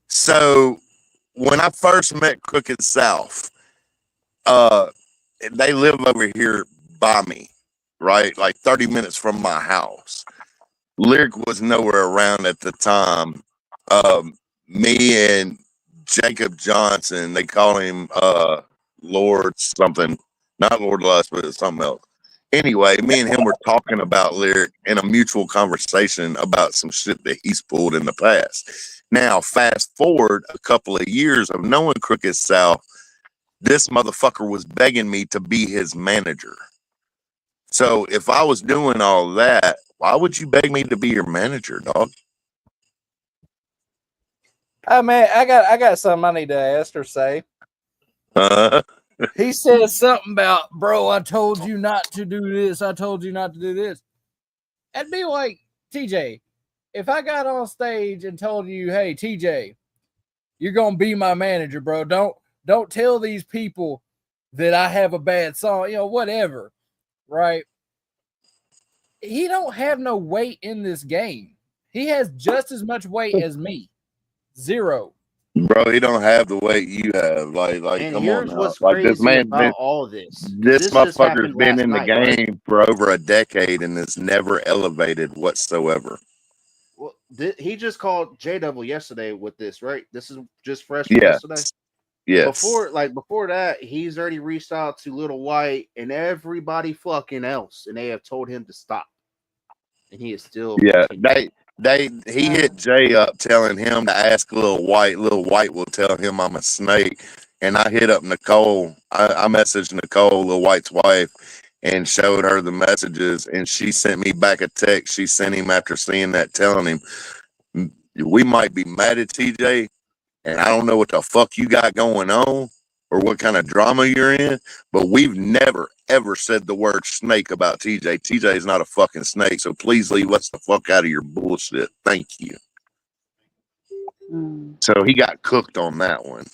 So when I first met Crooked South, they live over here by me, right? Like 30 minutes from my house. Lyric was nowhere around at the time. Me and Jacob Johnson, they call him Lord something, not Lord Lust, but it's something else. Anyway, me and him were talking about Lyric in a mutual conversation about some shit that he's pulled in the past. Now, fast forward a couple of years of knowing Crooked South, this motherfucker was begging me to be his manager. So if I was doing all that, why would you beg me to be your manager, dog? Oh man, I got something I need to ask or say. He said something about, bro, I told you not to do this. I told you not to do this. That'd be like, TJ, if I got on stage and told you, hey, TJ, you're gonna be my manager, bro. Don't tell these people that I have a bad song, whatever. Right? He don't have no weight in this game. He has just as much weight as me. 0. Bro, he don't have the weight you have. Like, and come here's on now. What's like crazy this man, about all of this. This motherfucker's been in the game right? for over a decade and has never elevated whatsoever. Well, he just called J Double yesterday with this, right? This is just fresh from yesterday. Yes. Before that, he's already reached out to Little White and everybody fucking else, and they have told him to stop. And he is still he hit Jay up telling him to ask Little White. Little White will tell him I'm a snake. and I hit up Nicole. I messaged Nicole, Lil White's wife, and showed her the messages, and she sent me back a text. She sent him after seeing that, telling him, we might be mad at TJ, and I don't know what the fuck you got going on or what kind of drama you're in, but we've never, ever said the word snake about TJ. TJ is not a fucking snake, so please leave us the fuck out of your bullshit. Thank you. So he got cooked on that one.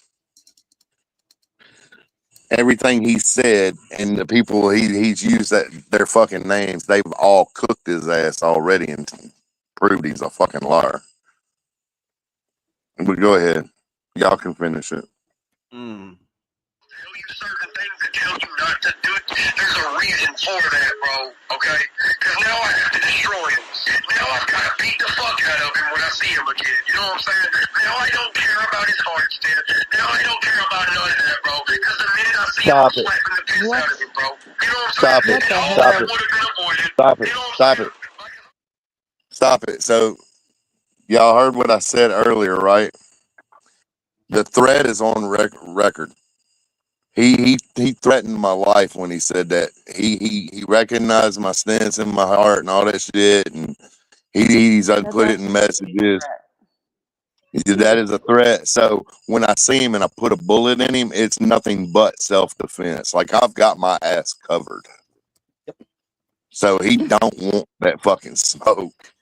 Everything he said and the people he's used that their fucking names, they've all cooked his ass already and proved he's a fucking liar. But go ahead. Y'all can finish it. There's a reason for that, bro, okay? Because now I have to destroy him. Now I've got to beat the fuck out of him when I see him again. You know what I'm saying? Now I don't care about his heart stand. Now I don't care about none of that, bro. Because the minute I see him, I'm slapping the piss out of him, bro. You know what I'm Stop saying? it. And all Stop that it. would have been avoided. Stop it. Stop it. Stop it. So y'all heard what I said earlier, right? The threat is on record. He threatened my life when he said that. He recognized my stance in my heart and all that shit, and he's put it in messages. That is a threat. So when I see him and I put a bullet in him, it's nothing but self-defense. Like, I've got my ass covered. So he don't want that fucking smoke.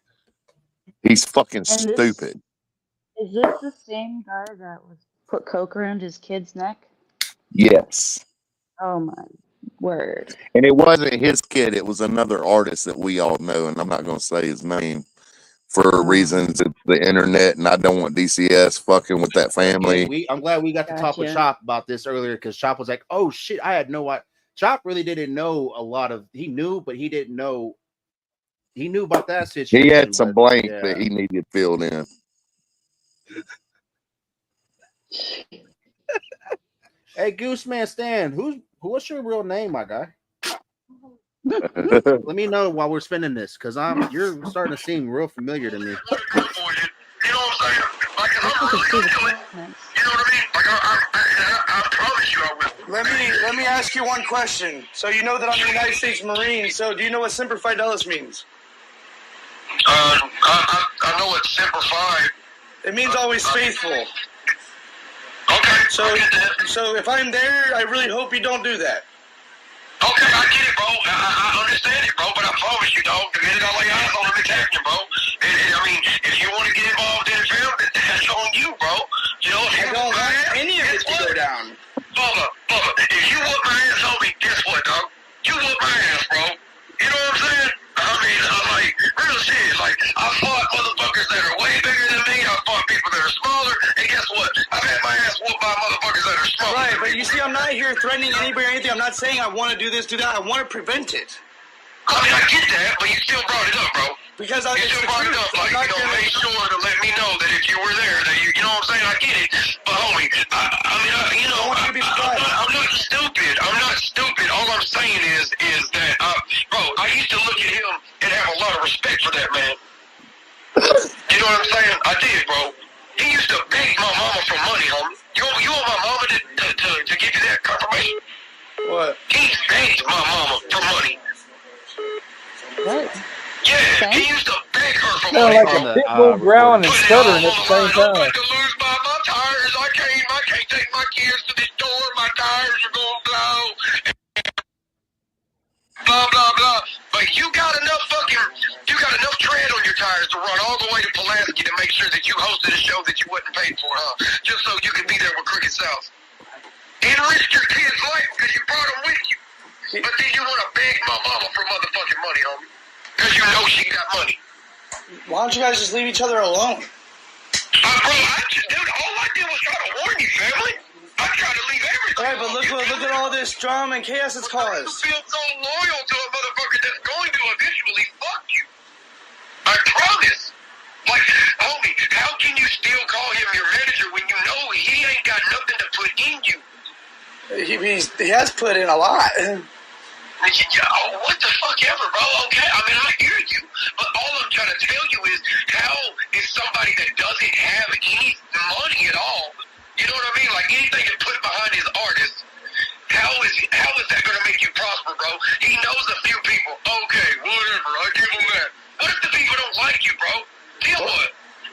He's fucking stupid. Is this the same guy that was put coke around his kid's neck? Yes. Oh my word. And it wasn't his kid. It was another artist that we all know, and I'm not going to say his name for reasons of the internet, and I don't want DCS fucking with that family. Yeah, I'm glad we got to talk with Chop about this earlier, because Chop was like, oh shit, I had no idea. Chop really didn't know a lot of, he knew, but he didn't know, he knew about that situation. He had some blanks that he needed filled in. Hey, Gooseman Stan, what's your real name, my guy? Let me know while we're spinning this, because you're starting to seem real familiar to me. You know what I'm saying? Like, I'm really gonna do it. You know what I mean? Like, I promise you I will. Let me ask you one question. So you know that I'm a United States Marine. So do you know what Semper Fidelis means? I know what Semper Fi. It means always faithful. Okay. So if I'm there, I really hope you don't do that. Okay, I get it, bro. I understand it, bro. But I promise you, dog, to get it all like eyes on the captain, bro. And I mean, if you want to get involved in it, fam, that's on you, bro. You know, if you don't want any of it to go down. Bubba, if you whoop my ass, homie, guess what, dog? You whoop my ass, bro. You know what I'm saying? I mean, I'm like, real shit. Like, I fought motherfuckers that are way bigger than me. I fought people that are smaller. And guess what? I've had my ass whooped by motherfuckers that are smaller. Right, but you see, I'm not here threatening anybody or anything. I'm not saying I want to do this, do that. I want to prevent it. I mean, I get that, but you still brought it up, bro. Because you still brought it up, like, you know, make sure to let me know that if you were there, that you know what I'm saying? I get it. But, homie, I'm not stupid. I'm not stupid. All I'm saying is that, bro, I used to look at him and have a lot of respect for that man. You know what I'm saying? I did, bro. He used to beg my mama for money, homie. You want my mama to give you that confirmation? What? He begged my mama for money. What? Yeah, he used to beg her for Sound money. like a pit bull growling and stuttering at the same time. To lose my tires, I can't take my kids to the store. My tires are going to blow. Blah blah blah. But you got enough tread on your tires to run all the way to Pulaski to make sure that you hosted a show that you wasn't paid for, huh? Just so you could be there with Cricket South. And risk your kid's life because you brought them with you. But then you want to beg my mama for motherfucking money, homie. Because you know she got money. Why don't you guys just leave each other alone? Bro, all I did was try to warn you, family. I tried to leave everything. Right, but look at all this drama and chaos it's caused. You feel so loyal to a motherfucker that's going to eventually fuck you. I promise. Like, homie, how can you still call him your manager when you know he ain't got nothing to put in you? He has put in a lot. What the fuck ever, bro? Okay, I mean, I hear you, but all I'm trying to tell you is, how is somebody that doesn't have any money at all, you know what I mean? Like anything is put behind his artist. How is that going to make you prosper, bro? He knows a few people. Okay, whatever. I give him that. What if the people don't like you, bro? Then what?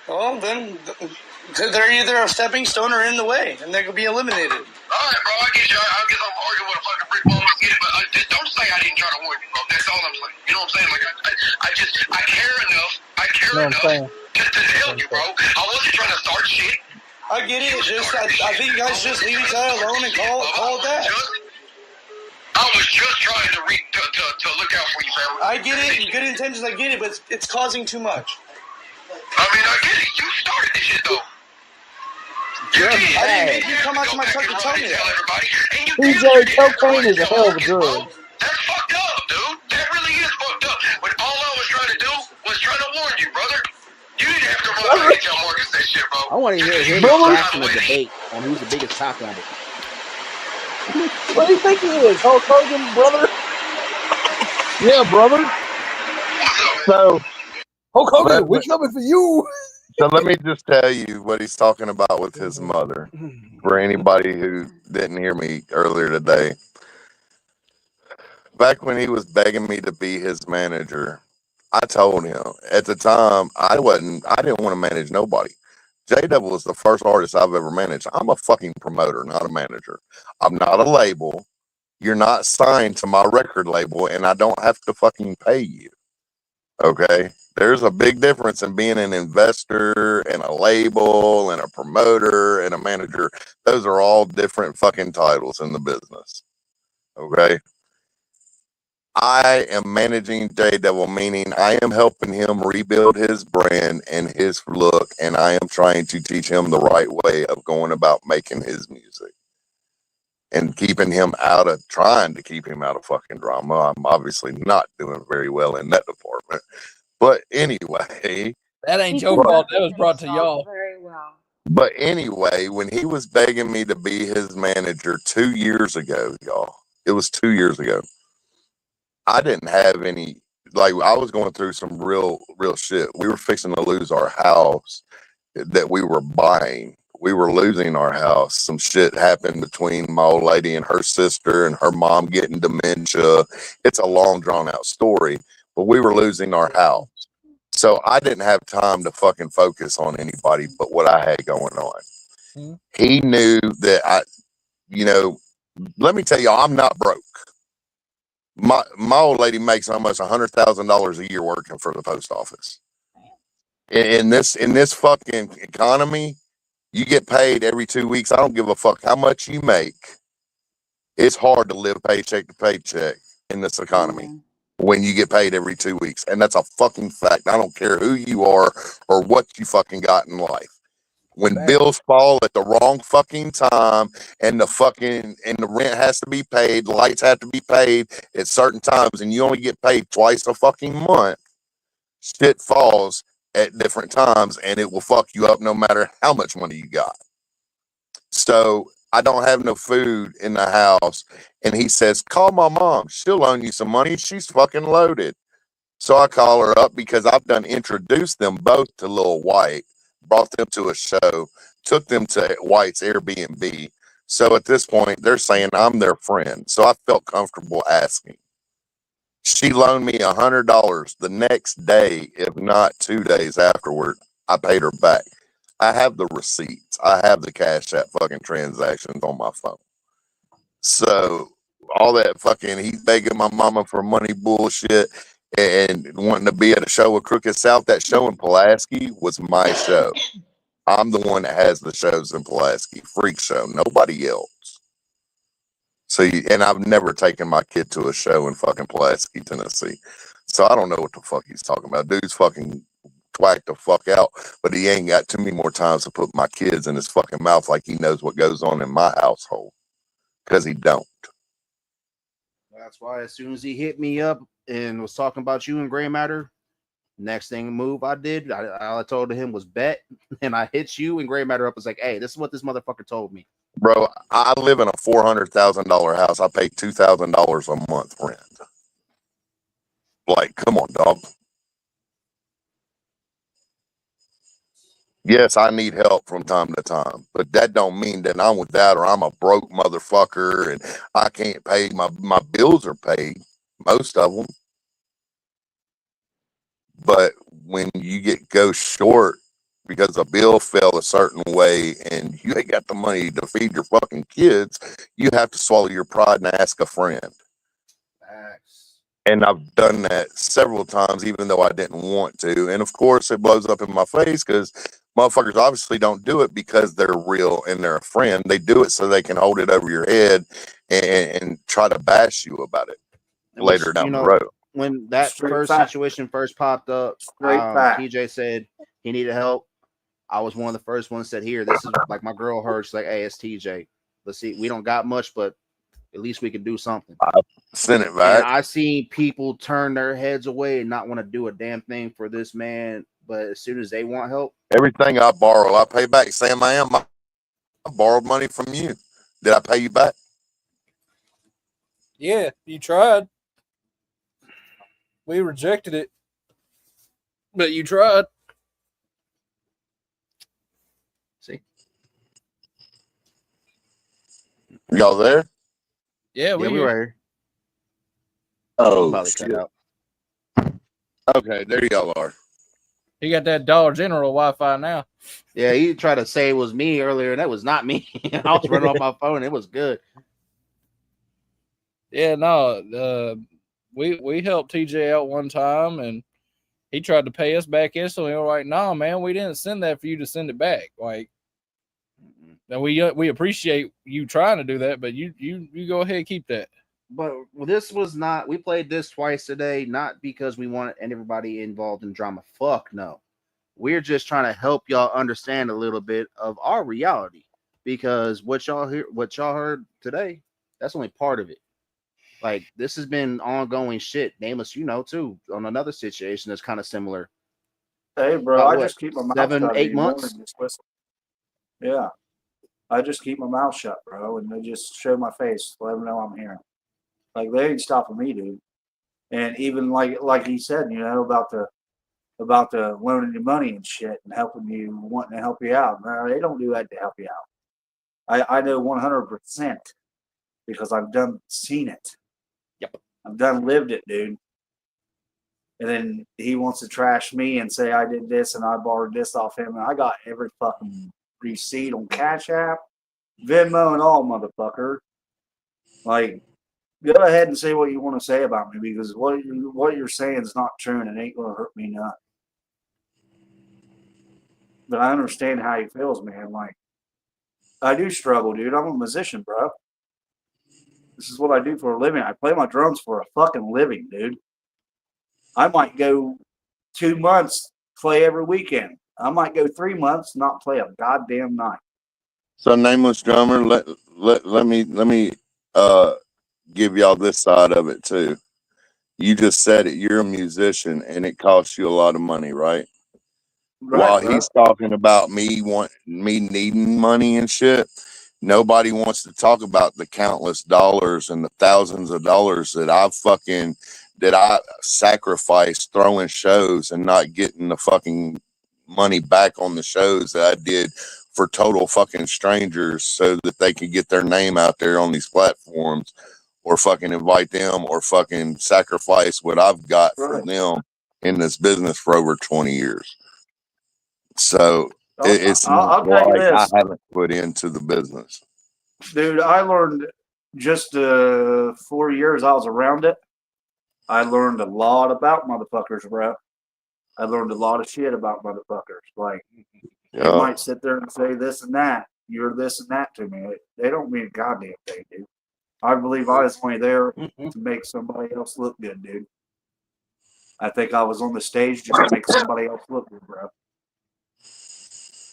Well, then they're either a stepping stone or in the way, and they could be eliminated. All right, bro. I guess I'm arguing with a fucking brick wall. But just don't say I didn't try to warn you, bro. That's all I'm saying. You know what I'm saying? Like I care enough. I care enough to help you, bro. I wasn't trying to start shit. I get it. I think you guys just leave each other alone and call it that. I was just trying to look out for you, family. I get it. Good intentions. I get it, but it's causing too much. I mean, I get it. You started this shit, though. I didn't make you come out to my truck to tell me that. TJ, cocaine is a hell of a drug. That's fucked up, dude. That really is fucked up. But all I was trying to do was trying to warn you, brother. You didn't have to run out and tell Marcus that shit, bro. I want to hear him in a debate on who's the biggest top addict. What do you think he is? Hulk Hogan, brother? Yeah, brother. So, Hulk Hogan, we coming for you. So let me just tell you what he's talking about with his mother. For anybody who didn't hear me earlier today, back when he was begging me to be his manager, I told him at the time I didn't want to manage nobody. J-Devil was the first artist I've ever managed. I'm a fucking promoter, not a manager. I'm not a label. You're not signed to my record label, and I don't have to fucking pay you. Okay? There's a big difference in being an investor and a label and a promoter and a manager. Those are all different fucking titles in the business. Okay? I am managing J-Devil, meaning I am helping him rebuild his brand and his look, and I am trying to teach him the right way of going about making his music and trying to keep him out of fucking drama. I'm obviously not doing very well in that department. But anyway. That ain't your fault. That was brought to y'all. Very well. But anyway, when he was begging me to be his manager 2 years ago, y'all, it was 2 years ago. I didn't have any, I was going through some real shit. We were fixing to lose our house that we were buying. We were losing our house. Some shit happened between my old lady and her sister and her mom getting dementia. It's a long drawn out story, but we were losing our house. So I didn't have time to fucking focus on anybody but what I had going on. Mm-hmm. He knew that let me tell you, I'm not broke. My old lady makes almost $100,000 a year working for the post office. In this fucking economy, you get paid every 2 weeks. I don't give a fuck how much you make. It's hard to live paycheck to paycheck in this economy when you get paid every 2 weeks. And that's a fucking fact. I don't care who you are or what you fucking got in life. When bills fall at the wrong fucking time and the rent has to be paid, lights have to be paid at certain times, and you only get paid twice a fucking month, shit falls at different times and it will fuck you up no matter how much money you got. So I don't have no food in the house. And he says, call my mom. She'll loan you some money. She's fucking loaded. So I call her up because I've done introduced them both to Lil White. Brought them to a show, took them to White's Airbnb. So at this point, they're saying I'm their friend. So I felt comfortable asking. She loaned me $100 the next day, if not 2 days afterward. I paid her back. I have the receipts. I have the Cash App fucking transactions on my phone. So all that fucking, he's begging my mama for money bullshit and wanting to be at a show with Crooked South. That show in Pulaski was my show. I'm the one that has the shows in Pulaski. Freak show. Nobody else. So, and I've never taken my kid to a show in fucking Pulaski, Tennessee. So I don't know what the fuck he's talking about. Dude's fucking twacked the fuck out, but he ain't got too many more times to put my kids in his fucking mouth like he knows what goes on in my household. Because he don't. That's why as soon as he hit me up and was talking about you and Gray Matter, next move I did, I told him was bet, and I hit you and Gray Matter up. Was like, hey, this is what this motherfucker told me. Bro, I live in a $400,000 house. I pay $2,000 a month rent. Like, come on, dog. Yes, I need help from time to time, but that don't mean that I'm without or I'm a broke motherfucker and I can't pay my bills are paid, most of them. But when you go short because a bill fell a certain way and you ain't got the money to feed your fucking kids, you have to swallow your pride and ask a friend. And I've done that several times, even though I didn't want to. And of course, it blows up in my face because motherfuckers obviously don't do it because they're real and they're a friend. They do it so they can hold it over your head and try to bash you about it later down the road. When that situation first popped up, TJ said he needed help. I was one of the first ones that said, here, this is like my girl heard. She's like, hey, it's TJ. Let's see. We don't got much, but at least we can do something. I sent it back. And I seen people turn their heads away and not want to do a damn thing for this man. But as soon as they want help, everything I borrow, I pay back. Sam, I borrowed money from you. Did I pay you back? Yeah, you tried. We rejected it, but you tried. See, y'all there? Yeah, we were here. Oh, shit. Okay, there y'all are. He got that Dollar General Wi-Fi now. Yeah, he tried to say it was me earlier, and that was not me. I was running off my phone. It was good. Yeah, no, we helped TJ out one time, and he tried to pay us back instantly. We're like, no, man, we didn't send that for you to send it back. Like, and we appreciate you trying to do that, but you go ahead and keep that. But this was not. We played this twice today, not because we wanted everybody involved in drama. Fuck no. We're just trying to help y'all understand a little bit of our reality, because what y'all heard today, that's only part of it. Like, this has been ongoing shit. Nameless, too, on another situation that's kind of similar. Hey, bro, I just keep my mouth 7-8 months. Yeah, I just keep my mouth shut, bro, and they just show my face, let them know I'm here. Like, they ain't stopping me, dude. And even like he said, about the loaning you money and shit and helping you, wanting to help you out. No, they don't do that to help you out. I know 100% because I've seen it. Yep. I've lived it, dude. And then he wants to trash me and say I did this and I borrowed this off him. And I got every fucking receipt on Cash App, Venmo, and all, motherfucker. Like, go ahead and say what you want to say about me, because what you're saying is not true and it ain't going to hurt me none. But I understand how he feels, man. Like, I do struggle, dude. I'm a musician, bro. This is what I do for a living. I play my drums for a fucking living, dude. I might go 2 months, play every weekend. I might go 3 months, not play a goddamn night. So, Nameless Drummer, let me give y'all this side of it too. You just said it. You're a musician, and it costs you a lot of money, right? While he's talking about me needing money and shit, nobody wants to talk about the countless dollars and the thousands of dollars that I sacrificed throwing shows and not getting the fucking money back on the shows that I did for total fucking strangers so that they could get their name out there on these platforms, or fucking invite them, or fucking sacrifice what I've got for them in this business for over 20 years. So it's I'll tell you this. I haven't put into the business. Dude, I learned just 4 years I was around it. I learned a lot about motherfuckers, bro. I learned a lot of shit about motherfuckers. Like, you might sit there and say this and that. You're this and that to me. They don't mean a goddamn thing, dude. I believe I was only there to make somebody else look good, dude. I think I was on the stage just to make somebody else look good, bro.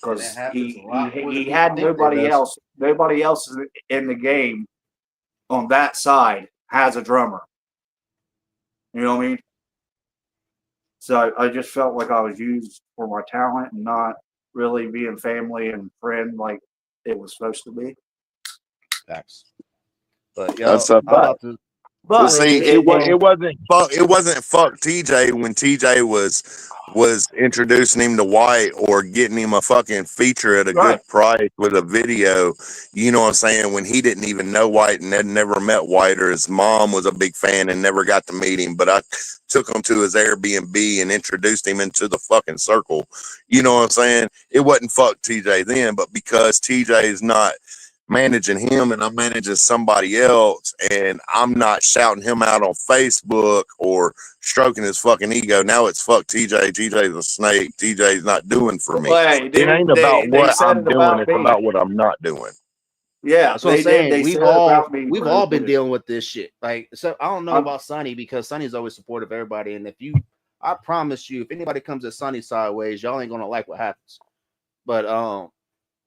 Because he had nobody else. Nobody else in the game on that side has a drummer. You know what I mean? So I just felt like I was used for my talent and not really being family and friend like it was supposed to be. Facts. But yo, I'm about to But see, it wasn't fuck TJ when TJ was introducing him to White or getting him a fucking feature at a good price with a video. You know what I'm saying? When he didn't even know White and had never met White, or his mom was a big fan and never got to meet him. But I took him to his Airbnb and introduced him into the fucking circle. You know what I'm saying? It wasn't fuck TJ then, but because TJ is not managing him and I'm managing somebody else, and I'm not shouting him out on Facebook or stroking his fucking ego. Now it's fuck TJ. TJ's a snake. TJ's not doing for me. Hey, It ain't about they what said I'm it doing. about It's me. about what I'm not doing. Yeah, That's what I'm saying. They We've said it about me. we've all been dealing with this shit. Like, so I don't know about Sonny because Sonny's always supportive of everybody. And I promise you, if anybody comes at Sonny sideways, y'all ain't gonna like what happens. But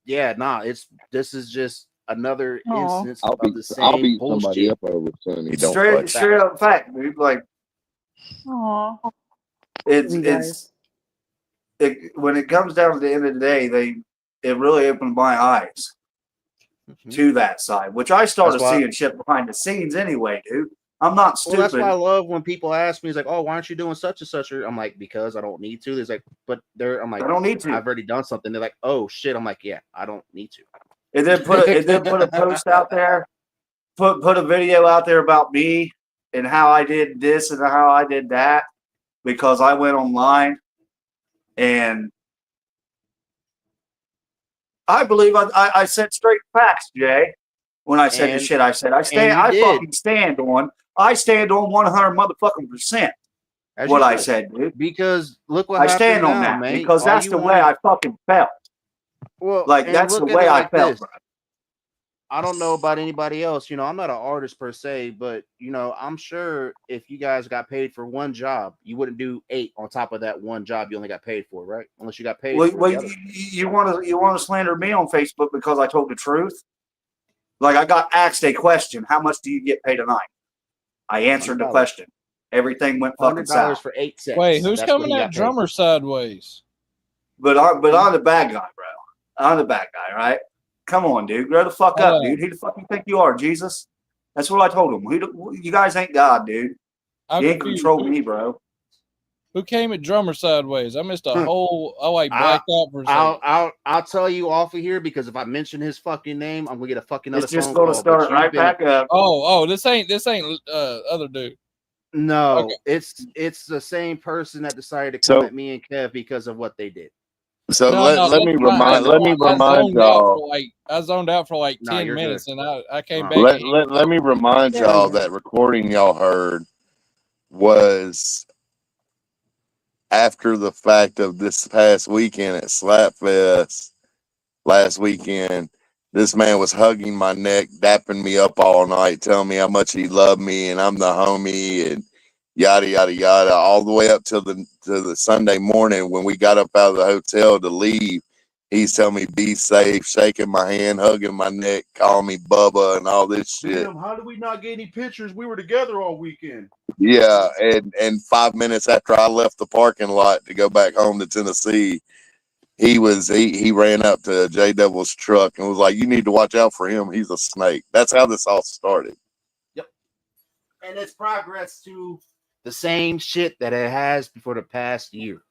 yeah, nah, this is just another instance of the same I'll beat bullshit. somebody up over Sonny. Straight up fact, dude. Like, it's when it comes down to the end of the day, it really opened my eyes to that side, which I started seeing shit behind the scenes anyway, dude. I'm not stupid. Well, that's why I love when people ask me, it's like, oh, why aren't you doing such and such? I'm like, because I don't need to. There's like, but I'm like, I don't need to. I've already done something. They're like, oh shit. I'm like, yeah, I don't need to. And then put a post out there, put a video out there about me and how I did this and how I did that, because I went online and I believe I said straight facts, Jay. When I said the shit I said, I fucking stand on 100 motherfucking percent what I said, dude. Because look what I stand on that, man. because that's the way I fucking felt. Well, like that's the way I felt, bro. I don't know about anybody else. You know, I'm not an artist per se, but you know, I'm sure if you guys got paid for one job, you wouldn't do 8 on top of that one job you only got paid for, right? Unless you got paid. Well, you want to slander me on Facebook because I told the truth? Like, I got asked a question: how much do you get paid a night? I answered the question. Everything went fucking south. for 8 seconds. Wait, who's coming at drummer sideways? But I'm the bad guy, bro. I'm the bad guy, right? Come on, dude. Grow the fuck up, dude. Who the fuck you think you are, Jesus? That's what I told him. You guys ain't God, dude. You ain't control me, bro. Who came at drummer sideways? I missed a whole. Oh, I blacked out for a second. I'll tell you off of here, because if I mention his fucking name, I'm gonna get a fucking other. It's just gonna start right back up. Oh, this ain't other dude. No, it's the same person that decided to come at me and Kev because of what they did. So let me remind y'all. I zoned out for like 10 minutes, and I came back. Let me remind y'all that recording y'all heard was after the fact of this past weekend at Slapfest last weekend. This man was hugging my neck, dapping me up all night, telling me how much he loved me and I'm the homie and yada yada yada, all the way up to the Sunday morning when we got up out of the hotel to leave. He's telling me be safe, shaking my hand, hugging my neck, calling me Bubba and all this shit. Damn, how did we not get any pictures? We were together all weekend. Yeah, and 5 minutes after I left the parking lot to go back home to Tennessee, he ran up to J Devil's truck and was like, "You need to watch out for him. He's a snake." That's how this all started. Yep. And it's progress to the same shit that it has for the past year.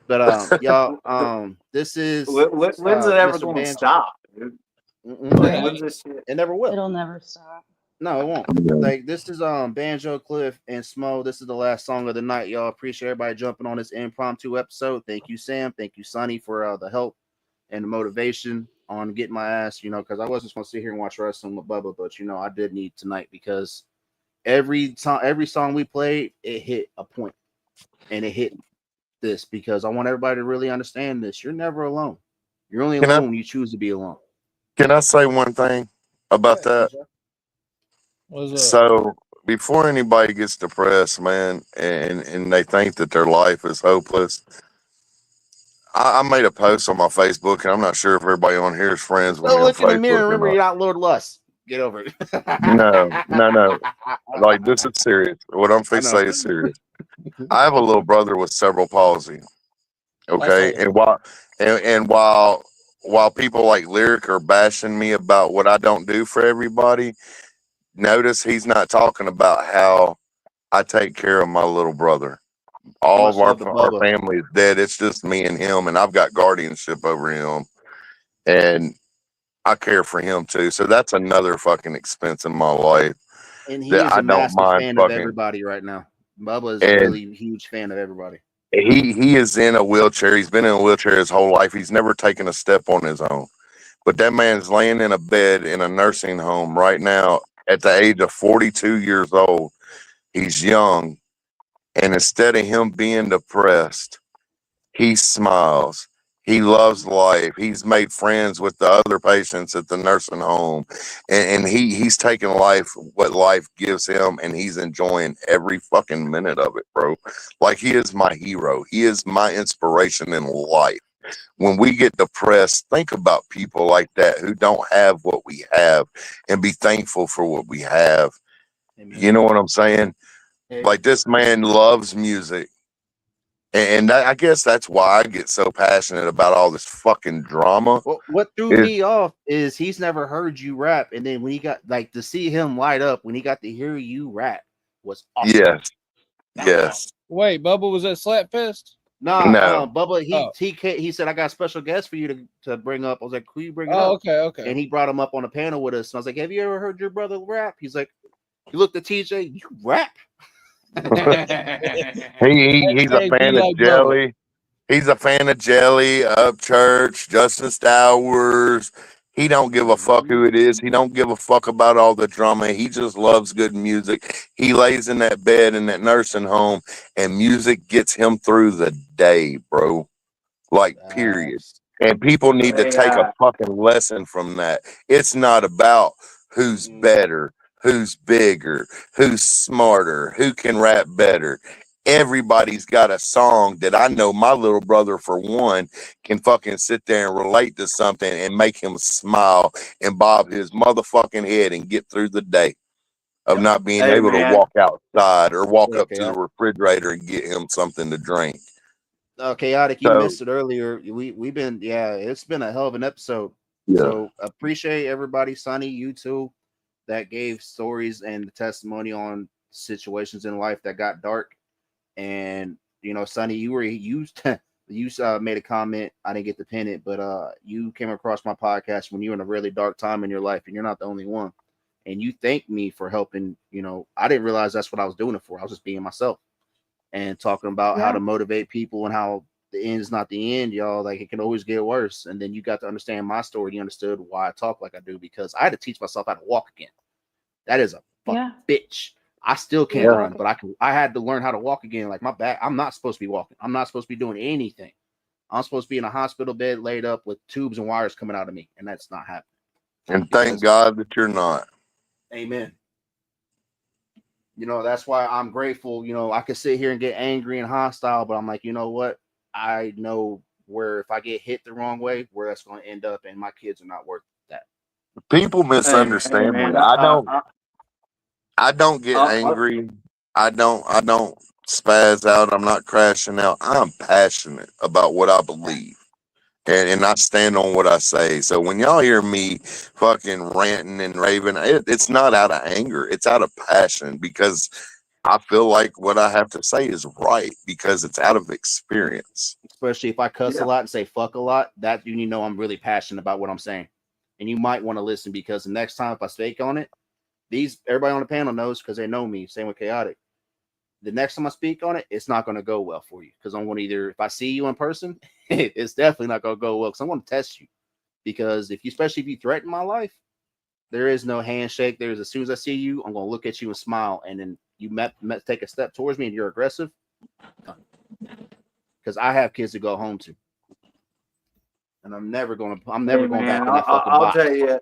But y'all, this is when's it ever going to stop, dude? When's this shit? It never will. It'll never stop. No, it won't. Like, this is Banjo Cliff and Smo. This is the last song of the night, y'all. Appreciate everybody jumping on this impromptu episode. Thank you, Sam. Thank you, Sonny, for the help and the motivation on getting my ass. You know, because I wasn't just gonna sit here and watch wrestling with Bubba, but you know, I did need tonight because every song we played, it hit a point, and it hit this because I want everybody to really understand this. You're never alone. You're only alone when you choose to be alone. Can I say one thing about that? So before anybody gets depressed, man, and they think that their life is hopeless, I made a post on my Facebook, and I'm not sure if everybody on here is friends with me on Look in Facebook. the mirror. Remember, you're not Lord Lust. Get over it. No. Like, this is serious. What I'm fixing to say is serious. I have a little brother with cerebral palsy. Okay, and while people like Lyric are bashing me about what I don't do for everybody, notice he's not talking about how I take care of my little brother. All of love to our Bubba. family is dead. It's just me and him, and I've got guardianship over him, and I care for him too. So that's another fucking expense in my life And he that is I a don't massive mind fan of fucking. everybody right now. Bubba is And really a huge fan of everybody. he is in a wheelchair. He's been in a wheelchair his whole life. He's never taken a step on his own. But that man's laying in a bed in a nursing home right now at the age of 42 years old. He's young. And instead of him being depressed, he smiles. He loves life. He's made friends with the other patients at the nursing home. And he's taking life, what life gives him, and he's enjoying every fucking minute of it, bro. Like, he is my hero. He is my inspiration in life. When we get depressed, think about people like that who don't have what we have and be thankful for what we have. Amen. You know what I'm saying? Like, this man loves music. And I guess that's why I get so passionate about all this fucking drama. Well, what threw me off is he's never heard you rap, and then when he got like to see him light up when he got to hear you rap was awesome. Yes, yes. Wait, Bubba was at Slapfest? Nah, No. Bubba, he said I got a special guest for you to bring up. I was like, who you bring it Oh, up? okay. And he brought him up on a panel with us. And I was like, have you ever heard your brother rap? He's like, he looked at TJ, you rap. He's a fan of Jelly. He's a fan of Jelly, Upchurch, Justin Stowers. He don't give a fuck who it is. He don't give a fuck about all the drama. He just loves good music. He lays in that bed in that nursing home, and music gets him through the day, bro. Like, period. And people need to take a fucking lesson from that. It's not about who's better, who's bigger, who's smarter, who can rap better. Everybody's got a song that I know my little brother, for one, can fucking sit there and relate to something and make him smile and bob his motherfucking head and get through the day of not being able to walk outside or walk up to the refrigerator and get him something to drink. Chaotic, you missed it earlier. We've been, it's been a hell of an episode. Yeah. So appreciate everybody, Sonny, you too, that gave stories and the testimony on situations in life that got dark. And Sonny, you made a comment. I didn't get to pin it, but you came across my podcast when you were in a really dark time in your life, and you're not the only one. And you thanked me for helping. I didn't realize that's what I was doing it for. I was just being myself and talking about how to motivate people and how the end is not the end, y'all. Like, it can always get worse. And then you got to understand my story. You understood why I talk like I do, because I had to teach myself how to walk again. That is a fucking bitch. I still can't run, but I had to learn how to walk again. Like, my back, I'm not supposed to be walking. I'm not supposed to be doing anything. I'm supposed to be in a hospital bed laid up with tubes and wires coming out of me, and that's not happening. And thank God that you're not. Amen. That's why I'm grateful. I could sit here and get angry and hostile, but I'm like, you know what? I know where if I get hit the wrong way, where that's going to end up, and my kids are not worth that. People misunderstand me. I don't get angry. I don't spaz out. I'm not crashing out. I'm passionate about what I believe. And I stand on what I say. So when y'all hear me fucking ranting and raving, it's not out of anger. It's out of passion, because I feel like what I have to say is right, because it's out of experience. Especially if I cuss a lot and say fuck a lot, that I'm really passionate about what I'm saying. And you might want to listen, because the next time if I speak on it, everybody on the panel knows, because they know me. Same with Chaotic. The next time I speak on it, it's not going to go well for you, because I'm going to if I see you in person, it's definitely not going to go well, because I'm going to test you. Because especially if you threaten my life, there is no handshake. As soon as I see you, I'm going to look at you and smile. And then you take a step towards me and you're aggressive. Because I have kids to go home to. And I'm never going back in that fucking box.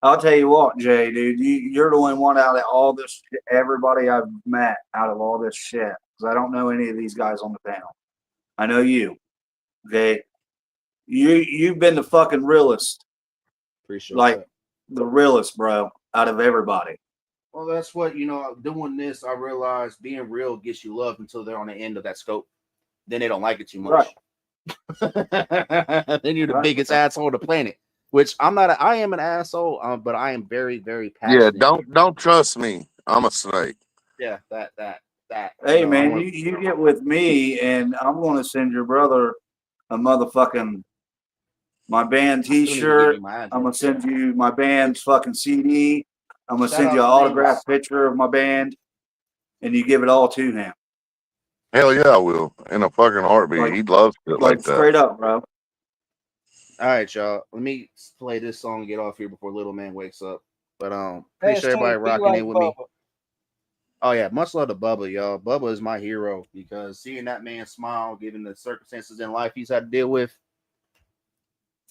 I'll tell you what, Jay, dude, you're the only one out of all this, everybody I've met out of all this shit, because I don't know any of these guys on the panel. I know you. Okay, you've been the fucking realest. Appreciate like that. The realest, bro, out of everybody. Well, that's what doing this. I realized being real gets you love until they're on the end of that scope. Then they don't like it too much. Right. Then you're the biggest asshole on the planet. Which I'm not. I am an asshole, but I am very, very passionate. Yeah, don't trust me. I'm a snake. Yeah, that. Hey, man, you get with me, and I'm going to send your brother a motherfucking my band T-shirt. I'm gonna send you my band's fucking CD. I'm gonna send you an autographed picture of my band, and you give it all to him. Hell yeah, I will. In a fucking heartbeat. He loves it like that. Straight up, bro. All right, y'all. Let me play this song and get off here before little man wakes up. But appreciate everybody rocking in with me. Oh yeah, much love to Bubba, y'all. Bubba is my hero because seeing that man smile, given the circumstances in life he's had to deal with,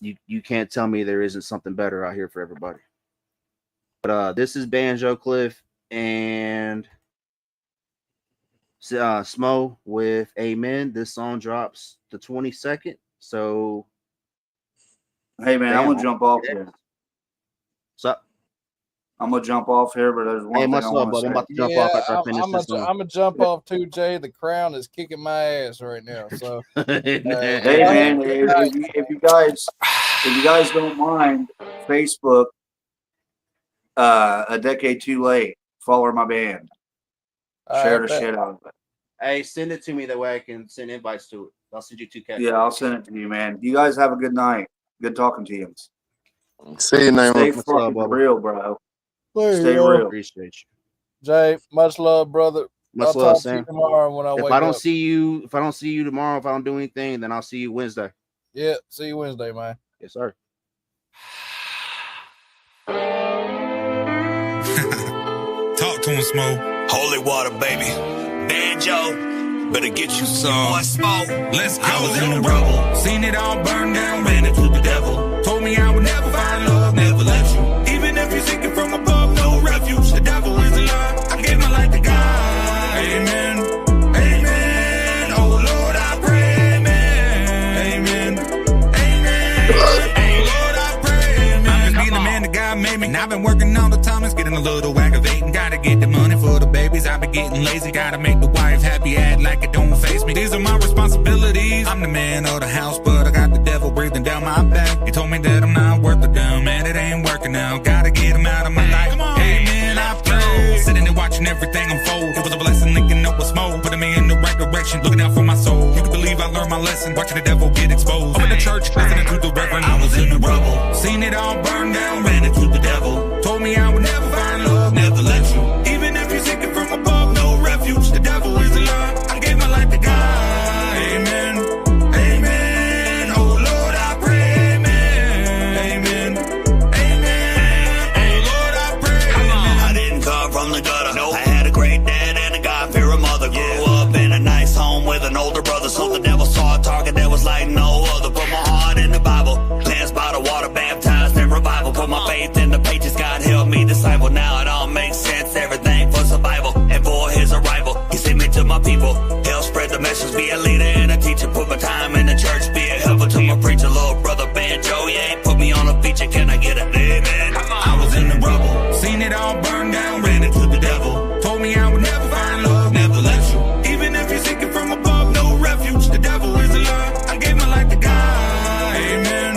you can't tell me there isn't something better out here for everybody. But this is Banjo Cliff and Smo with Amen. This song drops the 22nd. So hey man, I'm gonna jump off here. What's up? I'm gonna jump off here, but there's one thing I want to say. I'm about to jump off after I finish this song. I'm gonna jump off too, Jay. The crown is kicking my ass right now. So hey man, if you guys don't mind, Facebook, A Decade Too Late, follow my band. Share the shit out of it. Hey, send it to me that way I can send invites to it. I'll send you 2K. Yeah, I'll send it to you, man. You guys have a good night. Good talking to you. See you, man. Stay fucking real, bro. Stay real. real. Appreciate you, Jay. Much love, brother. Much I'll love, talk Sam. to you tomorrow when I wake up. If I don't see you tomorrow, if I don't do anything, then I'll see you Wednesday. Yeah, see you Wednesday, man. Yes, sir. Talk to him, Smo. Holy water, baby. Banjo, better get you some. Boy, smoke. Let's go. I was in the rubble. Seen it all burn down, ran into the devil. Told me I would never find love, never let you. Even if you're seeking from above, no refuge. The devil is a lie. I gave my life to God. Amen. Amen. Oh Lord, I pray. Amen. Amen. Amen. Oh Lord, I pray. Amen. I'm just being the man that God made me. And I've been working all the time. It's getting a little aggravating. Gotta get the money for the babies. I've been getting lazy. Gotta make the wife happy. Act like it don't face me. These are my responsibilities. I'm the man of the house, but I got the devil breathing down my back. He told me that I'm not worth a damn, man. It ain't working out. Gotta get him out of my life. Amen. I pray. Sitting there watching everything unfold. It was a blessing linking up with smoke, putting me in the right direction, looking out for my soul. You can believe I learned my lesson. Watching the devil get exposed. Up in the church, listening to the reverend. I was in the rubble. Seen it all burn down, ran into the devil. Told me I would never find love, never let you. Even if you're seeking from above, no refuge. The devil is a lie. I gave my life to God. Amen. Amen. Oh Lord, I pray. Amen. Amen. Amen. Oh Lord, I pray. I didn't come from the gutter. Nope. I had a great dad and a God-fearing mother. Grew up in a nice home with an older brother. So the devil saw a target that was like no other. Put my heart in the Bible. Cleansed by the water, baptized in revival. Put my faith in the pages. God help me disciple. Now it all makes sense. Everything for survival and for his arrival. He sent me to my people. Help spread the message. Be a leader and a teacher. Put my time in the church. Be a helper to my preacher. Little brother Banjo. You ain't put me on a feature. Can I get it? Amen. I was in the rubble. Seen it all burn down, ran into the devil. Told me I would never find love, never let you. Even if you're seeking from above, no refuge. The devil is a lie. I gave my life to God. Amen.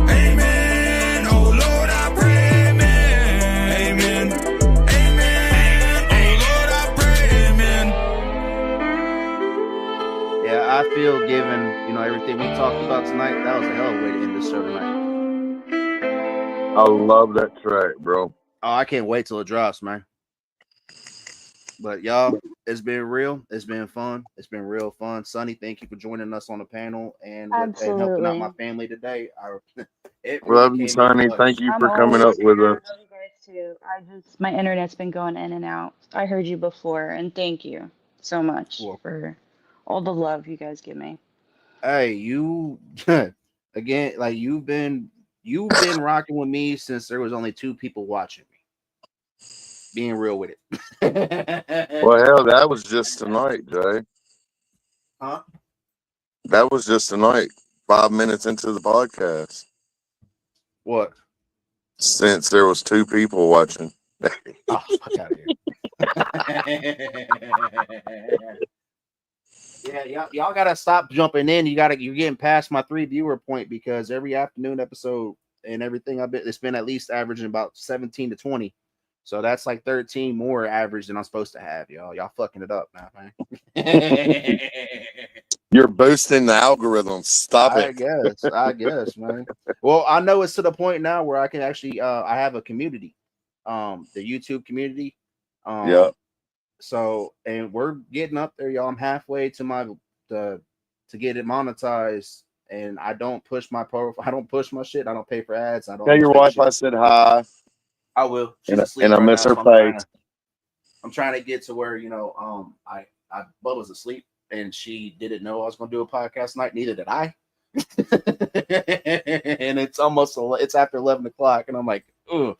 Amen. Oh Lord, I pray. Amen. Amen. Amen. Oh Lord, I pray. Amen. Yeah, I feel given, everything we talked about tonight, that was a hell of a way to end this show tonight. I love that track, bro. Oh, I can't wait till it drops, man. But y'all, it's been real. It's been fun. It's been real fun. Sonny, thank you for joining us on the panel and helping out my family today. Love you, Sonny. Thank you for coming up with us. I love you guys too. My internet's been going in and out. I heard you before, and thank you so much for all the love you guys give me. Hey, you again, like you've been rocking with me since there was only 2 people watching me. Being real with it. Well, hell, that was just tonight, Jay. Huh? That was just tonight. 5 minutes into the podcast. What? Since there was 2 people watching. Oh, fuck out of here. Yeah, y'all gotta stop jumping in. You're getting past my 3 viewer point because every afternoon episode and everything I've been, it's been at least averaging about 17 to 20. So that's like 13 more average than I'm supposed to have, y'all. Y'all fucking it up now, man. You're boosting the algorithm. Stop I it. guess, man. Well, I know it's to the point now where I can actually I have a community, the YouTube community. Yeah. So and we're getting up there, y'all. I'm halfway to my to get it monetized, and I don't push my profile. I don't push my shit. I don't pay for ads. I don't. Tell your wife shit. I said hi. I will. She's and asleep I right miss now. her So face. I'm trying to get to where Bubba's asleep, and she didn't know I was going to do a podcast tonight. Neither did I. And it's after 11 o'clock, and I'm like, ugh.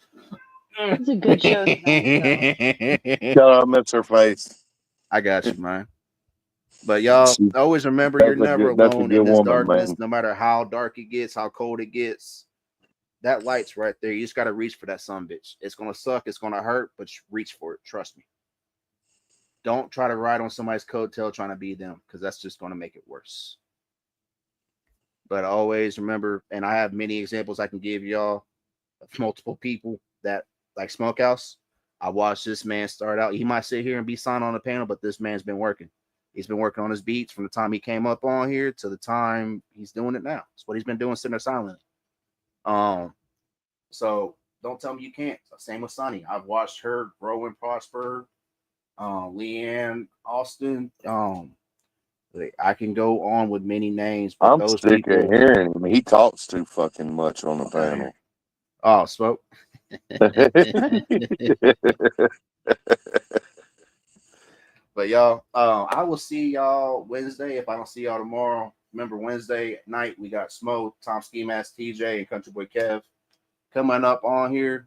It's a good show tonight. Tell her I miss her face. I got you, man. But y'all always remember, you're never alone in this darkness, man. No matter how dark it gets, how cold it gets. That light's right there. You just got to reach for that son bitch. It's going to suck. It's going to hurt, but reach for it. Trust me. Don't try to ride on somebody's coattail trying to be them, because that's just going to make it worse. But always remember, and I have many examples I can give y'all of multiple people that like Smokehouse. I watched this man start out. He might sit here and be signed on the panel, but this man's been working. He's been working on his beats from the time he came up on here to the time he's doing it now. It's what he's been doing, sitting there silently. So don't tell me you can't. Same with Sonny. I've watched her grow and prosper. Leanne Austin. I can go on with many names, but I'm those sick people, of hearing him. He talks too fucking much on the panel. Oh, Smoke. But y'all, I will see y'all Wednesday. If I don't see y'all tomorrow, remember Wednesday night we got Smoke, Tom Ski Mask, TJ, and Country Boy Kev coming up on here.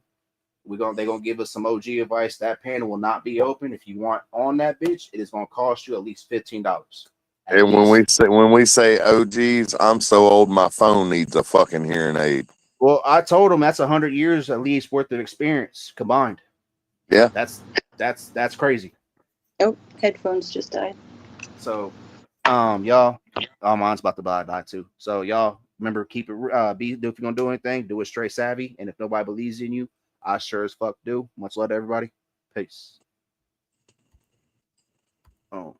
They're gonna give us some OG advice. That panel will not be open. If you want on that bitch, it is gonna cost you at least $15. And when we say OGs, I'm so old my phone needs a fucking hearing aid. Well, I told him that's 100 years at least worth of experience combined. Yeah, that's crazy. Oh, headphones just died. So, y'all, mine's about to die too. So, y'all remember, keep it. If you're gonna do anything, do it straight savvy. And if nobody believes in you, I sure as fuck do. Much love to everybody. Peace. Oh.